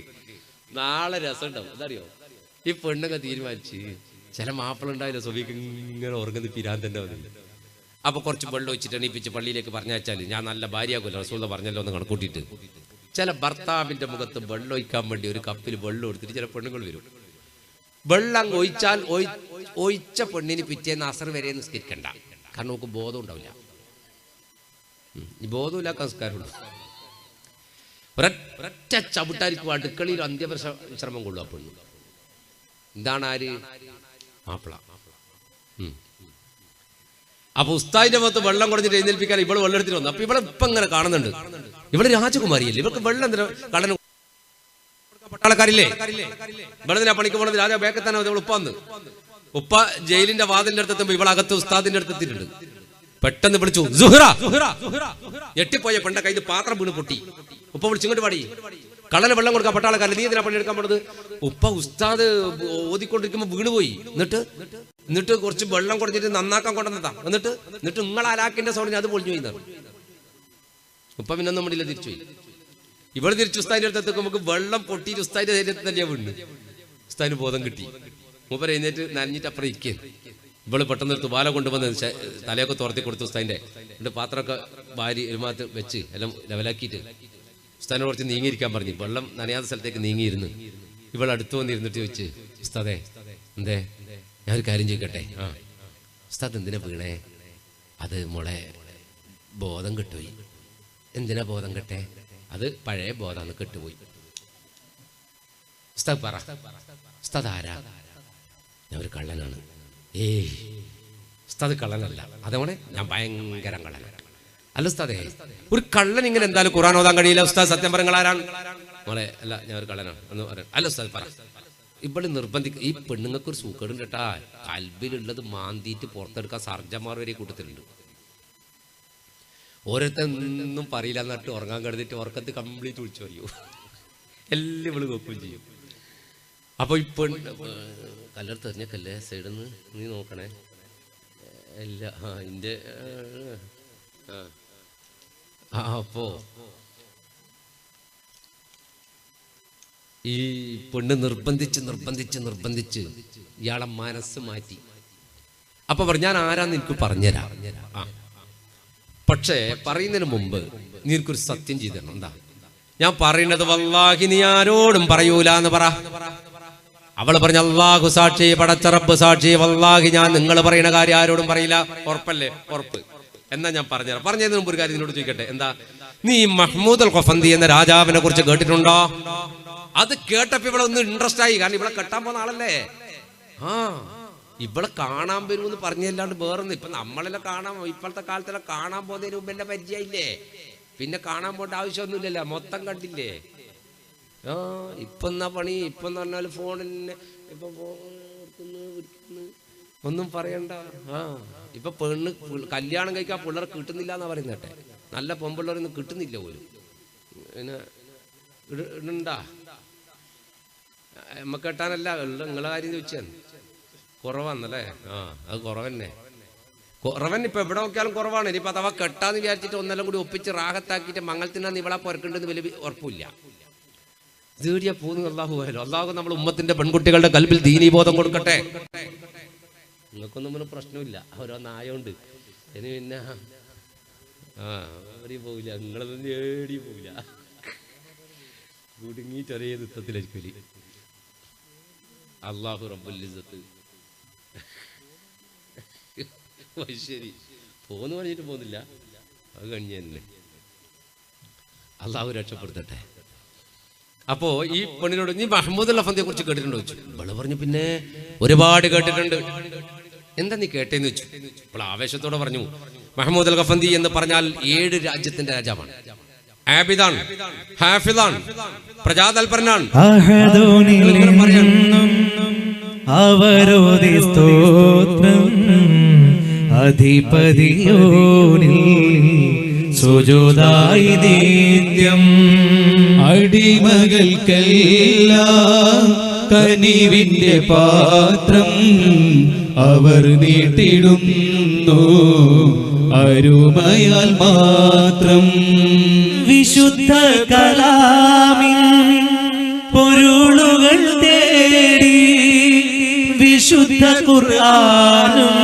നാളെ രസമുണ്ടാവും. അതറിയോ, ഈ പെണ്ണൊക്കെ തീരുമാനിച്ച് ചില മാപ്പിളുണ്ടായില്ല സുബൈക്ക് ഇങ്ങനെ ഉറങ്ങുന്ന പിരാൻ തന്നെ വന്നില്ല. അപ്പൊ കുറച്ച് വെള്ളം വെച്ചിട്ട് എണീപ്പിച്ച് പള്ളിയിലേക്ക് പറഞ്ഞാൽ ഞാൻ നല്ല ഭാര്യയാകുമല്ലോ റസൂൽ പറഞ്ഞല്ലോ എന്ന് കണക്കൂട്ടിയിട്ട് ചില ഭർത്താവിന്റെ മുഖത്ത് വെള്ളം ഒഴിക്കാൻ വേണ്ടി ഒരു കപ്പിൽ വെള്ളം എടുത്തിട്ട് ചില പെണ്ണുങ്ങൾ വരും. വെള്ളം ഒഴിച്ചാൽ ഒഴിച്ച പെണ്ണിന് പിറ്റേന്ന് അസർ വരെ നിസ്കരിക്കണ്ട, കാരണം നമുക്ക് ബോധം ഉണ്ടാവില്ല. ഈ ബോധമില്ല സംസ്കാരമുള്ളൂ. ഒരൊറ്റ ചവിട്ടായിരിക്കും അടുക്കളയിൽ അന്ത്യവിശ്രമം കൊള്ളു. ആ പെണ്ണ് എന്താണ് ആര്? മാപ്പിള. അപ്പൊ ഉസ്താദിന്റെ മുഖത്ത് വെള്ളം കുറഞ്ഞിട്ട് എഴുന്നേൽപ്പിക്കാൻ ഇവള് വെള്ളം എടുത്തിട്ട് വന്നു. അപ്പൊ ഇവിടെ ഇപ്പൊ ഇങ്ങനെ കാണുന്നുണ്ട്, ഇവള് രാജകുമാരിയല്ലേ, ഇവർക്ക് വെള്ളം എന്തിനാ? കള്ളന് പട്ടാളക്കാരില്ലേ, ഇവിടെ പണിക്ക് പോണത് രാജാ ബേക്കത്താനോ ഉപ്പ വന്ന്. ഉപ്പ ജയിലിന്റെ വാതിലിന്റെ അടുത്തെത്തുമ്പോ ഇവളകത്ത് ഉസ്താദിന്റെ അടുത്തെത്തിയിട്ടുണ്ട്. പെട്ടെന്ന് വിളിച്ചു സുഹ്റ. ഞെട്ടിപ്പോയ പെണ്ണ കയ്യിൽ പാത്രം വീണ് പൊട്ടി. ഉപ്പ വിളിച്ചിങ്ങോട്ട് പാടി, കള്ളന് വെള്ളം കൊടുക്കാൻ പട്ടാളക്കാരൻ, നീ എന്തിനാ പണിയെടുക്കാൻ പോണത്? ഉപ്പ ഉസ്താദ് ഓതിക്കൊണ്ടിരിക്കുമ്പോ വീണുപോയി. എന്നിട്ട് കുറച്ച് വെള്ളം കൊടുത്തിട്ട് നന്നാക്കാൻ കൊണ്ടുവന്നതാ. എന്നിട്ട് നിങ്ങൾ അലാക്കിന്റെ സൗണ്ടിന് അത് പൊളിഞ്ഞു പോയി. ഉപ്പ പിന്നൊന്നും വേണ്ടിയില്ല, തിരിച്ചുപോയി. ഇവള് തിരിച്ച് ഉസ്താദിന്റെ അടുത്ത് എത്തുമ്പോൾ വെള്ളം പൊട്ടിയിട്ട് ഉസ്താദിന്റെ ശരീരത്തിൽ തന്നെയാ വീണ്. ഉസ്താദിന് ബോധം കിട്ടി. മൂപ്പർ എഴുന്നേറ്റ് നനഞ്ഞിട്ട് അപ്പുറം ഇരിക്കുക. ഇവള് പെട്ടെന്ന് എടുത്ത് വാല കൊണ്ടുവന്ന് തലയൊക്കെ തുറത്തി കൊടുത്തു ഉസ്താദിന്റെ. എന്നിട്ട് പാത്രമൊക്കെ വാരി ഒരുമാത്ത് വെച്ച് എല്ലാം ലെവലാക്കിയിട്ട് ഉസ്താദിനെ കുറച്ച് നീങ്ങിയിരിക്കാൻ പറഞ്ഞു. വെള്ളം നനയാത്ത സ്ഥലത്തേക്ക് നീങ്ങിയിരുന്നു. ഇവൾ അടുത്ത് വന്നിരുന്നിട്ട് ചോദിച്ച്, ഉസ്താദേ എന്തേ, ഞാനൊരു കാര്യം ചോദിക്കട്ടെ? ഉസ്താദ് എന്തിനാ വീണേ? അത് മോളെ ബോധം കെട്ടുപോയി. എന്തിനാ ബോധം കെട്ടേ? അത് പഴയ ബോധാന്ന് കെട്ടുപോയി. ഉസ്താദ് പറ, ഉസ്താദ് ആരാ? ഞാൻ ഒരു കള്ളനാണ്. ഏയ് ഉസ്താദ് കള്ളനല്ല. അതേപോലെ ഞാൻ ഭയങ്കര കള്ളനാണ്. അല്ല ഉസ്താദേ, ഒരു കള്ളൻ ഇങ്ങനെ എന്തായാലും ഖുർആൻ ഓതാൻ കഴിയില്ല. ഉസ്താദ് സത്യം പറയുക ആരാണ്? മോളെ അല്ല, ഞാൻ ഒരു കള്ളനാണ് എന്ന് പറയാം. അല്ല ഉസ്താദ് പറ. ഇവിടെ നിർബന്ധിക്ക. ഈ പെണ്ണുങ്ങൾക്ക് ഒരു സൂക്കേടുണ്ട് കേട്ടാ, കൽബിലുള്ളത് മാന്തിയിട്ട് പുറത്തെടുക്കാൻ സർജന്മാർ വരെ കൂട്ടത്തിലുണ്ട്. ഓരോരുത്തരൊന്നും പറയില്ല എന്നിട്ട് ഉറങ്ങാൻ കിടന്നിട്ട് ഉറക്കത്ത് കംപ്ലീറ്റ് വിളിച്ചു പറയൂ. എല്ലാം ഇവള് നോക്കുകയും ചെയ്യും. അപ്പൊ ഈ പെണ്ണ് കല്ലെടുത്ത് എറിഞ്ഞേക്കല്ലേ സൈഡിൽ നിന്ന് നീ നോക്കണേ. ഇല്ല ഇന്റെ അപ്പോ ഈ പെണ്ണ് നിർബന്ധിച്ച് ഇയാളെ മനസ്സ് മാറ്റി. അപ്പൊ പറഞ്ഞു, ഞാൻ ആരാന്ന് എനിക്ക് പറഞ്ഞുതരാം. പക്ഷേ പറയുന്നതിന് മുമ്പ് നീ എനിക്കൊരു സത്യം ചെയ്തു തരണം. എന്താ? ഞാൻ പറയുന്നത് വല്ലാഹി നീ ആരോടും പറയൂല എന്ന് പറ. അവള് പറഞ്ഞ അല്ലാഹു സാക്ഷി, പടച്ച റബ്ബ് സാക്ഷി, വല്ലാഹി ഞാൻ നിങ്ങൾ പറയുന്ന കാര്യം ആരോടും പറയില്ല. ഉറപ്പല്ലേ? ഉറപ്പ്. എന്നാ ഞാൻ പറഞ്ഞുതരാം. പറഞ്ഞതിന് മുമ്പ് ഒരു കാര്യം നിന്നോട് ചോദിക്കട്ടെ. എന്താ? നീ മഹ്മൂദ് അൽ ഖഫന്തി എന്ന രാജാവിനെ കുറിച്ച് കേട്ടിട്ടുണ്ടോ? അത് കേട്ടപ്പോ ഇവിടെ ഒന്ന് ഇൻട്രസ്റ്റ് ആയി. കാരണം ഇവിടെ കെട്ടാൻ പോകുന്ന ആളല്ലേ. ഇവിടെ കാണാൻ വരുമെന്ന് പറഞ്ഞല്ലാണ്ട് വേറൊന്നും. ഇപ്പൊ നമ്മളെല്ലാം കാണാൻ, ഇപ്പോഴത്തെ കാലത്തെല്ലാം കാണാൻ പോകുന്നതിന് മുമ്പ് എന്റെ പരിചയമില്ലേ? പിന്നെ കാണാൻ പോകേണ്ട ആവശ്യമൊന്നുമില്ലല്ലോ, മൊത്തം കണ്ടില്ലേ? ഇപ്പൊ എന്നാ പണി? ഇപ്പൊ എന്ന് പറഞ്ഞാൽ ഫോണിന് ഇപ്പൊ ഒന്നും പറയണ്ട. ഇപ്പൊ പെണ്ണ് കല്യാണം കഴിക്കാൻ പിള്ളേർ കിട്ടുന്നില്ല എന്നാ പറയുന്ന കേട്ടെ. നല്ല പെൺപിള്ളേരൊന്നും കിട്ടുന്നില്ല പോലും. പിന്നെ ഇടണ്ടാ നമ്മക്ക് കെട്ടാനല്ല, നിങ്ങളെ കാര്യം ചോദിച്ചാൽ കുറവാന്നല്ലേ? അത് കുറവന്നെ. കുറവൻ ഇപ്പൊ എവിടെ നോക്കിയാലും കുറവാണ്. ഇനിയിപ്പോ അഥവാ കെട്ടാന്ന് വിചാരിച്ചിട്ട് ഒന്നെല്ലാം കൂടി ഒപ്പിച്ച് റാഹത്താക്കിയിട്ട് മംഗളത്തിനാന്ന് ഇവളെ പുറക്കേണ്ടെന്ന് വലിയ ഉറപ്പില്ല. ഇതേടിയാ പോകുന്നു. അല്ലാഹു ആയാലും അല്ലാഹു നമ്മൾ ഉമ്മത്തിന്റെ പെൺകുട്ടികളുടെ കൽബിൽ ദീനീബോധം കൊടുക്കട്ടെ. നിങ്ങൾക്കൊന്നും പ്രശ്നമില്ല, ഓരോന്നായോണ്ട്. ഇനി പിന്നെ എവിടെയും പോവില്ല, നിങ്ങളൊന്നും ഏടിയും പോവില്ല. കുടുങ്ങി ചെറിയ യുദ്ധത്തിലായിരിക്കും. അല്ലാഹു റബ്ബുൽ ഇസ്സത്ത് ശരി പോന്ന് പറഞ്ഞിട്ട് പോകുന്നില്ല. അത് കഴിഞ്ഞ തന്നെ അല്ലാഹു രക്ഷപ്പെടുത്തട്ടെ. അപ്പോ ഈ പെണ്ണിനോട് നീ മഹ്മൂദ് അൽ ഖഫന്തിയെ കുറിച്ച് കേട്ടിട്ടുണ്ടോ ചോദിച്ചു. ഇവള് പറഞ്ഞു പിന്നെ ഒരുപാട് കേട്ടിട്ടുണ്ട്. എന്താ നീ കേട്ടേന്ന് വെച്ചു. ഇപ്പോൾ ആവേശത്തോടെ പറഞ്ഞു, മഹ്മൂദ് അൽ ഖഫന്തി എന്ന് പറഞ്ഞാൽ 7 രാജ്യത്തിന്റെ രാജാവാണ്. ആബിദാൻ, ഹാഫിദാൻ, പ്രജാതൽപരനാണ്. അവരോധി സ്തോത്രം അധിപതിയോനിൽ സുജൂദായി നിത്യം. അടിമകൾക്കെല്ലാം കനിവിന്റെ പാത്രം അവർ നീട്ടിടുന്നു അരുമയാൽ മാത്രം. വിശുദ്ധ കലാമിൻ പൊരുളുകൾ തേടി വിശുദ്ധ ഖുർആനും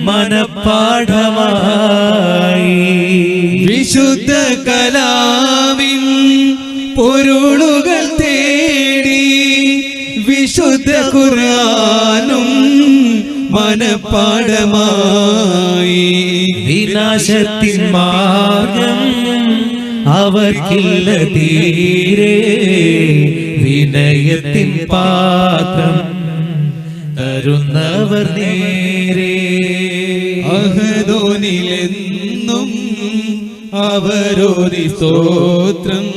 മനപ്പാഠമായി. വിശുദ്ധ കലാമിൻ പൊരുളുകൾ തേടി വിശുദ്ധ ഖുർആനും മനപ്പാഠമായി. വിനാശത്തിൻ മാർഗം അവർക്കില്ല തീരെ. വിനയത്തിൻ പാത്രം തരുന്നവർ നേരെ. അഹദോനിലെന്നും അവരോരി സ്തോത്രം.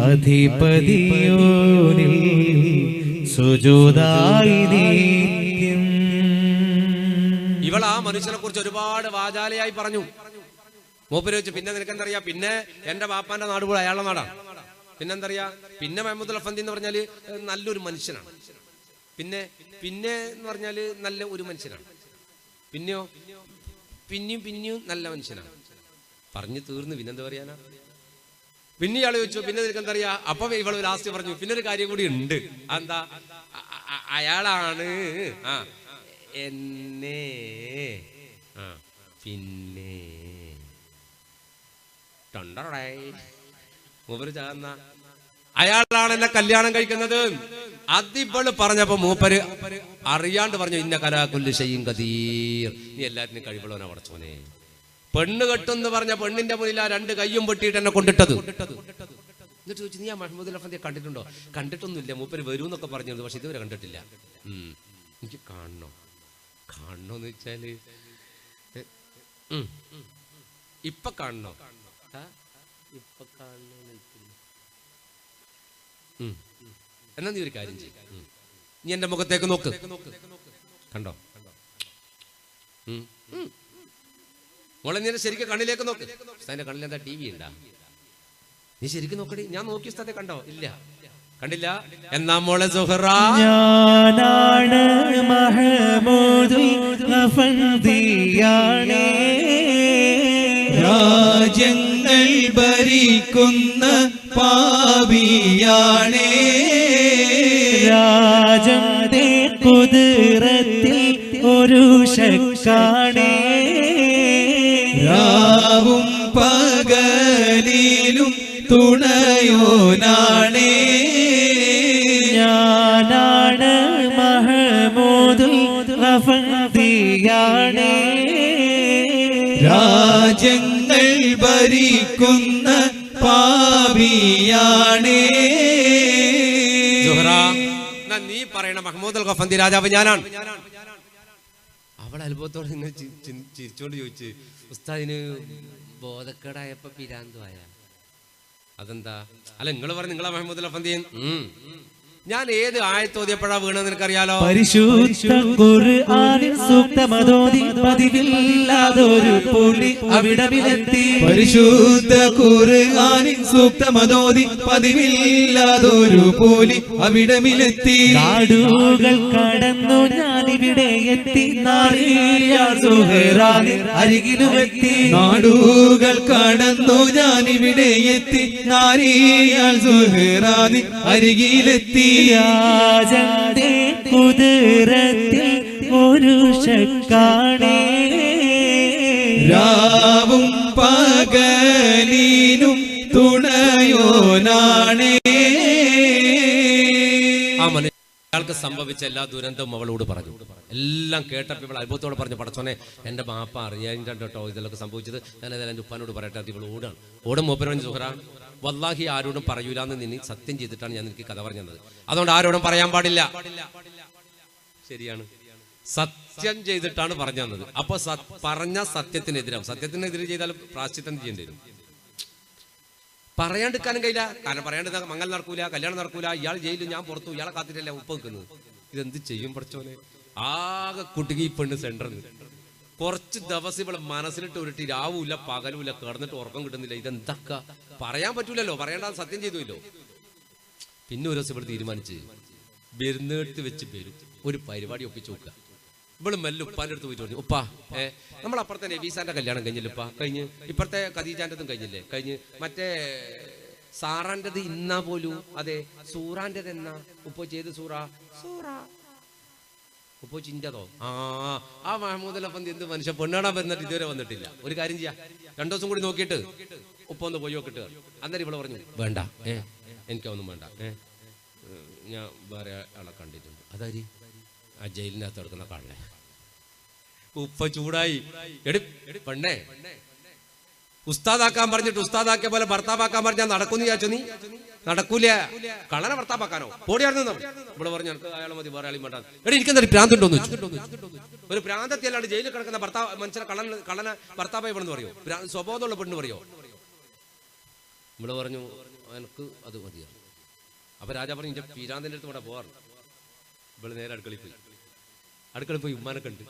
അധിപതിയോനിൽ സുജൂദായി നിത്യം. ഇവൾ ആ മനുഷ്യനെ കുറിച്ച് ഒരുപാട് വാചാലയായി പറഞ്ഞു. മൂപ്പര് വെച്ച് പിന്നെ നിനക്കെന്തറിയാ, പിന്നെ എന്റെ ബാപ്പാന്റെ നാട് പോലും അയാളുടെ നാടാണ്. പിന്നെന്തറിയാ, പിന്നെ മഹ്മൂദുൽ അഫന്തി എന്ന് പറഞ്ഞാല് നല്ലൊരു മനുഷ്യനാണ്. പിന്നെ എന്ന് പറഞ്ഞാല് നല്ല ഒരു മനുഷ്യനാണ്. പിന്നെയും നല്ല മനുഷ്യനാണ്. പറഞ്ഞു തീർന്നു. പിന്നെന്താ പറയാനാ? പിന്നെ ഇയാൾ ചോദിച്ചു പിന്നെ നിനക്കെന്തറിയാ. അപ്പൊ ഇവള് ലാസ്റ്റ് പറഞ്ഞു പിന്നെ ഒരു കാര്യം കൂടി ഉണ്ട്. എന്താ? അയാളാണ് എന്നെ പിന്നെ മൂപ്പര് ചാന്ന അയാളാണ് എന്നെ കല്യാണം കഴിക്കുന്നത്. അതിവള് പറഞ്ഞപ്പോ മൂപ്പര് അറിയാണ്ട് പറഞ്ഞു ഇന്ന കലാകുല്ലി ഷൈഇൻ ഖദീർ. നീ എല്ലാത്തിനും കഴിവുള്ളവനാ പടച്ചോനെ. പെണ്ണ് കെട്ടെന്ന് പറഞ്ഞ പെണ്ണിന്റെ മുന്നിൽ ആ 2 കയ്യും വെട്ടിയിട്ട് എന്നെ കൊണ്ടിട്ടത്. എന്നിട്ട് ചോദിച്ചു നീ ആ മഹ്മൂദുൽ അഫന്തിയെ കണ്ടിട്ടുണ്ടോ? കണ്ടിട്ടൊന്നുമില്ല. മൂപ്പര് വരൂ എന്നൊക്കെ പറഞ്ഞിരുന്നു, പക്ഷെ ഇതുവരെ കണ്ടിട്ടില്ല. എനിക്ക് കാണണോന്ന് വെച്ചാല് ഇപ്പൊ കാണണോ? ഇപ്പൊ കാണണോ? എന്നാ നീ ഒരു കാര്യം ചെയ്യ, നീ എന്റെ മുഖത്തേക്ക് നോക്ക്. കണ്ടോ? മോളെ നീ ശരിക്കും കണ്ണിലേക്ക് നോക്ക്. ഉസ്താദിന്റെ കണ്ണിൽ എന്താ TV ഉണ്ടാ? നീ ശരിക്കും നോക്കടി. ഞാൻ നോക്കി ഉസ്താദെ കണ്ടോ? ഇല്ല, കണ്ടില്ല. എന്നാ മോളെ സുഹറ, ഞാനാണ് മഹ്മൂദുൽ അഫന്തിയാണേ. രാജ്യങ്ങൾ ഭരിക്കുന്ന പാപിയാണേ. രാജന്റെ കുതിരത്തിൽ ഒരു ശക്കാണേ. രാവും പകലിലും തുണയോനാണേ. ഞാനാണ് മഹ്മൂദുൽ അഫന്തിയാണേ. രാജ്യങ്ങൾ ഭരിക്കുന്ന പാപിയാണേ. നീ പറയണ മഹ്മൂദുൽ അഫന്തി രാജാവ് ഞാനാണ്. അവൾ അത്ഭുതത്തോടെ ഇങ്ങനെ ചിരിച്ചോണ്ട് ചോദിച്ചു ഉസ്താദിന് ബോധക്കേടായപ്പോ പിരാന്തുവായ? അതെന്താ? അല്ല നിങ്ങൾ പറഞ്ഞു നിങ്ങളാ മഹ്മൂദുൽ അഫന്തി. ഞാൻ ഏത് ആയത്തോതിയപ്പോഴാ വീണെന്ന് നിനക്കറിയാലോ? പരിശുദ്ധ ഖുർആനിൽ സൂക്തമതോതി പതിവില്ലാതൊരു പുലി അവിടമിലെത്തി. പരിശുദ്ധ ഖുർആനിൽ സൂക്തമതോതി പതിവില്ലാതൊരു പുലി അവിടമിലെത്തി. നാടുകൾ കടന്നു ഞാനിവിടെ എത്തി. നാരിയാൾ സുഹറാന് അരികിലുമെത്തി. നാടുകൾ കടന്നു ഞാനിവിടെ എത്തി. നാരിയാൾ സുഹറാന് അരികിലെത്തി. രാജന്റെ കുതിരത്തിൽ ഒരു ശക്കാണേ. രാവും പകലിനും തുണയോനാണേ. ആ അയാൾക്ക് സംഭവിച്ച എല്ലാ ദുരന്തവും അവളോട് പറഞ്ഞു. എല്ലാം കേട്ടപ്പോൾ ഇവൾ അത്ഭുതത്തോടെ പറഞ്ഞു പടച്ചോനെ എന്റെ ബാപ്പ അറിയാൻ കേട്ടോ ഇതെല്ലാം സംഭവിച്ചത്. ഞാനതെല്ലാം എൻ്റെ ഉപ്പാനോട് പറയട്ടെ. അത് ഇവൾ ഓടും മൂപ്പരൻ സുഹറ വല്ലാഹി ആരോടും പറയൂലെന്ന് നിന്നെ സത്യം ചെയ്തിട്ടാണ് ഞാൻ നിനക്ക് കഥ പറഞ്ഞത്. അതുകൊണ്ട് ആരോടും പറയാൻ പാടില്ല. ശരിയാണ്, സത്യം ചെയ്തിട്ടാണ് പറഞ്ഞു തന്നത്. അപ്പൊ പറഞ്ഞ സത്യത്തിനെതിരാവും. സത്യത്തിനെതിരെ ചെയ്താൽ പ്രാശ്ചിത്തം ചെയ്യേണ്ടി വരും. പറയാണ്ടിരിക്കാനും കഴിയില്ല. കാരണം പറയാണ്ട് മംഗൽ നടക്കൂല, കല്യാണം നടക്കൂല, ഇയാൾ ജയിലും ഞാൻ പുറത്തു, ഇയാളെ കാത്തിട്ടല്ല ഉപ്പ നിൽക്കുന്നത്. ഇതെന്ത് ചെയ്യും പഠിച്ചോനെ? ആകെ കുട്ടിക്ക് ഈ പെണ്ണ് സെന്ററിൽ കുറച്ച് ദിവസം ഇവിടെ മനസ്സിലിട്ട് ഉരുട്ടി രാവുമില്ല പകലുമില്ല, കിടന്നിട്ട് ഉറക്കം കിട്ടുന്നില്ല. ഇതെന്തൊക്കെ പറയാൻ പറ്റൂലല്ലോ, പറയേണ്ട സത്യം ചെയ്തുല്ലോ. പിന്നെ ഒരു ദിവസം ഇവിടെ തീരുമാനിച്ച് വരുന്നിടത്ത് വെച്ച് വരും ഒരു പരിപാടി ഒപ്പിച്ച് നോക്കുക. ഇവിടെ മെല്ലെ ഉപ്പാൻ്റെ അടുത്ത് പോയിട്ട് പറഞ്ഞു ഉപ്പാ നമ്മളപ്പുറത്തെ നബീസാന്റെ കല്യാണം കഴിഞ്ഞില്ല ഉപ്പ, കഴിഞ്ഞ് ഇപ്പുറത്തെ ഖദീജാൻ്റെതും കഴിഞ്ഞില്ലേ, കഴിഞ്ഞ് മറ്റേ സാറാൻ്റെത് ഇന്നാ പോലും, അതെ സൂറാൻ്റെത് എന്നാ ഉപ്പ ചെയ്ത് സൂറ ഉപ്പ ചിന്തതോ ആ മഹ്മൂദുൽ അഫന്തി എന്ത് മനുഷ്യ പെണ്ണാടാൻ വരുന്നിട്ട് ഇതുവരെ വന്നിട്ടില്ല. ഒരു കാര്യം ചെയ്യാം, 2 ദിവസം കൂടി നോക്കിയിട്ട് ഉപ്പ ഒന്ന് പോയി നോക്കിട്ട്. അന്നേരം ഇവിടെ പറഞ്ഞു വേണ്ട എനിക്കൊന്നും വേണ്ട, ഞാൻ വേറെ ആളെ കണ്ടിട്ടുണ്ട്. അതായത് ആ ജയിലിനകത്ത് എടുക്കുന്ന കള്ളെ ഉപ്പ ചൂടായി. എടി പെണ്ണേ, ഉസ്താദാക്കാൻ പറഞ്ഞിട്ട് ഉസ്താദാക്കിയ പോലെ ഭർത്താവാക്കാൻ പറഞ്ഞാൽ നടക്കുന്നു വിചാരിച്ചു നീ? നടക്കൂല. കള്ളനെ ഭർത്താവാക്കാനോ? പൊടിയായിരുന്നു. ഇവിടെ പറഞ്ഞു എനിക്ക് അയാളെ മതി, വേറെ ആളെയും വേണ്ട. എടി എനിക്കെന്താ പ്രാന്തുണ്ടോന്ന് വെച്ചു. ഒരു പ്രാന്തത്തി അല്ലാണ്ട് ജയിലിൽ കിടക്കുന്ന ഭർത്താവ് മനുഷ്യനെ കള്ളനെ ഭർത്താവായി വേണമെന്ന് പറയോ? സ്വഭാവമുള്ള പെണ്ണ് പറയോ? ഇവിടെ പറഞ്ഞു എനിക്ക് അത് മതിയാണ്. അപ്പൊ രാജാ പറഞ്ഞു എന്റെ പീരാന്തിന്റെ അടുത്ത് ഇവിടെ പോവാറ്. ഇവിടെ നേരെ അടുക്കളയിൽ പോയി. അടുക്കളയിൽ പോയി ഉമ്മാനെ കണ്ട്.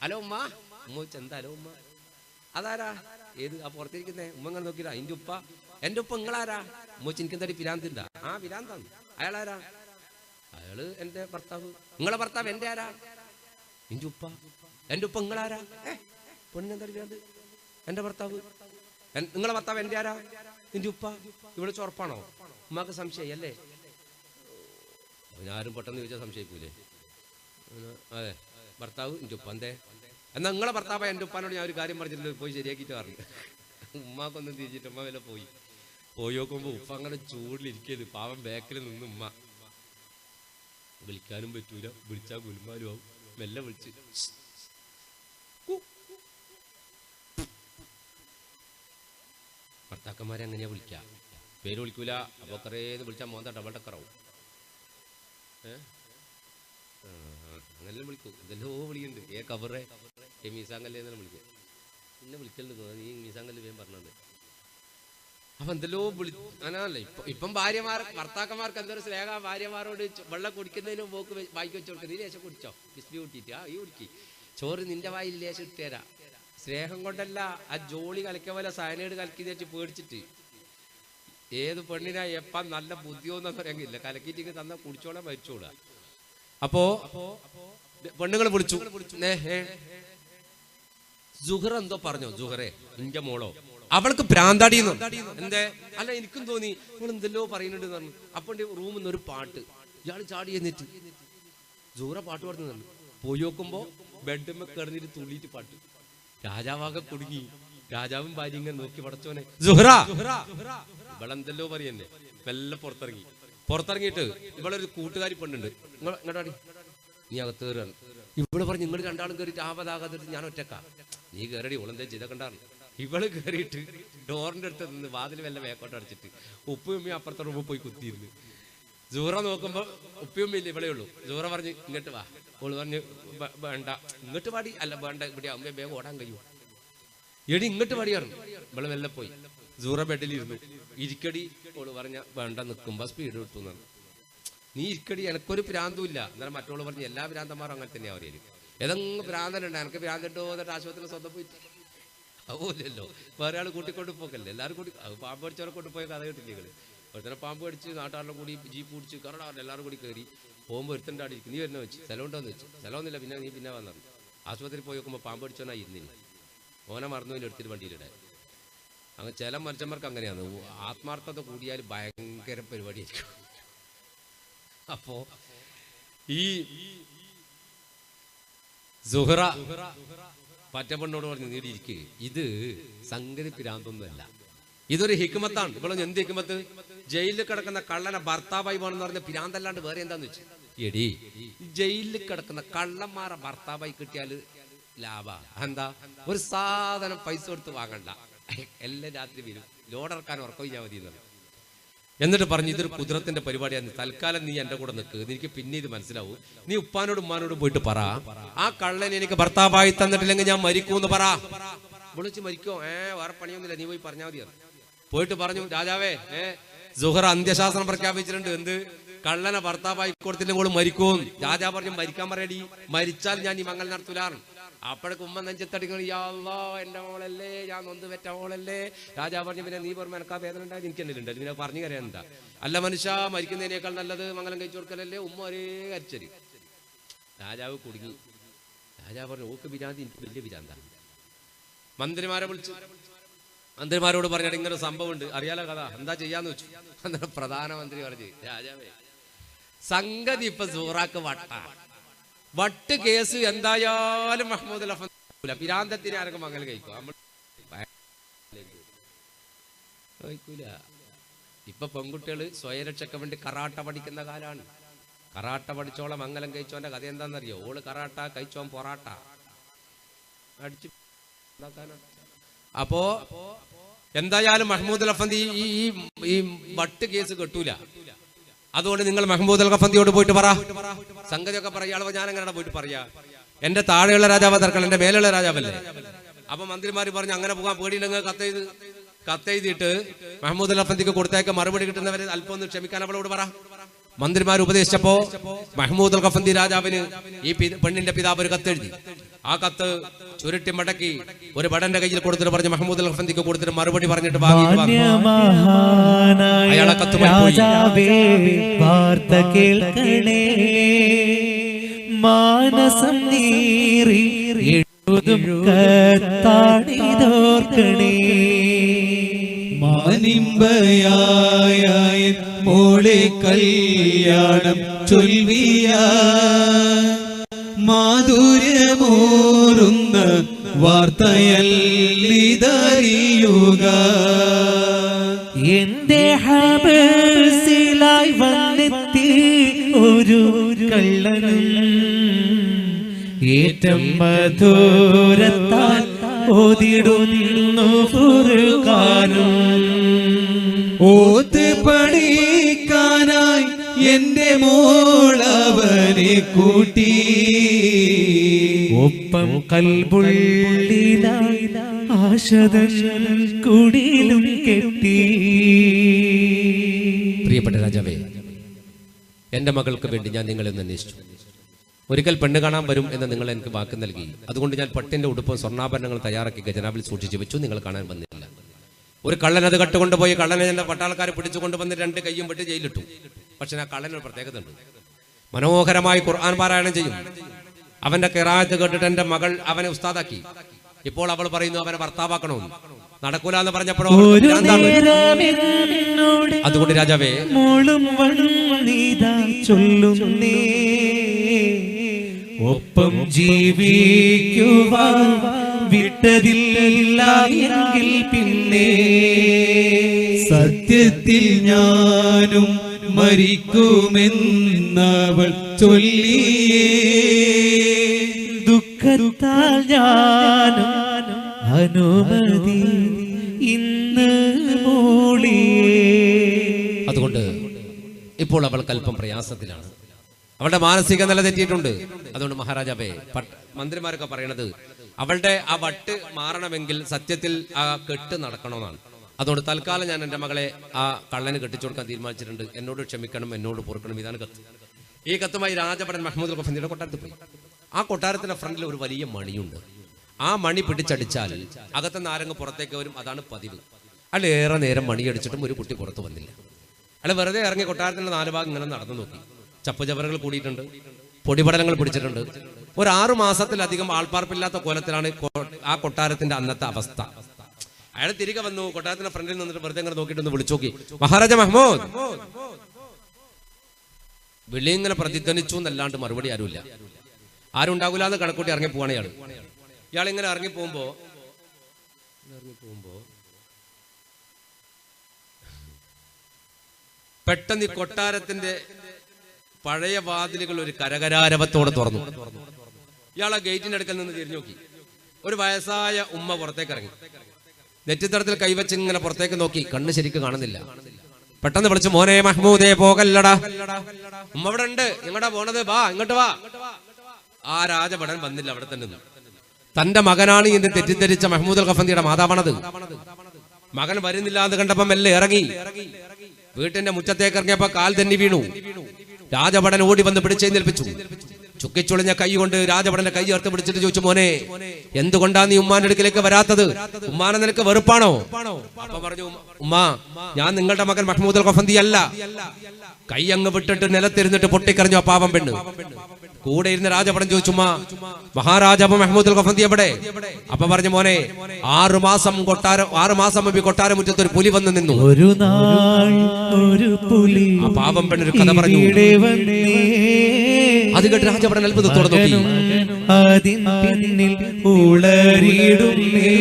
ഹലോ ഉമ്മ. ഉമ്മ ചോദിച്ചു എന്താ ഹലോ ഉമ്മ? അതാരാ? ഏത്? ആ പുറത്തിരിക്കുന്നേ. ഉമ്മ ഇങ്ങനെ നോക്കിയില്ല. എന്റെ ഉപ്പ. എന്റെ ഉപ്പ നിങ്ങളാരാ? ഉമ്മ ചോദിച്ചു എനിക്ക് എന്താ പിരാന്തിണ്ടാ? ആ പിരാന്താണ്. അയാളാരാ? അയാള് എന്റെ ഭർത്താവ്. നിങ്ങളെ ഭർത്താവ് എന്റെ ആരാ? എന്റെ ഉപ്പ. എന്റെ ഉപ്പ നിങ്ങളാരാ? പെണ്ണെന്താ പിരാന്ത്? എന്റെ ഭർത്താവ്. നിങ്ങളെ ഭർത്താവ് എന്റെ ആരാ? എന്റെ ഉപ്പ. ഇവിടെ ചൊറപ്പാണോ? ഉമ്മാക്ക് സംശയം അല്ലേ? ഞാനും പെട്ടെന്ന് ചോദിച്ചാൽ സംശയിക്കൂലേ? അതെ, ഭർത്താവ് എൻ്റെ ഉപ്പ. എന്തേ? എന്നാൽ നിങ്ങളെ ഭർത്താവ് എൻ്റെ ഉപ്പാനോട് ഞാൻ ഒരു കാര്യം പറഞ്ഞിട്ടുണ്ട്, പോയി ശരിയാക്കിയിട്ട് പറഞ്ഞു. ഉമ്മാക്കൊന്നും തിരിച്ചിട്ട് ഉമ്മ വല്ല പോയി നോക്കുമ്പോൾ ഉപ്പ അങ്ങനെ ചൂടിലിരിക്കരുത്. പാവം ബാക്കിൽ നിന്ന് ഉമ്മ വിളിക്കാനും പറ്റൂല, വിളിച്ചാൽ ഗുൽമാലും ആവും. മെല്ലെ വിളിച്ച് ഭർത്താക്കന്മാരെ അങ്ങനെയാ വിളിക്കുക. പേര് വിളിക്കൂല. അപ്പോൾ കറേന്ന് വിളിച്ചാൽ മോന്ത ഡബിൾ ടക്കറാവും. അങ്ങനെ വിളിക്കും. ഇതെല്ലോ വിളിക്കുന്നുണ്ട്. കവറേ മീസാങ്കല്ലേ എന്നെ വിളിക്കും. പിന്നെ വിളിക്കലുണ്ട് നീ മീസാങ്കല്ല് വേഗം പറഞ്ഞത്. അപ്പൊ എന്തെല്ലോ അങ്ങനല്ലേ ഇപ്പം ഭർത്താക്കന്മാർക്ക് എന്തൊരു സ്നേഹ. ഭാര്യമാരോട് വെള്ളം കുടിക്കുന്നതിന് പോക്ക് വായിക്ക് വെച്ച് കൊടുക്കുക. നീ ലേശം കുടിച്ചോ ബിസ്ബി കൂട്ടിയിട്ട്. ഈ കുടിക്ക് ചോറ് നിന്റെ വായിൽ ലേശം ഇട്ടുതരാ. സ്നേഹം കൊണ്ടല്ല, ആ ജോളി കലക്കിയ പോലെ സയനൈഡ് കലക്കി വെച്ച് പേടിച്ചിട്ട്. ഏത് പെണ്ണിനാ എപ്പം നല്ല ബുദ്ധിയൊന്നും പറയാനില്ല. കലക്കിയിട്ട് തന്ന കുടിച്ചോളാൻ മരിച്ചോളാ. അപ്പോ പെണ്ണുങ്ങൾ വിളിച്ചു. സുഹറ എന്തോ പറഞ്ഞോ? സുഹറേ നിന്റെ മോളോ? അവൾക്ക് പ്രാന്താടിയെന്നോ? എന്തേ? അല്ല എനിക്കും തോന്നി നിങ്ങൾ എന്തെല്ലോ പറയുന്നുണ്ട് പറഞ്ഞു. അപ്പൊ റൂമിൽ നിന്ന് ഒരു പാട്ട്. ഇയാൾ ചാടി എന്നിട്ട് സുഹറ പാട്ട് പാടുന്നു. പോയി നോക്കുമ്പോ ബെഡ്മ കിടന്നിട്ട് തുള്ളിയിട്ട് പാട്ട്. രാജാവാകെ കുടുങ്ങി. രാജാവും ഭാര്യ ഇങ്ങനെ നോക്കി പടച്ചോനെ. സുഹറ ഇവളെന്തല്ലോ പറയന്നെ. മെല്ലെ പുറത്തിറങ്ങിയിട്ട് ഇവളൊരു കൂട്ടുകാരി പെണ്ണുണ്ട്. ഇങ്ങോട്ടാടി നീ അകത്ത് കയറാണ്. ഇവിടെ പറഞ്ഞു നിങ്ങൾ രണ്ടാളും കയറിയിട്ട് ആപതാകാതെ ഞാൻ ഒറ്റക്കാ. നീ കയറടി ഓളെന്തേ ചെയ്തൊക്കെണ്ടാണ്. ഇവള് കയറിയിട്ട് ഡോറിന്റെ അടുത്ത് നിന്ന് വാതിൽ വല്ല വേക്കോട്ട് അടിച്ചിട്ട് ഉപ്പയും ഉമ്മയും അപ്പുറത്തെ റൂമിൽ പോയി കുത്തിയിരുന്നു. സൂറ നോക്കുമ്പോ ഉപ്പയും ഇല്ല, ഇവളേ ഉള്ളൂ. സൂറ പറഞ്ഞു ഇങ്ങോട്ട് വാ. ഓള് പറഞ്ഞു വേണ്ട. ഇങ്ങോട്ട് പാടി. അല്ല വേണ്ട, ഇവിടെ അമ്മയെ വേഗം ഓടാൻ കഴിയുമോ? എടി ഇങ്ങോട്ട് പാടിയായിരുന്നു. ഇവള് വെല്ല പോയി. സൂറ ബെഡിലിരുന്നു. ഇരിക്കടി. ഓള് പറഞ്ഞ വേണ്ട, നിൽക്കുമ്പോ സ്പീഡ് കിട്ടും. നീ ഇരിക്കടി, എനക്കൊരു പ്രാന്തും ഇല്ല. എന്നാലും മറ്റോള് പറഞ്ഞു എല്ലാ ഭ്രാന്തന്മാരും അങ്ങനെ തന്നെയാ പറയല്. ഏതെങ്കിലും ഭ്രാന്തനുണ്ട്. എനിക്ക് ഭ്രാന്തട്ടോ എന്നിട്ട് ആശുപത്രിയിൽ സ്വന്തം പോയിട്ട് അതുപോലെയല്ലോ. വേറെ ആൾ കൂട്ടിക്കൊണ്ട് പോക്കല്ലേ. എല്ലാവരും കൂടി പാമ്പ് അടിച്ചവരെ കൊണ്ടുപോയ കഥ കേട്ടില്ലേ? ഒരുത്തനെ പാമ്പ് അടിച്ച് നാട്ടുകാരുടെ കൂടി ജീപ്പ് പിടിച്ച് കറടാറില്ല എല്ലാവരും കൂടി കയറി പോകുമ്പോൾ ഒരുത്തൻ്റെ അടിക്കും. നീ വരുന്ന വെച്ച് സ്ഥലമുണ്ടോന്ന് വെച്ച്. സ്ഥലമൊന്നുമില്ല. പിന്നെ നീ പിന്നെ വന്നു ആശുപത്രിയിൽ പോയി നോക്കുമ്പോൾ പാമ്പ് അടിച്ചോനാ ഇരുന്നില്ല. ഓനെ മറന്നു എടുത്തിട്ട് വണ്ടിയിലിടാൻ. അങ്ങനെ ചില മനുഷ്യന്മാർക്ക് അങ്ങനെയാണ്. ആത്മാർത്ഥത കൂടിയാൽ ഭയങ്കര പരിപാടിയായിരിക്കും. അപ്പോ ഈ സുഹറ പറ്റപ്പെണ്ണോട് പറഞ്ഞു നീടിയിരിക്കുക. ഇത് സംഗതി പിരാന്തൊന്നുമല്ല, ഇതൊരു ഹിക്മത്താണ്. ഇപ്പോൾ എന്ത് ഹിക്മത്ത്? ജയിലിൽ കിടക്കുന്ന കള്ളനെ ഭർത്താവായി വേണമെന്ന് പറഞ്ഞ പിരാന്തല്ലാണ്ട് വേറെ എന്താന്ന് വെച്ചു. എടി ജയിലിൽ കിടക്കുന്ന കള്ളന്മാരെ ഭർത്താവായി കിട്ടിയാൽ ലാഭ. എന്താ? ഒരു സാധനം പൈസ കൊടുത്ത് വാങ്ങണ്ട, എല്ലാം രാത്രി വരും. ലോഡിറക്കാൻ ഉറക്കം ചെയ്യാൻ മതി എന്ന്. എന്നിട്ട് പറഞ്ഞു ഇതൊരു കുതിരത്തിന്റെ പരിപാടിയാണ്. തൽക്കാലം നീ എന്റെ കൂടെ നിൽക്ക്, എനിക്ക് പിന്നെ ഇത് മനസ്സിലാവും. നീ ഉപ്പാനോടും ഉമ്മാനോടും പോയിട്ട് പറ ആ കള്ളനെ എനിക്ക് ഭർത്താവായി തന്നിട്ടില്ലെങ്കിൽ ഞാൻ മരിക്കൂന്ന് പറ. വിളിച്ച് മരിക്കോ? വേറെ പണിയൊന്നുമില്ല, നീ പോയി പറഞ്ഞാൽ മതി. പോയിട്ട് പറഞ്ഞു രാജാവേ സുഹറ അന്ത്യശാസനം പ്രഖ്യാപിച്ചിട്ടുണ്ട്. എന്ത്? കള്ളനെ ഭർത്താവായി കൊടുത്തില്ലെങ്കിൽ മരിക്കും. രാജാ പറഞ്ഞു മരിക്കാൻ പറയടി, മരിച്ചാൽ ഞാൻ ഈ മംഗൽ നടത്തൂലാണ്. അപ്പോഴേക്ക് ഉമ്മ നെഞ്ചത്തടിക്കണം. യാ അല്ലാഹ് എന്റെ മോളല്ലേ, ഞാൻ നൊന്ത് വെറ്റ മോളല്ലേ. രാജാ പറഞ്ഞു പിന്നെ നീ പറഞ്ഞു എനക്കാ വേദന ഉണ്ടായി, എനിക്ക് എന്തെങ്കിലും ഉണ്ട്, നിന്നെ പറഞ്ഞു കരയാൻ എന്താ? അല്ല മനുഷ്യ, മരിക്കുന്നതിനേക്കാൾ നല്ലത് മംഗലം കഴിച്ചു കൊടുക്കലല്ലേ. ഉമ്മ ഒരേ അരിച്ചരി. രാജാവ് കുടുങ്ങി. രാജാവ് പറഞ്ഞു ഓക്ക് വിരാന്തി, എനിക്ക് വലിയ വിരാന്ത. മന്ത്രിമാരെ വിളിച്ചു. മന്ത്രിമാരോട് പറഞ്ഞാൽ ഇങ്ങനെ സംഭവം ഉണ്ട്, അറിയാലോ കഥ, എന്താ ചെയ്യാന്ന് വെച്ചു. അന്നേരം പ്രധാനമന്ത്രി പറഞ്ഞു രാജാവേ സംഗതി ഇപ്പൊ സൂറാക്ക് വട്ട് കേസ് എന്തായാലും മഹ്മൂദ് പിരാന്തത്തിന് ആരൊക്കെ മംഗൽ കഴിക്കൂല. ഇപ്പൊ പെൺകുട്ടികൾ സ്വയരക്ഷയ്ക്ക് വേണ്ടി കറാട്ട പഠിക്കുന്ന കാലാണ്. കറാട്ട പഠിച്ചോളം മംഗലം കഴിച്ചോന്റെ കഥ എന്താണെന്നറിയോ? ഓള് കറാട്ട കഴിച്ചോൻ പൊറാട്ട. അപ്പോ എന്തായാലും മഹ്മൂദ് അൽ ഗഫന്തി ഈ വട്ട് കേസ് കെട്ടൂല. അതുകൊണ്ട് നിങ്ങൾ മഹ്മൂദ് അൽ ഗഫന്തിയോട് പോയിട്ട് പറ, സംഗതിയൊക്കെ പറയാളോ. ഞാൻ എങ്ങനെ പോയിട്ട് പറയാ? എന്റെ താഴെയുള്ള രാജാവ് തർക്കം, എന്റെ മേലുള്ള രാജാവല്ലേ. അപ്പൊ മന്ത്രിമാര് പറഞ്ഞു അങ്ങനെ പോകാൻ പേടിയില്ലെങ്കിൽ കത്തെഴുതിയിട്ട് മഹ്മൂദ് അൽ ഗഫന്തിക്ക് കൊടുത്തേക്ക് മറുപടി കിട്ടുന്നവരെ അല്പം ഒന്ന് ക്ഷമിക്കാൻ അവളോട് പറ. മന്ത്രിമാർ ഉപദേശിച്ചപ്പോ മഹ്മൂദ് അൽ ഗഫന്തി രാജാവിന് ഈ പെണ്ണിന്റെ പിതാവ് ഒരു കത്തെഴുതി. ആ കത്ത് ചുരുട്ടി മടക്കി ഒരു ഭടന്റെ കയ്യിൽ കൊടുത്തിട്ട് പറഞ്ഞു മഹ്മൂദ് അൽ ഗഫന്തിക്ക് കൊടുത്തിട്ട് മറുപടി പറഞ്ഞിട്ട് അയാളെ കത്തുമായി വാർത്ത കേൾക്കണേ, മാനസം നീറി കത്താടിതോർക്കണേ. മാനിമ്പയായ മോളെ കല്യാണം ചൊൽവിയ മാധുര്യമൂറുന്ന വാർത്തയല്ലിതറിയുക. എന്റെ ഹബസിലായി വന്നെത്തി ഒരു കള്ളനും ഏറ്റം മധുരത്താൽ ഓതിടുന്നു ഫുർഖാനും. ഓത്ത് പഠിക്കാനായി എന്റെ മോളവനെ കൂട്ടി, ഒപ്പം കൽബുള്ളിലായി ആശതൻ കുടിലും കെട്ടി. പ്രിയപ്പെട്ട രാജാവേ, എന്റെ മകൾക്ക് വേണ്ടി ഞാൻ നിങ്ങളെ ഒന്ന് അന്വേഷിച്ചു. ഒരിക്കൽ പെണ്ണ് കാണാൻ വരും എന്ന് നിങ്ങൾ എനിക്ക് വാക്ക് നൽകി. അതുകൊണ്ട് ഞാൻ പട്ടിന്റെ ഉടുപ്പും സ്വർണ്ണാഭരണങ്ങൾ തയ്യാറാക്കി ഖജനാവിൽ സൂക്ഷിച്ചു വെച്ചു. നിങ്ങൾ കാണാൻ വന്നില്ല. ഒരു കള്ളൻ അത് കട്ടുകൊണ്ടുപോയി കള്ളനെ എന്റെ പട്ടാളക്കാരെ പിടിച്ചുകൊണ്ട് വന്ന് 2 കൈയും വെട്ടി ജയിലിട്ടു. പക്ഷെ ആ കള്ളനൊരു പ്രത്യേകത ഉണ്ട്. മനോഹരമായി ഖുർആൻ പാരായണം ചെയ്യും. അവന്റെ ഖിറാഅത്ത് കേട്ടിട്ട് എന്റെ മകൾ അവനെ ഉസ്താദാക്കി. ഇപ്പോൾ അവൾ പറയുന്നു അവനെ ഭർത്താവാക്കണമെന്ന്. നടക്കൂല എന്ന് പറഞ്ഞപ്പോഴോ അതുകൊണ്ട് രാജാവേ ചൊല്ലുന്നേ, ഒപ്പം ജീവിക്കുവാൻ വിട്ടതില്ല എങ്കിൽ പിന്നെ സത്യത്തിൽ ഞാനും മരിക്കുമെന്നവൾ ചൊല്ലിയേ, ദുഃഖത്താൽ ഞാനും അനുമതി ഇന്ന് മൂളിയേ. അതുകൊണ്ട് ഇപ്പോൾ അവൾക്ക് അല്പം പ്രയാസത്തിലാണ്. അവളുടെ മാനസിക നില തെറ്റിയിട്ടുണ്ട്. അതുകൊണ്ട് മഹാരാജാവേ, മന്ത്രിമാരൊക്കെ പറയണത് അവളുടെ ആ വട്ട് മാറണമെങ്കിൽ സത്യത്തിൽ ആ കെട്ട് നടക്കണമെന്നാണ്. അതുകൊണ്ട് തൽക്കാലം ഞാൻ എൻ്റെ മകളെ ആ കള്ളന് കെട്ടിച്ചു കൊടുക്കാൻ തീരുമാനിച്ചിട്ടുണ്ട്. എന്നോട് ക്ഷമിക്കണം, എന്നോട് പൊറുക്കണം. ഇതാണ് കത്ത്. ഈ കത്തുമായി രാജഭടൻ മഹ്മൂദ് അൽ ഗഫന്തിയുടെ കൊട്ടാരത്തിൽ പോയി. ആ കൊട്ടാരത്തിന്റെ ഫ്രണ്ടിൽ ഒരു വലിയ മണിയുണ്ട്. ആ മണി പിടിച്ചടിച്ചാൽ അകത്തുനിന്ന് ആരെങ്കിലും പുറത്തേക്ക് വരും. അതാണ് പതിവ്. അയാൾ ഏറെ നേരം മണിയടിച്ചിട്ടും ഒരു കുട്ടി പുറത്തു വന്നില്ല. അയാൾ വെറുതെ ഇറങ്ങി കൊട്ടാരത്തിന്റെ 4 ഭാഗം ഇങ്ങനെ നടന്നു നോക്കി. ചപ്പുചവറുകൾ കൂടിയിട്ടുണ്ട്, പൊടിപടലങ്ങൾ പിടിച്ചിട്ടുണ്ട്. ഒരു 6 മാസത്തിലധികം ആൾപ്പാർപ്പില്ലാത്ത കോലത്തിലാണ് ആ കൊട്ടാരത്തിന്റെ അന്നത്തെ അവസ്ഥ. അയാൾ തിരികെ വന്നു. കൊട്ടാരത്തിന്റെ ഫ്രണ്ടിൽ നിന്നിട്ട് വെറുതെ ഇങ്ങനെ നോക്കിയിട്ടൊന്ന് വിളിച്ചു നോക്കി, മഹാരാജ മഹ്മൂദ്. വിളി ഇങ്ങനെ പ്രതിധ്വനിച്ചു എന്നല്ലാണ്ട് മറുപടി ആരുമില്ല. ആരുണ്ടാകൂല എന്ന് കണക്കൂട്ടി ഇറങ്ങി പോവാണ് ഇയാൾ. ഇയാളിങ്ങനെ ഇറങ്ങി പോകുമ്പോ പെട്ടെന്ന് ഈ കൊട്ടാരത്തിന്റെ പഴയ വാതിലുകൾ ഒരു കരകരാരവത്തോടെ തുറന്നു. ഇയാളെ ഗേറ്റിന്റെ അടുക്കൽ നിന്ന് തിരിഞ്ഞു നോക്കി. ഒരു വയസ്സായ ഉമ്മ പുറത്തേക്ക് ഇറങ്ങി. നെറ്റിത്തടത്തിൽ കൈവച്ച് ഇങ്ങനെ പുറത്തേക്ക് നോക്കി. കണ്ണ് ശരിക്കും കാണുന്നില്ല. പെട്ടെന്ന് വിളിച്ചു, മോനെ മഹ്മൂദേ, പോകല്ലടാ, ഉമ്മ ഇവിടെ ഉണ്ട്, എങ്ങോട്ടാ പോണത്, വാ ഇങ്ങോട്ട് വാ. ആ രാജഭടൻ വന്നില്ല, അവിടെ തന്നെ നിന്നു. തന്റെ മകനാണ് എന്ന് തെറ്റിദ്ധരിച്ച മഹ്മൂദ് അൽ ഗഫന്തിയുടെ മാതാവാണത്. മകൻ വരുന്നില്ല എന്ന് കണ്ടപ്പം മെല്ലെ ഇറങ്ങി. വീട്ടിന്റെ മുറ്റത്തേക്ക് ഇറങ്ങിയപ്പോ കാൽ തന്നെ വീണു. രാജഭടൻ ഓടി വന്ന് പിടിച്ചെഴുന്നേൽപ്പിച്ചു. ചുക്കിച്ചുളിഞ്ഞ കൈ കൊണ്ട് രാജഭടന്റെ കൈ ചേർത്ത് പിടിച്ചിട്ട് ചോദിച്ചു, മോനെ, എന്തുകൊണ്ടാ നീ ഉമ്മാന്റെ അടുക്കിലേക്ക് വരാത്തത്? ഉമ്മാനെ നിനക്ക് വെറുപ്പാണോ? അപ്പൊ പറഞ്ഞു, ഉമ്മ, ഞാൻ നിങ്ങളുടെ മകൻ മഹ്മൂദ് അൽ ഗഫന്തി അല്ല. കൈ അങ്ങ് വിട്ടിട്ട് നിലത്തിരുന്നിട്ട് പൊട്ടിക്കറിഞ്ഞു ആ പാവം പെണ്ണ്. കൂടെ ഇരുന്ന് രാജഭടൻ ചോദിച്ചു, മഹാരാജാവ് മഹ്മൂദ് അൽ ഗഫന്തി എവിടെ? അപ്പൊ പറഞ്ഞു, മോനെ, 6 മാസം മുമ്പ് കൊട്ടാരമുറ്റത്ത് ഒരു പുലി വന്ന് നിന്നു. ഒരു നാൾ ഒരു പുലി ആ പാവം പെണ്ണൊരു കഥ പറഞ്ഞു. അത് കേട്ട് രാജഭടൻ അത്ഭുതത്തോടെ നോക്കി. അതിൽ ഉളറിടുന്നേ,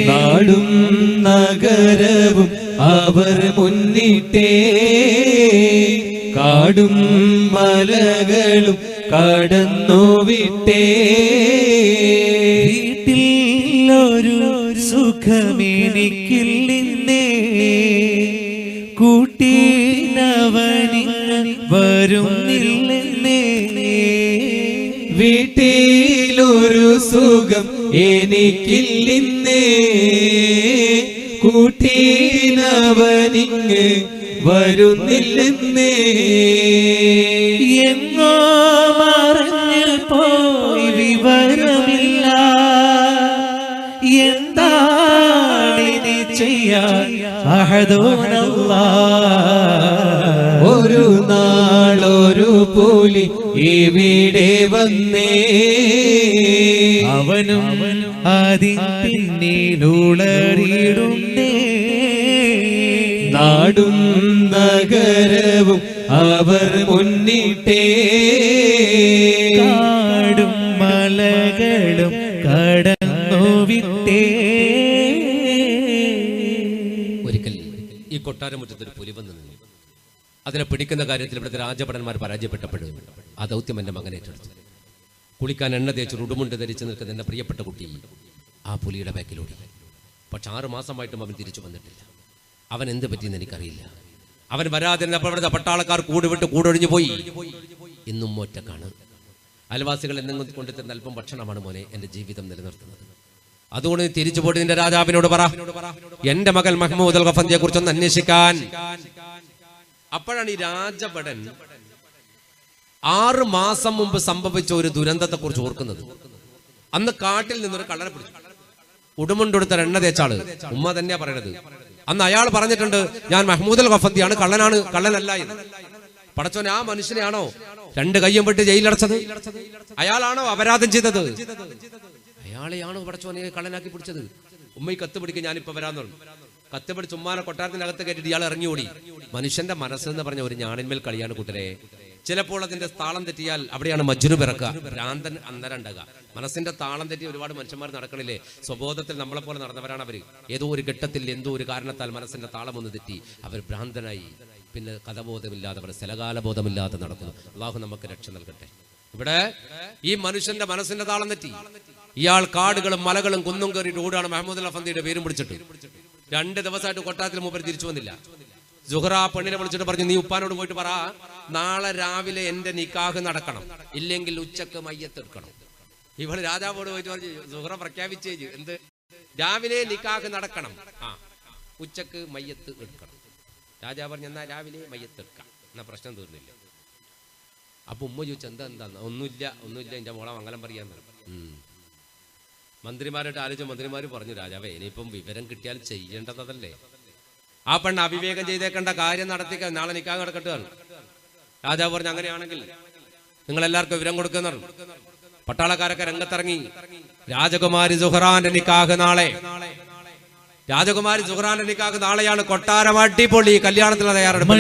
നാടും നഗരവും അവർ മുന്നിട്ടേ, കാടും മലകളും കടന്നു വിട്ടേ, കൂട്ടിലൊരു സുഖമെനിക്കില്ലെന്നേ കൂട്ടിനവനിന്ന് വരുന്നില്ലെന്നേ വീട്ടിലൊരു സുഖം എനിക്കില്ലെന്നേ കൂട്ടിനവനിങ്ങ് വരുന്നില്ലെന്നേ എങ്ങോ മറഞ്ഞു പോയി വിവരമില്ല എന്താണിനി ചെയ്യാൻ ഒരു നാളൊരു പുലി ഇവിടെ വന്നേ അവനും അതിൻ പിന്നിലുളറിടുന്നേ നാടും നഗരവും അവർ മുന്നിട്ടേ കാടും മലകളും കടന്നു വിട്ടേ ഒരിക്കൽ ഈ കൊട്ടാരമുറ്റത്തൊരു പുലി വന്നു നിന്നു. അതിനെ പിടിക്കുന്ന കാര്യത്തിൽ ഇവിടുത്തെ രാജഭടന്മാർ പരാജയപ്പെട്ടപ്പോഴും ആ ദൗത്യം എൻ്റെ മകൻ ഏറ്റെടുത്തു. കുളിക്കാൻ എണ്ണ തേച്ച് ഉടുമുണ്ട് ധരിച്ചു നിൽക്കുന്ന എൻ്റെ പ്രിയപ്പെട്ട കുട്ടി ആ പുലിയുടെ ബാക്കിലോടി. പക്ഷെ 6 മാസമായിട്ടും അവൻ തിരിച്ചു വന്നിട്ടില്ല. അവൻ എന്ത് പറ്റിയെന്ന് എനിക്കറിയില്ല. അവൻ വരാതിരുന്നപ്പോൾ ഇവിടുത്തെ പട്ടാളക്കാർ കൂടുവിട്ട് കൂടൊഴിഞ്ഞു പോയി. ഇന്നും ഒറ്റക്കാണ്. അയൽവാസികൾ എന്തെങ്കിലും കൊണ്ടുതരുന്ന അല്പം ഭക്ഷണമാണ് മോനെ എൻ്റെ ജീവിതം നിലനിർത്തുന്നത്. അതുകൊണ്ട് തിരിച്ചു പോയിട്ട് നിന്റെ രാജാവിനോട് പറ, എന്റെ മകൻ മഹ്മൂദ് അൽ ഗഫന്തിയെ കുറിച്ചൊന്ന് അന്വേഷിക്കാൻ. അപ്പോഴാണ് ഈ രാജഭടൻ 6 മാസം മുമ്പ് സംഭവിച്ച ഒരു ദുരന്തത്തെ കുറിച്ച് ഓർക്കുന്നത്. അന്ന് കാട്ടിൽ നിന്നൊരു കള്ളനെ പിടിച്ചു. ഉടുമുണ്ടെടുത്ത എണ്ണ തേച്ചാള് ഉമ്മ തന്നെയാ പറയണത്. അന്ന് അയാൾ പറഞ്ഞിട്ടുണ്ട്, ഞാൻ മഹ്മൂദ് അൽ ഗഫന്തിയാണ്, കള്ളനല്ല എന്ന്. പടച്ചോൻ, ആ മനുഷ്യനെയാണോ 2 കയ്യും വിട്ട് ജയിലടച്ചത്? അയാളാണോ അപരാധം ചെയ്തത്? അയാളെയാണോ പടച്ചോനെ കള്ളനാക്കി പിടിച്ചത്? ഉമ്മ ഈ കത്ത് പിടിക്കുക, ഞാനിപ്പോ വരാന്ന് പറഞ്ഞു. കത്ത് പിടിച്ച് ഉമ്മാനെ കൊട്ടാരത്തിനകത്ത് കയറ്റിട്ട് ഇയാൾ ഇറങ്ങി ഓടി. മനുഷ്യന്റെ മനസ്സെന്ന് പറഞ്ഞ ഒരു ഞാണിന്മേൽ കളിയാണ് കൂട്ടരെ. ചിലപ്പോൾ അതിന്റെ താളം തെറ്റിയാൽ അവിടെയാണ് മജ്നു പിറക്കുക, ഭ്രാന്തൻ അന്നരം ഉണ്ടാകുക. മനസ്സിന്റെ താളം തെറ്റി ഒരുപാട് മനുഷ്യന്മാർ നടക്കണില്ലേ? സ്വബോധത്തിൽ നമ്മളെ പോലെ നടന്നവരാണ് അവര്. ഏതോ ഒരു ഘട്ടത്തിൽ എന്തോ ഒരു കാരണത്താൽ മനസ്സിന്റെ താളം ഒന്ന് തെറ്റി അവർ ഭ്രാന്തനായി. പിന്നെ കഥബോധമില്ലാതെ അവർ സ്ഥലകാലബോധമില്ലാതെ നടക്കുന്നു. അള്ളാഹു നമുക്ക് രക്ഷ നൽകട്ടെ. ഇവിടെ ഈ മനുഷ്യന്റെ മനസ്സിന്റെ താളം തെറ്റി. ഇയാൾ കാടുകളും മലകളും കുന്നും കയറിയിട്ട് ഓടാണ്. മഹ്മൂദ് അൽ ഗഫന്തിയുടെ പേരും പിടിച്ചിട്ട് 2 ദിവസമായിട്ട് കൊട്ടാരത്തിൽ മൂപ്പർ തിരിച്ചു വന്നില്ല. സുഹറ പെണ്ണിനെ വിളിച്ചിട്ട് പറഞ്ഞു, നീ ഉപ്പാനോട് പോയിട്ട് പറ, നാളെ രാവിലെ എന്റെ നിക്കാഹ് നടക്കണം, ഇല്ലെങ്കിൽ ഉച്ചക്ക് മയ്യത്തെടുക്കണം. ഇവള് രാജാവോട് പോയിട്ട് പറഞ്ഞു, സുഹറ പ്രഖ്യാപിച്ചേ, എന്ത് രാവിലെ നിക്കാഹ് നടക്കണം, ഉച്ചക്ക് മയ്യത്ത് എടുക്കണം. രാജാവ് പറഞ്ഞു, എന്നാ രാവിലെ മയ്യത്ത് എടുക്കാം, എന്നാ പ്രശ്നം തീർന്നില്ല. അപ്പൊ ഉമ്മ ചോദിച്ചു, എന്താന്ന്? ഒന്നുമില്ല എന്റെ മോളെ മംഗലം പറയാന്ന്. മന്ത്രിമാരോട്ട് ആലോചിച്ചു. മന്ത്രിമാര് പറഞ്ഞു, രാജാവേ, ഇനിയിപ്പം വിവരം കിട്ടിയാൽ ചെയ്യേണ്ടതല്ലേ? ആ പെണ്ണ് അവിവേകം ചെയ്തേക്കേണ്ട കാര്യം നടത്തിക്കാൻ, നാളെ നിക്കാഹ് നടക്കട്ടെ. രാജാവ് പറഞ്ഞു, അങ്ങനെയാണെങ്കിൽ നിങ്ങൾ എല്ലാവർക്കും വിവരം കൊടുക്കുന്ന. പട്ടാളക്കാരൊക്കെ രംഗത്തിറങ്ങി. രാജകുമാരി സുഹറാന്റെ നിക്കാഹ് നാളെ. രാജകുമാരി സുഹറാന്റെ നിക്കാഹ് നാളെയാണ്. കൊട്ടാരം അടിപൊളി, കല്യാണത്തിന് തയ്യാറെടുപ്പ്.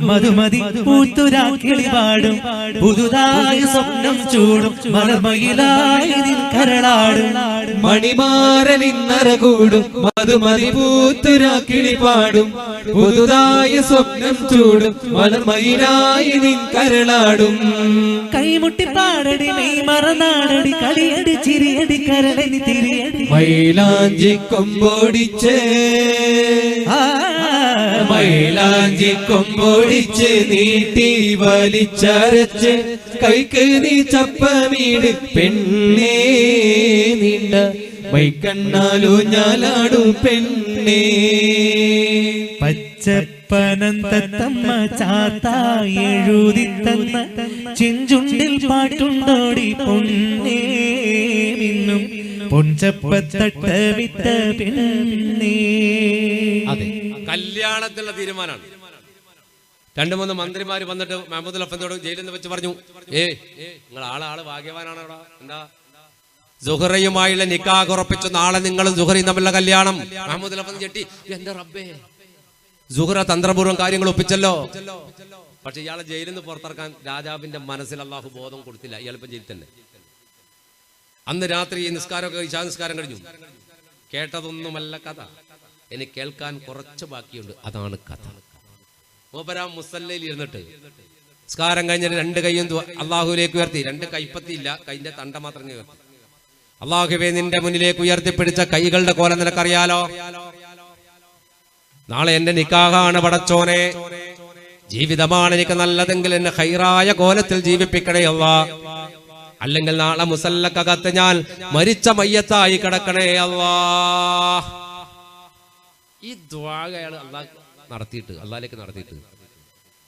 മധുമതി പൂത്തുരാക്കിളിപാടും പുതുതായ സ്വപ്നം ചൂടും മലമയിലായി കരളാടും. മണിമാരനിന്നറകൂടും മധുമതി പൂത്തുരാക്കിളിപാടും പുതുതായ സ്വപ്നം ചൂടും മലർമയിലായി നിൻ കരളാടും. കൈമുട്ടി പാടടി മെയ് മറനാടടി കളിയടി ചിരിയടി കരളനി തിരിയടി. മൈലാഞ്ചി കൊമ്പോടിച്ച് മൈലാഞ്ചി കൊമ്പോടിച്ച് നീട്ടി വലിച്ചരച്ച് കൈക്ക് നീ ചപ്പമീട് പെണ്ണേ നീണ്ട മൈക്കണ്ണാലു ഞാലാടും പെണ്ണേ. പച്ചപ്പനന്തത്തമ്മ ചാത്ത എഴുതി തന്ന ചെഞ്ചുണ്ടിൽ പാട്ടുണ്ടോടി പൊന്നേ മിന്നും പൊൻചപ്പത്തട്ട വിത്ത പെണ്ണേ. അതെ, കല്യാണത്തിലുള്ള തീരുമാനമാണ്. 2-3 മന്ത്രിമാര് വന്നിട്ട് മഹ്മൂദ് അൽ ഗഫന്തിയോട് ജയിലിൽ നിന്ന് വെച്ച് പറഞ്ഞു, നിങ്ങൾ ആള് ഭാഗ്യവാനാണ്. എന്താ? സുഹറയുമായുള്ള നിക്കാഹ് ഉറപ്പിച്ചു, നാളെ നിങ്ങളും സുഹറയും തമ്മിലുള്ള കല്യാണം. മഹ്മൂദ് അൽ ഗഫന്തി ചെട്ടി, എന്റെ റബ്ബേ, സുഹറ തന്ത്രപൂർവ്വം കാര്യങ്ങൾ ഒപ്പിച്ചല്ലോ. പക്ഷെ ഇയാളെ ജയിലിൽ നിന്ന് പുറത്തിറക്കാൻ രാജാവിന്റെ മനസ്സിൽ അള്ളാഹു ബോധം കൊടുത്തില്ല. ഇയാളിപ്പം ജയിലിൽ തന്നെ. അന്ന് രാത്രി നിസ്കാരമൊക്കെ ഇശാ നിസ്കാരം കഴിഞ്ഞു. കേട്ടതൊന്നുമല്ല കഥ, ഇനി കേൾക്കാൻ കുറച്ച് ബാക്കിയുണ്ട്. അതാണ് കഥ. മൂപ്പരാ മുസല്ലയിൽ ഇരുന്നിട്ട് നിസ്കാരം കഴിഞ്ഞിട്ട് 2 കൈയും അള്ളാഹുവിലേക്ക് ഉയർത്തി. 2 കൈപ്പത്തി ഇല്ല, കൈന്റെ തണ്ട മാത്രം ഉയർത്തി. അള്ളാഹുവേ നിന്റെ മുന്നിലേക്ക് ഉയർത്തിപ്പിടിച്ച കൈകളുടെ കോലം നിനക്കറിയാലോ. നാളെ എന്റെ നിക്കാഹാണ് പടച്ചോനെ, ജീവിതമാണ് എനിക്ക് നല്ലതെങ്കിൽ എന്നെ ഖൈറായ കോലത്തിൽ ജീവിപ്പിക്കണേ അല്ലാ. അല്ലെങ്കിൽ നാളെ മുസല്ലക്കകത്ത് ഞാൻ മരിച്ച മയ്യത്തായി കിടക്കണേ അല്ലാ. ഈ ദുആ അയാൾ അള്ളാഹിലേക്ക് നടത്തിയിട്ട്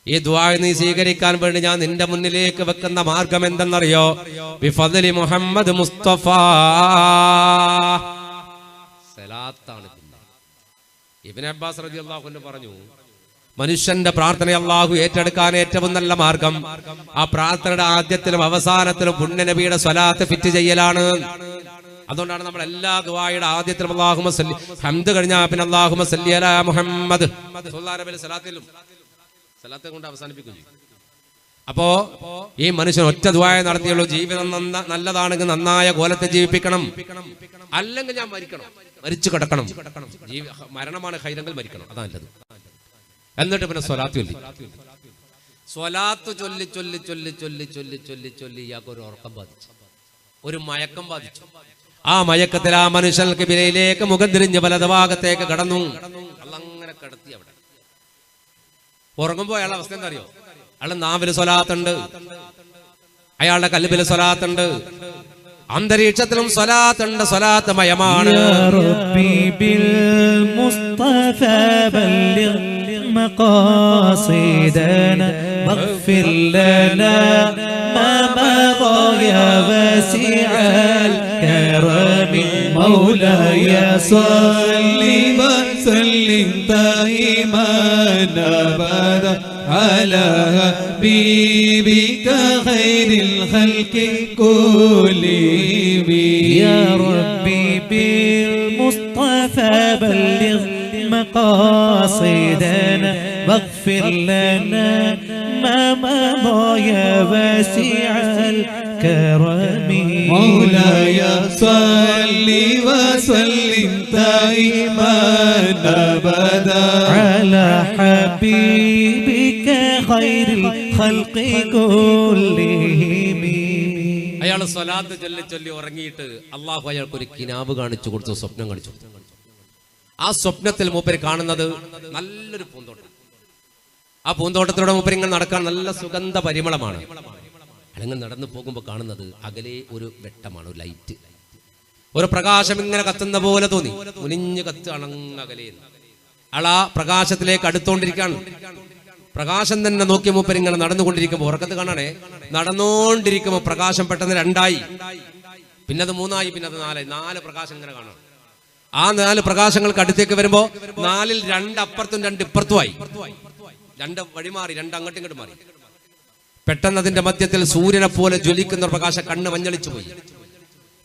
ഈ ദുആ നീ സ്വീകരിക്കാൻ വേണ്ടി ഞാൻ നിന്റെ മുന്നിലേക്ക് വെക്കുന്ന മാർഗം എന്തെന്നറിയോ? ബിഫദ്ലി മുഹമ്മദ് മുസ്തഫ സലാത്താണ്. ഇബ്നു അബ്ബാസ് റളിയല്ലാഹു അൻഹു പറഞ്ഞു, മനുഷ്യന്റെ പ്രാർത്ഥന അല്ലാഹു ഏറ്റെടുക്കാൻ ഏറ്റവും നല്ല മാർഗം ആ പ്രാർത്ഥനയുടെ ആദ്യത്തിലും അവസാനത്തിലും പുണ്യനബിയുടെ സ്വലാത്ത് ഫിറ്റ് ചെയ്യലാണ്. അതുകൊണ്ടാണ് നമ്മൾ എല്ലാ ദുആയുടെ ആദ്യത്തിലും അല്ലാഹുമ്മ സല്ലി, ഹംദ് കഴിഞ്ഞാൽ പിന്നെ അല്ലാഹുമ്മ സല്ലി അലാ മുഹമ്മദ് സ്വല്ലല്ലാഹു അലൈഹി വസല്ലം സലാത്ത് കൊണ്ട് അവസാനിപ്പിക്കും. അപ്പോ ഈ മനുഷ്യൻ ഒറ്റ ദുആ നടത്തിയുള്ളൂ. ജീവിതം നല്ലതാണെങ്കിൽ നന്നായ കോലത്തെ ജീവിപ്പിക്കണം, അല്ലെങ്കിൽ ഞാൻ മരിച്ചു കിടക്കണം. മരണമാണ് ഖൈറെങ്കിൽ മരിക്കണം, അതാ നല്ലത്. എന്നിട്ട് പിന്നെ സ്വലാത്ത് ചൊല്ലി ചൊല്ലി ചൊല്ലി ചൊല്ലി ചൊല്ലി ചൊല്ലി ചൊല്ലി ചൊല്ലി ഇയാൾക്ക് ഒരു ഉറക്കം ബാധിച്ചു, ഒരു മയക്കം ബാധിച്ചു. ആ മയക്കത്തിൽ ആ മനുഷ്യർക്ക് വിലയിലേക്ക് മുഖം തിരിഞ്ഞ് വലതുഭാഗത്തേക്ക് കടന്നു. അങ്ങനെ കിടത്തി. അവിടെ ഉറങ്ങുമ്പോ അയാളുടെ അവസ്ഥ എന്താ അറിയോ? അയാളുടെ നാവില് സ്വലാത്തുണ്ട്, അയാളുടെ കൽബില് സ്വലാത്തുണ്ട്, അന്തരീക്ഷത്തിലും സ്വലാത്തുണ്ട്. സ്വലാത്ത് മയമാണ്. مقاصدنا واغفر لنا ما مضى يا واسع الكرم مولاي صل وسلم دائما ابدا على حبيبك خير الخلق كلهم يا ربي بالمصطفى بلغ مقاصدنا واغفر لنا ما مضى يا واسع الكرم مولاي صل وسلم دائما ابدا على حبيبك خير الخلق كلهم. അയാൾ സ്വലാത്ത് ചൊല്ലി ചൊല്ലി ഉറങ്ങിയിട്ട് അള്ളാഹു അയാൾക്ക് ഒരു കിനാബ് കാണിച്ചു കൊടുത്തു, സ്വപ്നം കാണിച്ചു. ആ സ്വപ്നത്തിൽ മൂപ്പര് കാണുന്നത് നല്ലൊരു പൂന്തോട്ടം. ആ പൂന്തോട്ടത്തിലൂടെ മൂപ്പര് ഇങ്ങനെ നടക്കാൻ നല്ല സുഗന്ധ പരിമളമാണ്. അല്ലെങ്കിൽ നടന്നു പോകുമ്പോൾ കാണുന്നത് അകലെ ഒരു വെട്ടമാണ്, ഒരു ലൈറ്റ്, ഒരു പ്രകാശം ഇങ്ങനെ കത്തുന്ന പോലെ തോന്നി. മുനിഞ്ഞ് കത്ത് അണങ്ങകലേ. അയാൾ ആ പ്രകാശത്തിലേക്ക് അടുത്തോണ്ടിരിക്കാണ്. പ്രകാശം തന്നെ നോക്കി മൂപ്പര് ഇങ്ങനെ നടന്നുകൊണ്ടിരിക്കുമ്പോൾ, ഉറക്കത്ത് കാണാണേ, നടന്നുകൊണ്ടിരിക്കുമ്പോൾ പ്രകാശം പെട്ടെന്ന് രണ്ടായി, പിന്നെ അത് മൂന്നായി, പിന്നെ അത് നാലായി. 4 പ്രകാശം ഇങ്ങനെ കാണാം. ആ 4 പ്രകാശങ്ങൾക്ക് അടുത്തേക്ക് വരുമ്പോ 4ൽ 2 അപ്പുറത്തും 2 ഇപ്പുറത്തുമായി. 2 വഴി മാറി, 2 അങ്ങോട്ടും ഇങ്ങോട്ടും മാറി. പെട്ടെന്ന് അതിന്റെ മധ്യത്തിൽ സൂര്യനെ പോലെ ജ്വലിക്കുന്ന പ്രകാശം കണ്ണ് മഞ്ഞളിച്ചു പോയി.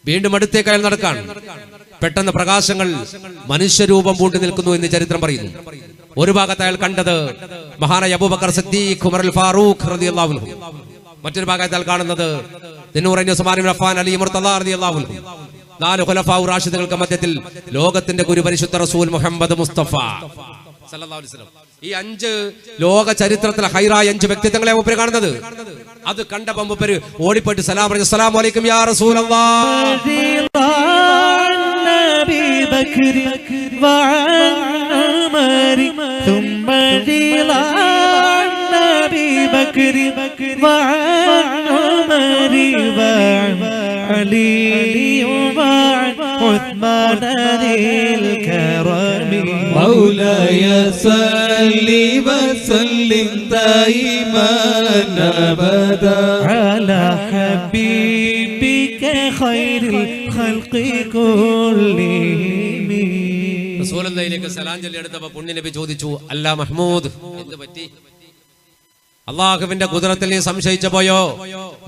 വീണ്ടും അടുത്തേക്ക് അയാൾ നടക്കാണ്. പെട്ടെന്ന് പ്രകാശങ്ങൾ മനുഷ്യരൂപം പൂണ്ടി നിൽക്കുന്നു എന്ന് ചരിത്രം പറയുന്നു. ഒരു ഭാഗത്ത് അയാൾ കണ്ടത് മഹാനായ അബൂബക്കർ സിദ്ദീഖ്, ഉമർ ഫാറൂഖ് റളിയല്ലാഹു അൻഹു. മറ്റൊരു ഭാഗത്ത് അയാൾ കാണുന്നത് ദിനൂറൈൻ ഉസ്മാൻ ഇബ്നു അഫ്ഫാൻ, അലി മുർത്തദ റളിയല്ലാഹു അൻഹു. 4 ഖുലഫാഉ റാഷിദുകൾക്ക് മധ്യത്തിൽ ലോകത്തിന്റെ ഗുരു പരിശുദ്ധ റസൂൽ മുഹമ്മദ് മുസ്തഫ സല്ലല്ലാഹു അലൈഹി വസല്ലം. ഈ 5 ലോക ചരിത്രത്തിലെ ഹൈറായ 5 വ്യക്തിത്വങ്ങളെ മൂപ്പര് കാണുന്നത്. അത് കണ്ടപ്പോൾ മൂപ്പര് ഓടിപ്പോയിട്ട് സലാം പറഞ്ഞു, അസ്സലാമു അലൈക്കും യാ റസൂലല്ലാഹ്. بكر وعن عمر ثم عن أبي بكر وعن عمر وعن علي وعن عثمان ذي الكرم مولاي صل وسلم دائما أبدا على حبيبك خير الخلق كلهم. റസൂലുള്ളാഹിയിലേക്ക് സലാം ചൊല്ലി എടുത്തപ്പോൾ പുണ്യ നബി ചോദിച്ചു, അല്ലാ മഹ്മൂദ്, എന്ത് പറ്റി? അള്ളാഹുവിന്റെ ഖുദ്റത്തിൽ നീ സംശയിച്ചു പോയോ?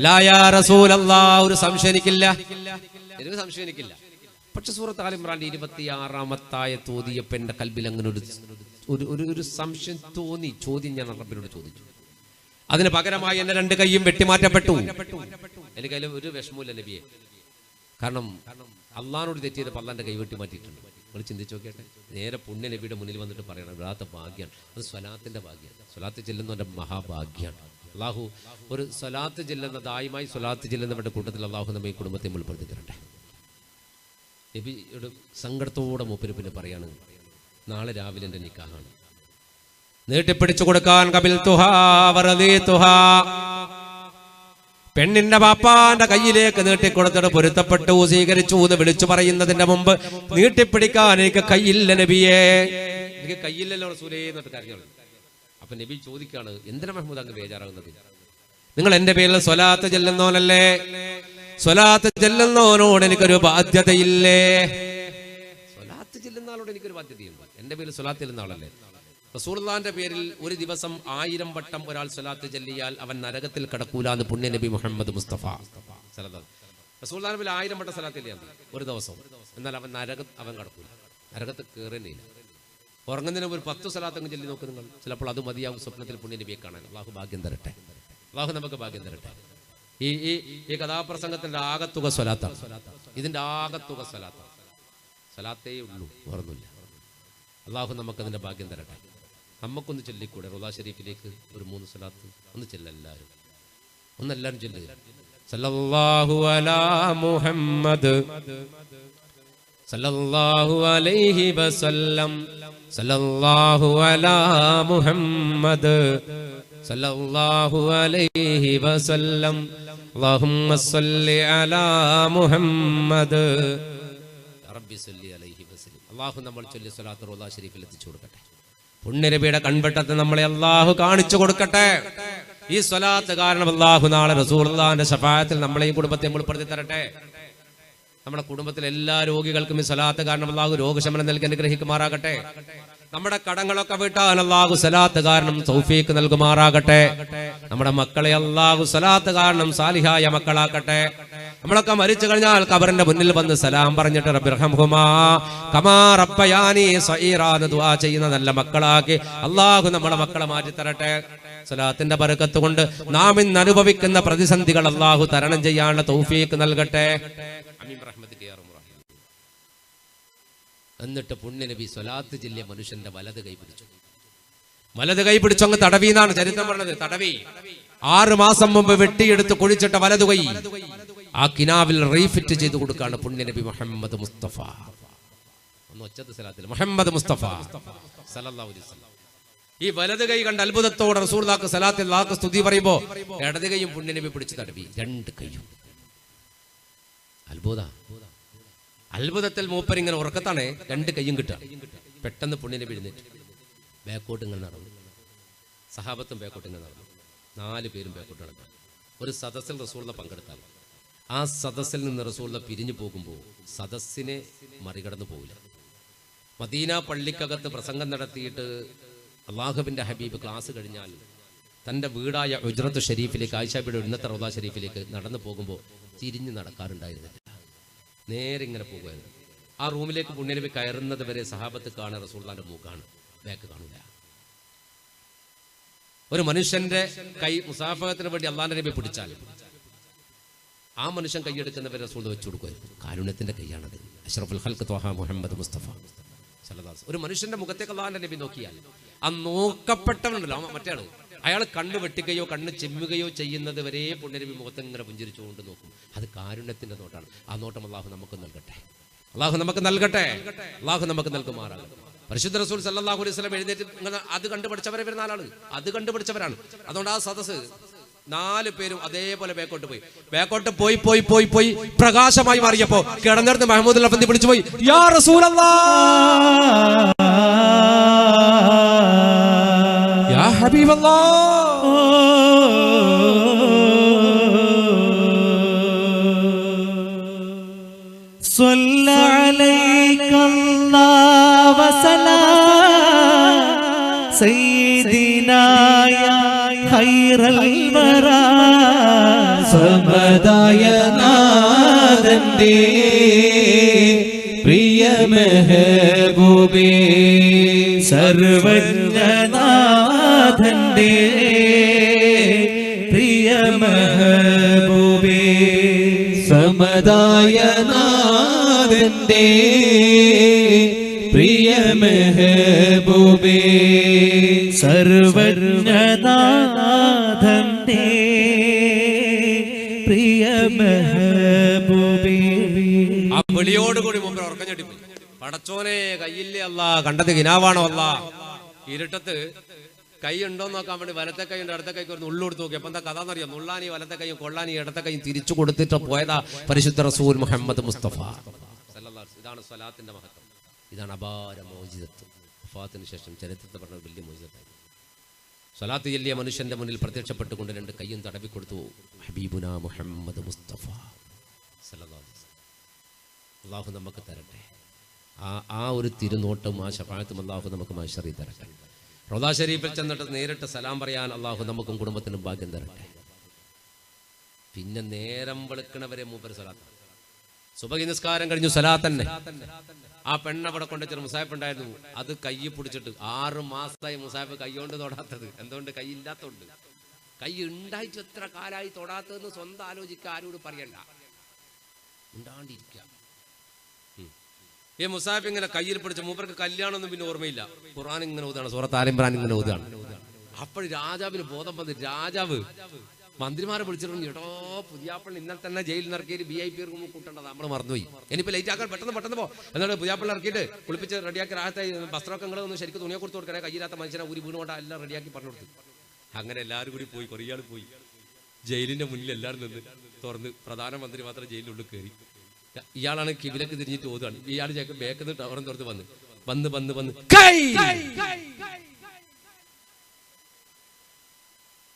ലാ യാ റസൂലല്ലാഹ്, ഒരു സംശയം എനിക്കില്ല, എനിക്ക് സംശയം എനിക്കില്ല. പക്ഷെ സൂറത്ത് ആൽ ഇംറാന്റെ 26-ാമത്തെ ആയത്ത് ഓതിയപ്പോൾ എന്റെ കൽബിൽ അങ്ങനെ ഒരു സംശയം തോന്നി. ചോദ്യം ഞാൻ റബ്ബിനോട് ചോദിച്ചു. അതിന് പകരമായി എന്റെ 2 കൈയും വെട്ടിമാറ്റപ്പെട്ടു. എനിക്കതിൽ ഒരു വിഷമമില്ല നബിയെ. കാരണം അള്ളാഹിനോട് തെറ്റിയത് അള്ളാന്റെ കൈ വെട്ടി മാറ്റിയിട്ടുണ്ട്. നിങ്ങൾ ചിന്തിച്ചു നോക്കിയാട്ടെ. നേരെ പുണ്യ നബിയുടെ മുന്നിൽ വന്നിട്ട് പറയണം, വല്ലാത്ത ഭാഗ്യമാണ്. അത് സ്വലാത്തിന്റെ ഭാഗ്യമാണ്. സ്വലാത്ത് ചെല്ലുന്നവന്റെ മഹാഭാഗ്യമാണ്. അള്ളാഹു ഒരു സ്വലാത്ത് ചെല്ലുന്ന, ദായിമായി സ്വലാത്ത് ചെല്ലുന്നവരുടെ കൂട്ടത്തിൽ അള്ളാഹു നമ്മെ ഈ കുടുംബത്തെ ഉൾപ്പെടുത്തി തരട്ടെ. നബിയുടെ സങ്കടത്തോടെ മൂപ്പര് പിന്നെ പറയാണ്, നാളെ രാവിലെ എൻ്റെ നിക്കാഹാണ്, നീട്ടിപ്പിടിച്ചു കൊടുക്കാൻ പെണ്ണിന്റെ പാപ്പാന്റെ കയ്യിലേക്ക് നീട്ടിക്കൊടുത്തിട്ട് പൊരുത്തപ്പെട്ടു, സ്വീകരിച്ചു എന്ന് വിളിച്ചു പറയുന്നതിന്റെ മുമ്പ് നീട്ടിപ്പിടിക്കാൻ എനിക്ക് കയ്യില്ല നബിയേ, എനിക്ക് കയ്യില്ലല്ലോ റസൂലേ എന്നിട്ട് കരഞ്ഞോളൂ. അപ്പൊ നബി ചോദിക്കാണ്, എന്തിനാ മഹ്മൂദ് അങ്ങ് ബേജാറാകുന്നത്? നിങ്ങൾ എന്റെ പേരിൽ സ്വലാത്ത് ചെല്ലുന്നവനല്ലേ, സ്വലാത്ത് ചെല്ലുന്നവനോട് എനിക്കൊരു ബാധ്യതയില്ലേ? സ്വലാത്ത് ചെല്ലുന്ന ആളോട് എനിക്കൊരു ബാധ്യതയുണ്ട്. എന്റെ പേരിൽ സ്വലാത്ത് ചെല്ലുന്ന ആളല്ലേ. റസൂലുള്ളാഹിന്റെ പേരിൽ ഒരു ദിവസം 1000 വട്ടം ഒരാൾ സ്വലാത്ത് ചൊല്ലിയാൽ അവൻ നരകത്തിൽ കടക്കൂല എന്ന് പുണ്യ നബി മുഹമ്മദ് മുസ്തഫ റസൂലുള്ളാഹിന്റെ പേരിൽ 1000 വട്ടം സ്വലാത്ത് ചൊല്ലിയാൽ ഒരു ദിവസം, എന്നാൽ അവൻ കടക്കൂല, നരകത്ത് കയറുന്നില്ല. ഉറങ്ങുന്നതിന് ഒരു 10 സ്വലാത്തങ്ങ് ചൊല്ലി നോക്ക് നിങ്ങൾ, ചിലപ്പോൾ അത് മതിയാവും സ്വപ്നത്തിൽ പുണ്യ നബിയെ കാണാൻ. അള്ളാഹു ഭാഗ്യം തരട്ടെ, അള്ളാഹു നമുക്ക് ഭാഗ്യം തരട്ടെ. ഈ കഥാപ്രസംഗത്തിന്റെ ആകത്തുക സ്വലാത്താണ്, ഇതിന്റെ ആകത്തുക സ്വലാത്തേ ഉള്ളൂ, ഓർന്നില്ല. അള്ളാഹു നമുക്കതിന്റെ ഭാഗ്യം തരട്ടെ. നമുക്കൊന്ന് ചൊല്ലിക്കൂടെ റൗള ഷരീഫിലേക്ക് ഒരു 3 സ്വലാത്ത് ഒന്ന് ചെല്ലെല്ലാവരും, ഒന്നെല്ലാവരും ചൊല്ലുക. സല്ലല്ലാഹു അലാ മുഹമ്മദ് സല്ലല്ലാഹു അലൈഹി വസല്ലം, സല്ലല്ലാഹു അലാ മുഹമ്മദ് സല്ലല്ലാഹു അലൈഹി വസല്ലം, അല്ലാഹുമ്മ സ്വല്ലി അലാ മുഹമ്മദ് റബ്ബി സ്വല്ലി അലൈഹി വസല്ലം. അല്ലാഹു നമ്മൾ ചൊല്ലിയ സ്വലാത്ത് റൗള ഷരീഫിൽ എത്തിച്ചു കൊടുക്കട്ടെ. പുണ്യനബിയുടെ കൺവെട്ടത്തെ നമ്മളെ അല്ലാഹു കാണിച്ചു കൊടുക്കട്ടെ. ഈ സ്വലാത്ത് കാരണം അല്ലാഹു നാളെ റസൂലുള്ളാഹിന്റെ ശഫാഅത്തിൽ നമ്മളെയും കുടുംബത്തെയും ഉൾപ്പെടുത്തി തരട്ടെ. നമ്മുടെ കുടുംബത്തിലെ എല്ലാ രോഗികൾക്കും ഈ സ്വലാത്ത് കാരണം അല്ലാഹു രോഗശമനം നൽകി അനുഗ്രഹിക്കുമാറാകട്ടെ. നമ്മുടെ കടങ്ങളൊക്കെ വീട്ടാൻ അല്ലാഹു സ്വലാത്ത് കാരണം തൗഫീഖ് നൽകുമാറാകട്ടെ. നമ്മുടെ മക്കളെ അല്ലാഹു സ്വലാത്ത് കാരണം സാലിഹായ മക്കളാക്കട്ടെ. നമ്മളൊക്കെ മരിച്ചു കഴിഞ്ഞാൽ ഖബറിന്റെ മുന്നിൽ വന്ന് സലാം പറഞ്ഞിട്ട് റബ്ബിർഹംഹുമാ കമാ റബ്ബയാനി സഈറാ എന്ന് ദുആ ചെയ്യുന്ന നല്ല മക്കളാക്കി അല്ലാഹു നമ്മുടെ മക്കളെ മാറ്റി തരട്ടെ. സ്വലാത്തിന്റെ ബറക്കത്ത് കൊണ്ട് നാം ഇന്ന് അനുഭവിക്കുന്ന പ്രതിസന്ധികൾ അല്ലാഹു തരണം ചെയ്യാനുള്ള തൗഫീഖ് നൽകട്ടെ. ആമീൻ റഹ്മത്തിക യാ റബ്ബ്. എന്നിട്ട് പുണ്യനബി സ്വലാത്ത് ചൊല്ലിയ മനുഷ്യന്റെ വലത് കൈ പിടിച്ചു അങ്ങ് തടവിന്നാണ് ചരിത്രം പറഞ്ഞത്. തടവി 6 മാസം മുമ്പ് വെട്ടിയെടുത്ത് കുഴിച്ചിട്ട വലതു കൈ ആ കിനാവിൽ റീഫിറ്റ് ചെയ്ത് കൊടുക്കാണ് പുണ്യനബി മുഹമ്മദ് മുസ്തഫ. ഒന്ന് ഒച്ചത്ത് സ്വലാത്തിൽ മുഹമ്മദ് മുസ്തഫ സല്ലല്ലാഹു അലൈഹി വസല്ലം. ഈ വലത് കൈ കണ്ട അത്ഭുതത്തോടെ റസൂലുള്ളാഹിക്ക് സ്വലാത്തിൽ അല്ലാഹുക്ക് സ്തുതി പറയുമ്പോ ഇടത് കൈയും പുണ്യനബി പിടിച്ചു തടവി, 2 കൈയും. അത്ഭുതത്തിൽ മൂപ്പരിങ്ങനെ ഉറക്കത്താണ് 2 കൈയും കിട്ടുക. പെട്ടെന്ന് പുണ്യനബി എഴുന്നേറ്റ് ബാക്കോട്ട് ഇങ്ങനെ നടന്നു, സഹാബത്തും ബാക്കോട്ട് ഇങ്ങനെ നടന്നു, 4 പേരും ബാക്കോട്ട് നടന്നു. ഒരു സദസ്സിൽ റസൂലുള്ള പങ്കെടുത്താൽ ആ സദസ്സിൽ നിന്ന് റസൂലുള്ള പിരിഞ്ഞു പോകുമ്പോൾ സദസ്സിനെ മറികടന്നു പോകില്ല. മദീന പള്ളിക്കകത്ത് പ്രസംഗം നടത്തിയിട്ട് അള്ളാഹുവിൻ്റെ ഹബീബ് ക്ലാസ് കഴിഞ്ഞാൽ തൻ്റെ വീടായ ഉജ്റത്ത് ഷരീഫിലേക്ക്, ആയിഷാബിയുടെ ഉന്നത്ത റൗള ഷരീഫിലേക്ക് നടന്നു പോകുമ്പോൾ തിരിഞ്ഞു നടക്കാറുണ്ടായിരുന്നില്ല, നേരെ ഇങ്ങനെ പോകുമായിരുന്നു. ആ റൂമിലേക്ക് പുണ്യനബി കയറുന്നത് വരെ സഹാബത്ത് കാണുക റസൂലുള്ളാഹിന്റെ മുഖാണ്, ബാക്ക് കാണില്ല. ഒരു മനുഷ്യന്റെ കൈ മുസാഫഹത്തിന് വേണ്ടി അള്ളാഹിന്റെ നബി പിടിച്ചാൽ ആ മനുഷ്യൻ കൈയെടുക്കുന്നവരെ റസൂൽ വെച്ചു കൊടുക്കുമായിരുന്നു. കാരുണ്യത്തിന്റെ കൈയാണത്. അഷ്റഫുൽ ഖൽഖ് ത്വഹ മുഹമ്മദ് മുസ്തഫ സല്ലല്ലാഹു അലൈഹി വസല്ലം. ഒരു മനുഷ്യന്റെ മുഖത്തേക്ക് അള്ളാഹിന്റെ നബി നോക്കിയാൽ ആ നോക്കപ്പെട്ടവനുണ്ടല്ലോ മറ്റേ ആള്, അയാൾ കണ്ണ് വെട്ടിക്കുകയോ കണ്ണ് ചെമ്മുകയോ ചെയ്യുന്നത് വരെ പുണ്യനബി മുഖത്ത് ഇങ്ങനെ പുഞ്ചിരിച്ചുകൊണ്ട് നോക്കും. അത് കാരുണ്യത്തിന്റെ നോട്ടാണ്. ആ നോട്ടം അള്ളാഹു നമുക്ക് നൽകട്ടെ, അള്ളാഹു നമുക്ക് നൽകട്ടെ, അള്ളാഹു നമുക്ക് നൽകുമാറാകട്ടെ. പരിശുദ്ധ റസൂൽ സല്ലല്ലാഹു അലൈഹി വസല്ലം എഴുന്നേറ്റ് ഇങ്ങനെ അത് കണ്ടുപിടിച്ചവരെ വരുന്ന ആളാണ്, അത് കണ്ടുപിടിച്ചവരാണ്. അതുകൊണ്ട് ആ സദസ് 4 പേരും അതേപോലെ ബാക്കോട്ട് പോയി പ്രകാശമായി മാറിയപ്പോ കിടന്നിടത്ത് മഹ്മൂദ് അഫന്ദി വിളിച്ചു പോയി, യാ റസൂലല്ലാഹ് യാ ഹബീബല്ലാഹ് സ്വല്ല അലൈക്കല്ലാഹു വസല്ലം സയ്യിദിനാ യാ ഖൈറൽ വറാ. സമദായ നാദന്റെ പ്രിയ മെഹബൂബേ, സർവജ്ഞനാഥന്റെ പ്രിയ മെഹബൂബേ, സമദായ നാദന്റെ പ്രിയ മെഹബൂബേ, സർവജ്ഞനാഥന്റെ പ്രിയ മെഹബൂബേ. ആ വിളിയോടുകൂടി മുമ്പ് ഉറക്കം ഞെട്ടിപ്പോയി. പടച്ചോനെ കയ്യില്ലേ അല്ല, കണ്ടത് കിനാവാണോ അല്ല. ഇരുട്ടത്ത് കൈ ഉണ്ടോന്ന് നോക്കാൻ വേണ്ടി വലത്തെ കൈ ഉണ്ട് ഇടത്തെ കൈക്ക് ഒരു നുള്ളെടുത്ത് നോക്കി. അപ്പൊ എന്താ കഥ എന്നറിയാം? നുള്ളാനി വലത്തെ കൈയും കൊള്ളാനി ഇടത്തെ കൈയും തിരിച്ചു കൊടുത്തിട്ട് പോയതാ പരിശുദ്ധ റസൂൽ മുഹമ്മദ് മുസ്തഫ. ഇതാണ് സ്വലാത്തിന്റെ മഹത്വം, ഇതാണ് അപാര മോചിതത്വം. വഫാത്തിന് ശേഷം ചരിത്രത്തെ പറഞ്ഞ വലിയ മോചിതത്വം. സ്വലാത്ത് ചൊല്ലിയ മനുഷ്യന്റെ മുന്നിൽ പ്രത്യക്ഷപ്പെട്ടുകൊണ്ട് രണ്ട് കൈയും തടവി കൊടുത്തു ഹബീബുന മുഹമ്മദ് മുസ്തഫ സല്ലല്ലാഹു അലൈഹി വസല്ലം. അള്ളാഹു നമുക്ക് തരട്ടെ ആ ഒരു തിരുനോട്ടം, ആ ശഫാഅത്തും അള്ളാഹു നമുക്ക് മഹ്ശറിൽ തരട്ടെ. റൗദാ ശരീഫിൽ ചെന്നിട്ട് നേരിട്ട് സലാം പറയാൻ അള്ളാഹു നമുക്കും കുടുംബത്തിനും ഭാഗ്യം തരട്ടെ. പിന്നെ നേരം വെളുക്കണവരെ മൂപ്പര് സ്വലാത്ത്. സുബഹി നിസ്കാരം കഴിഞ്ഞു സ്വലാത്ത് തന്നെ. ആ പെണ്ണവിടെ കൊണ്ടുവച്ചൊരു മുസാഫ് ഉണ്ടായിരുന്നു, അത് കൈ പിടിച്ചിട്ട് 6 മാസമായി മുസാഫ് കൈകൊണ്ട് തൊടാത്തത്. എന്തുകൊണ്ട്? കൈ ഇല്ലാത്തതുകൊണ്ട്. കൈ ഉണ്ടായിട്ട് എത്ര കാലമായി തൊടാത്തതെന്ന് സ്വന്തം ആലോചിക്കുക, ആരോട് പറയണ്ട, ഉണ്ടാണ്ടിരിക്കുക. ഈ മുസാഫ് ഇങ്ങനെ കയ്യിൽ പിടിച്ച മൂപ്പർക്ക് കല്യാണമൊന്നും പിന്നെ ഓർമ്മയില്ല. ഖുർആൻ ഇങ്ങനെ ഓതാണ്, സൂറത്ത് ആൽ ഇംറാൻ ഇങ്ങനെ ഓതാണ്. അപ്പോൾ രാജാവിന് ബോധം വന്ന് രാജാവ് മന്ത്രിമാരെ വിളിച്ചിട്ടുണ്ട്, കേട്ടോ പുതിയാപ്പിള്ള ഇന്നലെ തന്നെ ജയിലിൽ ഇറക്കിയിട്ട് VIP റൂം കൂട്ടേണ്ടത് നമ്മൾ മറന്നുപോയി, ഇനിയിപ്പോൾ ലേറ്റ് ആക്കാൻ പെട്ടെന്ന് പോ. എന്നിട്ട് പുതിയാപ്പിള്ള ഇറക്കിയിട്ട് കുളിപ്പിച്ച് റെഡിയാക്കി രാഹത്തായി വസ്ത്രമൊക്കെ ഒന്ന് ശരിക്കും തുണിയെ കൊടുത്ത് കൊടുക്കണേ, കയ്യിലാത്ത മനുഷ്യനെ ഊരി വീണുകൊണ്ട് എല്ലാം റെഡിയാക്കി പറഞ്ഞു കൊടുത്തു. അങ്ങനെ എല്ലാവരും കൂടി പോയി, കുറേ ആൾ പോയി. ജയിലിന്റെ മുന്നിൽ എല്ലാവരും നിന്ന് തുറന്ന് പ്രധാനമന്ത്രി മാത്രം ജയിലിനുള്ളിൽ കയറി. ഇയാളാണ് കിബിലക്ക് തിരിഞ്ഞിട്ട് ഓതുകയാണ്. ഇയാൾ ബേക്കിൽ നിന്ന് ടവറും തുറത്ത് വന്ന്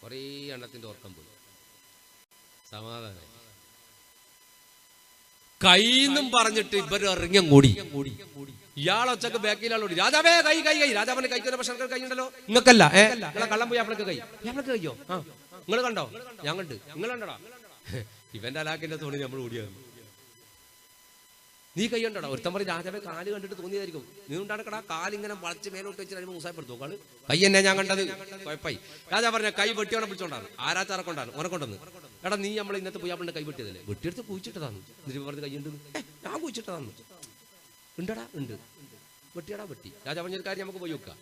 കുറേ എണ്ണത്തിന്റെ ഓർക്കം പോയി. സമാധാനം കൈന്നും പറഞ്ഞിട്ട് ഇവർ ഇറങ്ങിയ കൂടി. ഇയാളൊച്ചക്ക് ബാക്കിലാളോടി രാജാവേ കൈ രാജാവിന് കഴിക്കുന്ന ഭക്ഷണം കൈ ഉണ്ടല്ലോ, നിങ്ങൾക്കല്ല നിങ്ങളെ കള്ളം പോയി അപ്പളൊക്കെ കയ്യോ? ആ നിങ്ങൾ കണ്ടോ? ഞാൻ കണ്ട്. നിങ്ങൾ കണ്ടോടാ? ഇവന്റെ അലാക്കിന്റെ തോണി നമ്മൾ ഓടിയാണ്. നീ കൈ കണ്ടോടാ? ഒരുത്തം പറയും രാജാവെ കാല് കണ്ടിട്ട് തോന്നിയതായിരിക്കും. നീ ഉണ്ടാക്കടാ കാലിങ്ങനെ വളച്ച് മേലോട്ട് വെച്ച് കഴിയുമ്പോൾ മുസാഫെടുത്തു നോക്കാള് കൈ എന്നെ ഞാൻ കണ്ടത് കുഴപ്പമായി. രാജാ പറഞ്ഞ കൈ വെട്ടിയോടെ പിടിച്ചോണ്ടാണ്, ആരാച്ചാറെ കൊണ്ടാണ് ഓനെ കൊണ്ടുവന്ന്. എടാ നീ നമ്മൾ ഇന്നത്തെ പുയ്യാപ്പിളിന്റെ കൈ വെട്ടിയതല്ലേ? വെട്ടിയെടുത്ത് കുഴിച്ചിട്ടതാന്ന്. എന്നിട്ട് പറഞ്ഞ് കൈ ഉണ്ട്, ഞാൻ കുഴിച്ചിട്ടതാന്ന്. ഉണ്ടടാ? ഉണ്ട്. വെട്ടിയടാ? വെട്ടി. രാജാ പറഞ്ഞൊരു കാര്യം നമുക്ക് പോയി വെക്കാം.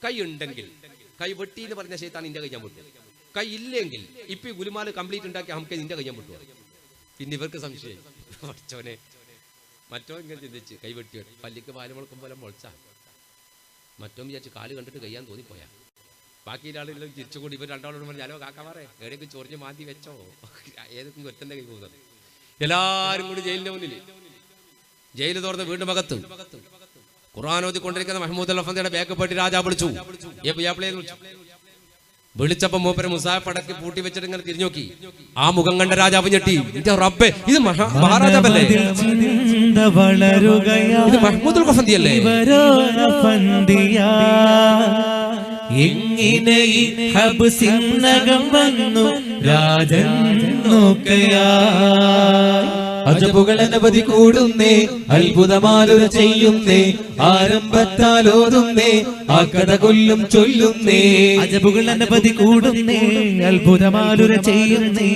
കൈ ഉണ്ടെങ്കിൽ കൈ വെട്ടി എന്ന് പറഞ്ഞ ശൈത്താൻ നിന്റെ കൈ ഞാൻ വെട്ടു. കൈ ഇല്ലെങ്കിൽ ഇപ്പൊ ഈ ഗുലുമാല് കംപ്ലീറ്റ് ഉണ്ടാക്കി നമുക്ക് നിന്റെ കൈ ഞാൻ വെട്ടുക. പിന്നെ ഇവർക്ക് സംശയം, പഠിച്ചവനെ മറ്റോ ഇങ്ങനെ ചിന്തിച്ച് കൈ വെട്ടി പല്ലിക്ക് പാല് മുളക്കും പോലെ മുളച്ച മറ്റോ വിചാരിച്ച് കാല് കണ്ടിട്ട് കയ്യാൻ തോന്നിപ്പോയാ. ബാക്കിയുള്ള ആളുകൾ തിരിച്ചുകൂടി ഇവർ രണ്ടാളോട് പറഞ്ഞു ഞാനോ കാക്കാമാറേ എവിടെയൊക്കെ ചൊറിഞ്ഞ് മാറ്റി വെച്ചോ, ഏതൊക്കെ ഒറ്റന്റെ കൈ പോകുന്നത്. എല്ലാവരും കൂടി ജയിലിന്റെ മുന്നിൽ, ജയിൽ തുറന്ന് വീണ്ടും അകത്ത് ഖുർആൻ ഓതിക്കൊണ്ടിരിക്കുന്ന മഹ്മൂദ് അൽ-അഫന്ദിയുടെ ബാക്ക് പെട്ടി രാജാവ് വിളിച്ചു. വിളിച്ചപ്പോ മൂപ്പര് മുസാഫ് അടക്കി പൂട്ടി വെച്ചിട്ട് ഇങ്ങനെ തിരിഞ്ഞു നോക്കി. ആ മുഖം കണ്ട രാജാവ് ഞെട്ടി. റബ്ബേ, ഇത് മഹാരാജാവല്ലേ? ഇത് മഹ്മൂദ് അൽ-അഫന്ദി അല്ലേ? എങ്ങനെ ഹബ്സിനകം വന്നു രാജൻ നോക്കയാ. അജബുകൾ അനവധി കൂടുന്നേ, അത്ഭുതമാലുര ചെയ്യുന്നേ, ആരംഭത്താലോതുന്നേ, ആ കഥ കൊല്ലും ചൊല്ലുന്നേ. അജബുകൾ അനവധി കൂടുന്നേ, അത്ഭുതമാലുര ചെയ്യുന്നേ,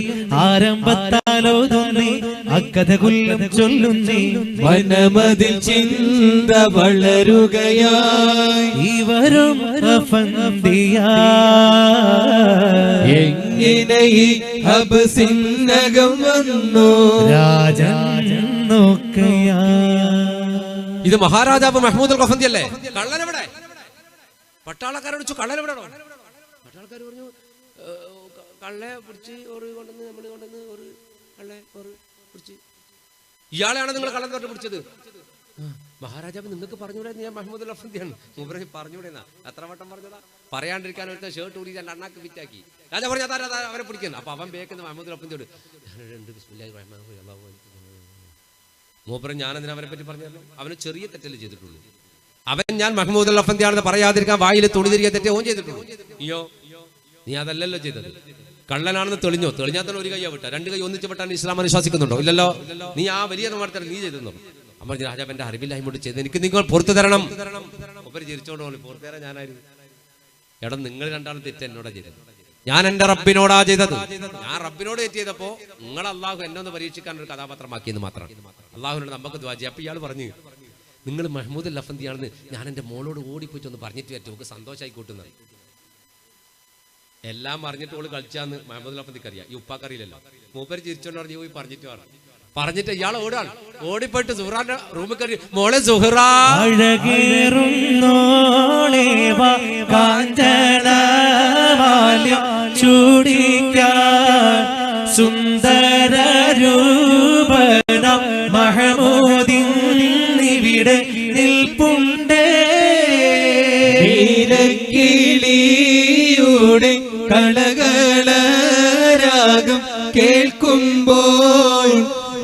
ആരംഭത്താലോതുന്നേ, ആ കഥ കൊല്ലും ചൊല്ലുന്നേ. വനമതിൽ ചിന്ത വളരുകയായി ഇവരും അഫന്ദിയാ. എങ്ങനെ ഈ ഹബ്സിനകം വന്നു രാജൻ നോക്കയാ. ഇത് മഹാരാജാവ് മഹ്മൂദ് അൽ-അഫന്ദി അല്ലേ? കള്ളനെവിടെ? പട്ടാളക്കാരോട് ചോദിച്ചു കള്ളനെവിടെ? പട്ടാളക്കാർ പറഞ്ഞു കള്ളെ പിടിച്ച് ഒരു കൊണ്ടുവന്ന് നമ്മൾ കൊണ്ടുവന്ന് ഒരു കള്ളെ ഒരു പിടിച്ച്. ഇയാളെയാണ് നിങ്ങൾ കള്ളൻ തൊട്ട് പിടിച്ചത്? മഹാരാജാവ് നിങ്ങൾക്ക് പറഞ്ഞൂടെ ഞാൻ മഹ്മൂദ് അൽ-അഫന്ദിയാണ്. മൂപ്പര് പറഞ്ഞൂടെന്നാ എത്ര വട്ടം പറഞ്ഞതാ? പറയാണ്ടിരിക്കാൻ ഒരു ഷർട്ട് ഊരി ഞാൻ അണ്ണാക്ക് ഫിറ്റാക്കി. രാജാ പറഞ്ഞ അവരെ പിടിക്കുന്നു. അപ്പൊ അവൻ ബേക്കുന്ന മഹ്മൂദ് അൽ-അഫന്ദിയോട് മൂപ്പര് ഞാനെന്തിനാ അവരെ പറ്റി പറഞ്ഞല്ലോ? അവന് ചെറിയ തെറ്റല്ലേ ചെയ്തിട്ടുള്ളൂ. അവൻ ഞാൻ മഹ്മൂദ് അൽ-അഫന്ദിയാണെന്ന് പറയാതിരിക്കാൻ വായിൽ തുണി തിരികെ തെറ്റേ ഓൻ ചെയ്തിട്ടുള്ളൂ. നീ അതല്ലല്ലോ ചെയ്തത്. കള്ളനാണെന്ന് തെളിഞ്ഞോ? തെളിഞ്ഞാൽ ഒരു കൈയാ വിട്ട, 2 കൈ ഒന്നിച്ച് വിട്ടാൻ ഇസ്ലാം അനുശാസിക്കുന്നുണ്ടോ? ഇല്ലല്ലോ. നീ ആ വലിയ നടത്തണം നീ ചെയ്തെന്നോ? അമ്മ രാജാവ് എന്റെ അറിവില്ലായ്മോട്ട് ചെയ്ത് എനിക്ക് നിങ്ങൾ പുറത്തു തരണം. ഒപ്പര് ചിരിച്ചോണ്ട് പുറത്തു തരാൻ ഞാനായിരുന്നു. എടാ നിങ്ങൾ രണ്ടാളും തെറ്റ് എന്നോടാ ചെയ്തത്, ഞാൻ എന്റെ റബ്ബിനോടാ ചെയ്തത്. ഞാൻ റബ്ബിനോട് തെറ്റ് ചെയ്തപ്പോ നിങ്ങൾ അള്ളാഹു എന്നെ ഒന്ന് പരീക്ഷിക്കാൻ ഒരു കഥാപാത്രമാക്കിയെന്ന് മാത്രം. അള്ളാഹുവിനോട് നമുക്ക് ദ്വാ ചെയ്യാം. അപ്പൊ ഇയാൾ പറഞ്ഞു നിങ്ങൾ മഹ്മൂദ് അൽ-അഫന്ദിയാണെന്ന് ഞാൻ എന്റെ മോളോട് ഓടിപ്പോയിട്ട് ഒന്ന് പറഞ്ഞിട്ട് പറ്റും, നമുക്ക് സന്തോഷമായി കൂട്ടുന്നത്. എല്ലാം അറിഞ്ഞിട്ട് ഓള് കളിച്ചാന്ന് മഹ്മൂദ് അൽ-അഫന്ദിക്ക് അറിയാം, ഈ ഉപ്പാക്കറിയില്ലല്ലോ. മൂപ്പര് ചിരിച്ചോണ്ട് പറഞ്ഞു പോയി പറഞ്ഞിട്ട് പറഞ്ഞു. പറഞ്ഞിട്ട് ഇയാൾ ഓടാണ്. ഓടിപ്പോയിട്ട് സുഹ്റാന്റെ റൂമിൽ കയറി, മോളെ സുഹ്റ, അഴകേറുന്നോളെ വാ കാഞ്ചനമാല്യം ചൂടിക്കാൻ സുന്ദര രൂപന മഹമൂദിവിടെ നിൽപ്പുണ്ടേ. നീലക്കിളിയുടെ കളകളരാഗം കേൾക്കുമ്പോൾ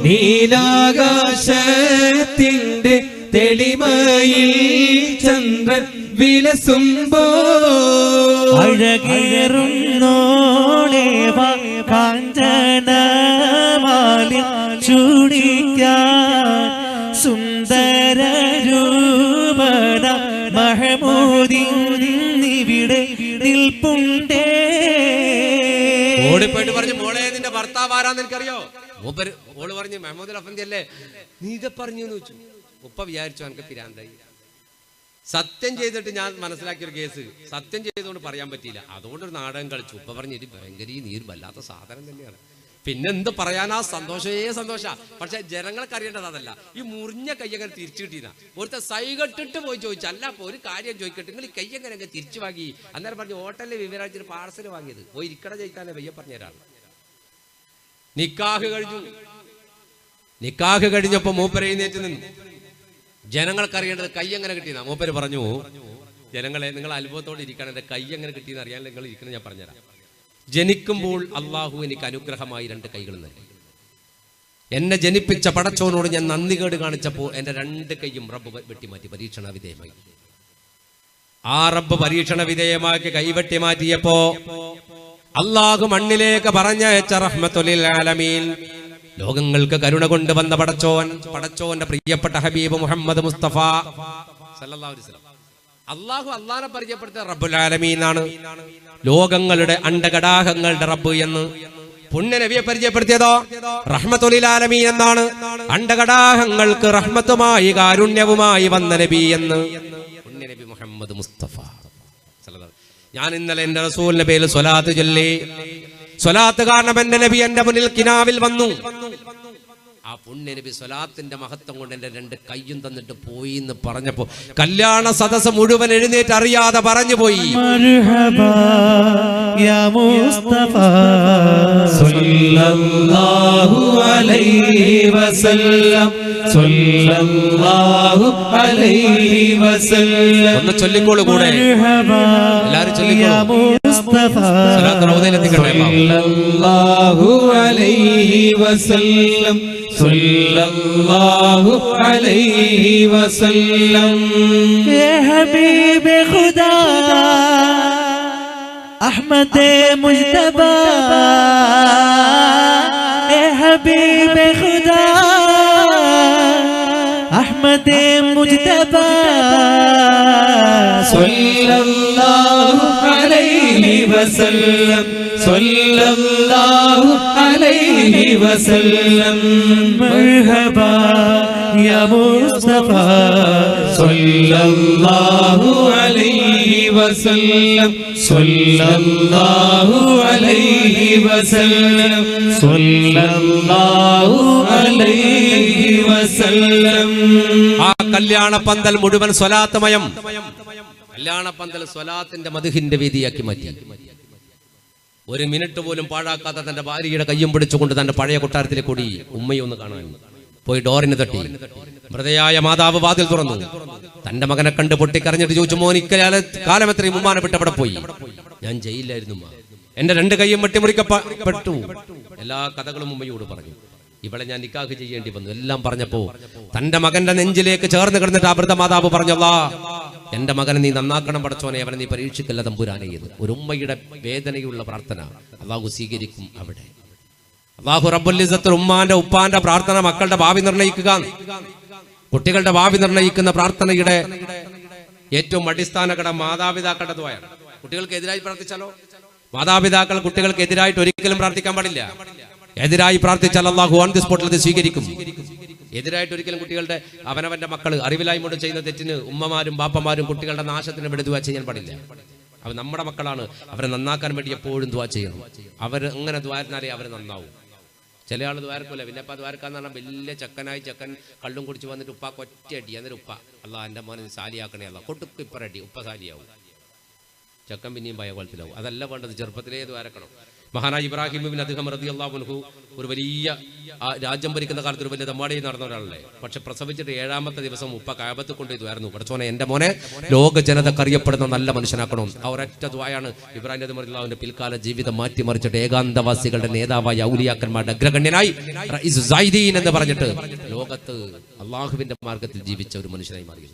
നീലാകാശത്തിന്റെ തെളിമയിൽ ചന്ദ്രൻ വിലസുമ്പോൾ അഴകേറുന്നോളെ വാ കാഞ്ചനമാല്യം ചൂടിക്കാൻ സുന്ദര രൂപന മഹമൂദിവിടെ നിൽപ്പുണ്ടേ. ഓടിപ്പോയിട്ട് പറഞ്ഞു, മോളെ നിന്റെ ഭർത്താവ് ആരാന്ന് എനിക്കറിയോ? മൂപ്പര് ഓള് പറഞ്ഞു, മെഹമ്മൂദ് അഫന്തി അല്ലേ? നീ ഇത് പറഞ്ഞു എന്ന് വെച്ചു. ഉപ്പ വിചാരിച്ചു എനിക്ക് പിരാന്തായി. സത്യം ചെയ്തിട്ട് ഞാൻ മനസ്സിലാക്കിയൊരു കേസ് സത്യം ചെയ്തുകൊണ്ട് പറയാൻ പറ്റിയില്ല, അതുകൊണ്ടൊരു നാടകം കളിച്ചു. ഉപ്പ പറഞ്ഞു, ഇത് ഭയങ്കര നീര് വല്ലാത്ത സാധനം തന്നെയാണ്. പിന്നെ എന്ത് പറയാനാ, സന്തോഷേ സന്തോഷ. പക്ഷെ ജനങ്ങൾക്ക് അറിയേണ്ടത് അതല്ല, ഈ മുറിഞ്ഞ കയ്യങ്ങനെ തിരിച്ചു കിട്ടിയതാ. ഒരുത്ത സൈകെട്ടിട്ട് പോയി ചോദിച്ചു, അല്ല അപ്പൊ ഒരു കാര്യം ചോദിക്കട്ടെ, നിങ്ങൾ ഈ കയ്യങ്ങനെ തിരിച്ചു വാങ്ങി? അന്നേരം പറഞ്ഞു, ഹോട്ടലിൽ വിവരാജിന് പാർസൽ വാങ്ങിയത്, പോയി ഇരിക്കട ജയിക്കാനേ വയ്യ പറഞ്ഞുതരാണ്. നിക്കാഹ് കഴിഞ്ഞു. നിക്കാഹ് കഴിഞ്ഞപ്പോ മൂപ്പര് എഴുന്നേറ്റ് നിന്നു. ജനങ്ങൾക്ക് അറിയേണ്ടത് കൈ എങ്ങനെ കിട്ടിയെന്നാ. മൂപ്പര് പറഞ്ഞു, ജനങ്ങളെ നിങ്ങൾ അത്ഭുതത്തോടെ ഇരിക്കണം, എന്റെ കൈ എങ്ങനെ കിട്ടിയെന്ന് അറിയാൻ നിങ്ങൾ ഇരിക്കണം, ഞാൻ പറഞ്ഞുതരാം. ജനിക്കുമ്പോൾ അള്ളാഹു എനിക്ക് അനുഗ്രഹമായി 2 കൈകൾ നൽകി. എന്നെ ജനിപ്പിച്ച പടച്ചോനോട് ഞാൻ നന്ദികേട് കാണിച്ചപ്പോൾ എന്റെ 2 കൈയും റബ്ബ് വെട്ടിമാറ്റി, പരീക്ഷണ വിധേയമായി. ആ റബ്ബ് പരീക്ഷണ വിധേയമാക്കി കൈവെട്ടി മാറ്റിയപ്പോ അള്ളാഹു മണ്ണിലേക്ക് പറഞ്ഞയച്ച റഹ്മത്തുൽ ആലമീൻ, ലോകങ്ങൾക്ക് കരുണ കൊണ്ടുവന്ന പടച്ചോന്റെ പ്രിയപ്പെട്ട ഹബീബ് മുഹമ്മദ് മുസ്തഫ സല്ലല്ലാഹു അലൈഹി വസല്ലം. അള്ളാഹുവിനെ പരിചയപ്പെടുത്തിയ റബ്ബുൽ ആലമീൻ ആണ്, ലോകങ്ങളുടെ അണ്ടകടാഹങ്ങളുടെ റബ്ബ് എന്ന്. പുണ്യ നബിയെ പരിചയപ്പെടുത്തിയതോ റഹ്മത്തുൽ ആലമീൻ എന്നാണ്, അണ്ടകടാഹങ്ങൾക്ക് റഹ്മത്തുമായി കാരുണ്യവുമായി വന്ന നബി എന്ന് പുണ്യ നബി മുഹമ്മദ് മുസ്തഫ. ഞാൻ ഇന്നലെ എന്റെ റസൂലിന്റെ പേരിൽ സ്വലാത്ത് ചൊല്ലി. സ്വലാത്ത് കാരണം എന്റെ നബി എന്റെ മുന്നിൽ കിനാവിൽ വന്നു. ആ പുണ്യ നബി സ്വലാത്തിന്റെ മഹത്വം കൊണ്ട് എന്റെ 2 കൈയും തന്നിട്ട് പോയി എന്ന് പറഞ്ഞപ്പോ കല്യാണ സദസ്സ് മുഴുവൻ എഴുന്നേറ്റ് അറിയാതെ പറഞ്ഞു പോയി. മർഹബാ യാ മുസ്തഫ സല്ലല്ലാഹു അലൈഹി വസല്ലം, സല്ലല്ലാഹു അലൈഹി വസല്ലം. ഒന്ന് ചൊല്ലിക്കോളൂ കൂടെ, എല്ലാരും ചൊല്ലിക്കോളൂ. സല്ലല്ലാഹു അലൈഹി വസല്ലം, സല്ലല്ലാഹു അലൈഹി വസല്ലം. യാ ഹബീബ് ഖുദാ അഹ്മദ് മുജ്തബാ, യാ ഹബീബ് ഖുദാ അഹ്മദ് മുജ്തബാ. സല്ലല്ലാഹു അലൈഹി വസല്ലം, സല്ലല്ലാഹു അലൈഹി വസല്ലം. മർഹബാ യാ മുസ്തഫ സല്ലല്ലാഹു അലൈഹി വസല്ലം, സല്ലല്ലാഹു അലൈഹി വസല്ലം, സല്ലല്ലാഹു അലൈഹി വസല്ലം. ആ കല്യാണ പന്തൽ മുഴുവൻ സ്വലാത്തമയം. കല്യാണ പന്തൽ സ്വലാത്തിന്റെ മദ്ഹിന്റെ വേദിയാക്കി മാറ്റി. 1 മിനിറ്റ് പോലും പാഴാക്കാത്ത തന്റെ ഭാര്യയുടെ കയ്യും പിടിച്ചുകൊണ്ട് തന്റെ പഴയ കൊട്ടാരത്തിലേക്ക് കൂടി ഉമ്മയൊന്ന് കാണാൻ പോയി. ഡോറിന് തട്ടി. മൃതയായ മാതാവ് വാതിൽ തുറന്നു. തന്റെ മകനെ കണ്ട് പൊട്ടിക്കരഞ്ഞിട്ട് ചോദിച്ചു, മോനിക്കാലം എത്രയും ഉമ്മാനെ വിട്ട് അവിടെ പോയി? ഞാൻ ജയിലിലായിരുന്നു, എന്റെ 2 കൈയും വെട്ടിമുറിക്കപ്പെട്ടു. എല്ലാ കഥകളും ഉമ്മയോട് പറഞ്ഞു. ഇവളെ ഞാൻ നിക്കാഹ് ചെയ്യേണ്ടി വന്നു. എല്ലാം പറഞ്ഞപ്പോ തന്റെ മകന്റെ നെഞ്ചിലേക്ക് ചേർന്ന് കിടന്നിട്ട് ആ വൃദ്ധ മാതാവ് പറഞ്ഞു, അല്ലാ എന്റെ മകനെ നീ നന്നാക്കണം പടച്ചോനെ, അവനെ നീ പരീക്ഷിക്കല്ല തമ്പുരാനെ എന്ന്. ഒരു ഉമ്മയുടെ വേദനയുള്ള പ്രാർത്ഥന അല്ലാഹു സ്വീകരിക്കും. അവിടെ അല്ലാഹു റബ്ബുൽ ഇസ്സത്ത് ഉമ്മാന്റെ ഉപ്പാന്റെ പ്രാർത്ഥന മക്കളുടെ ഭാവി നിർണ്ണയിക്കുക, കുട്ടികളുടെ ഭാവി നിർണ്ണയിക്കുന്ന പ്രാർത്ഥനയുടെ ഏറ്റവും അടിസ്ഥാന ഘടകം മാതാപിതാക്കളുടെ ദുആയാണ്. കുട്ടികൾക്ക് എതിരായി പ്രാർത്ഥിച്ചാലോ? മാതാപിതാക്കൾ കുട്ടികൾക്ക് എതിരായിട്ട് ഒരിക്കലും പ്രാർത്ഥിക്കാൻ പാടില്ല. എതിരായി പ്രാർത്ഥിച്ചാൽ അല്ലാഹു ഓൺ ദി സ്പോട്ടിൽ അത് സ്വീകരിക്കും. എതിരായിട്ട് ഒരിക്കലും കുട്ടികളുടെ അവനവന്റെ മക്കൾ അറിവിലായ്മ ചെയ്യുന്ന തെറ്റിന് ഉമ്മമാരും ബാപ്പമാരും കുട്ടികളുടെ നാശത്തിന് വേണ്ടി ദുആ ചെയ്യാൻ പാടില്ല. അവർ നമ്മുടെ മക്കളാണ്, അവരെ നന്നാക്കാൻ വേണ്ടി എപ്പോഴും ദുആ ചെയ്യണം. അവർ അങ്ങനെ ദുആ ചെയ്താലേ അവർ നന്നാവും. ചില ആൾ ദ്വാരക്കൂല. പിന്നെ അപ്പം ദ്വാരക്കാന്ന് പറഞ്ഞാൽ വലിയ ചെക്കൻ കള്ളും കുടിച്ച് വന്നിട്ട് ഉപ്പ കൊറ്റയടി. എന്നിട്ട് ഉപ്പ അല്ല എൻ്റെ മോനെ സാലിയാക്കണേ അല്ല കൊടുക്കും ഇപ്പറടി ഉപ്പ സാലിയാവും. ചെക്കൻ പിന്നെയും ഭയകുളത്തിലാവും. അതല്ല വേണ്ടത്, ചെറുപ്പത്തിലേ ദ്വാരക്കണം. മഹാനായ ഇബ്രാഹിം ഇബ്നു അദ്ഹം റളിയല്ലാഹു അൻഹു ഒരു വലിയ രാജ്യം ഭരിക്കുന്ന കാലത്ത് ഒരു വലിയ തമ്മാടി നടന്ന ഒരാളല്ലേ. പക്ഷെ പ്രസവിച്ചിട്ട് 7ാമത്തെ ദിവസം ഉപ്പ കഅബത്ത് കൊണ്ട് ഇതുവായിരുന്നു, പടച്ചോനെ എൻ്റെ മോനെ ലോക ജനതക്കറിയപ്പെടുന്ന നല്ല മനുഷ്യനാക്കണം. ആ ഒരൊറ്റ ദ്വായാണ് ഇബ്രാഹിം നബി റളിയല്ലാഹുവിന്റെ പിൽക്കാല ജീവിതം മാറ്റിമറിച്ചിട്ട് ഏകാന്തവാസികളുടെ നേതാവായ ഔലിയാക്കന്മാരുടെ അഗ്രഗണ്യനായി റഈസ് സൈദീൻ എന്ന് പറഞ്ഞിട്ട് ലോകത്ത് അള്ളാഹുവിന്റെ മാർഗത്തിൽ ജീവിച്ച ഒരു മനുഷ്യനായി മാറി.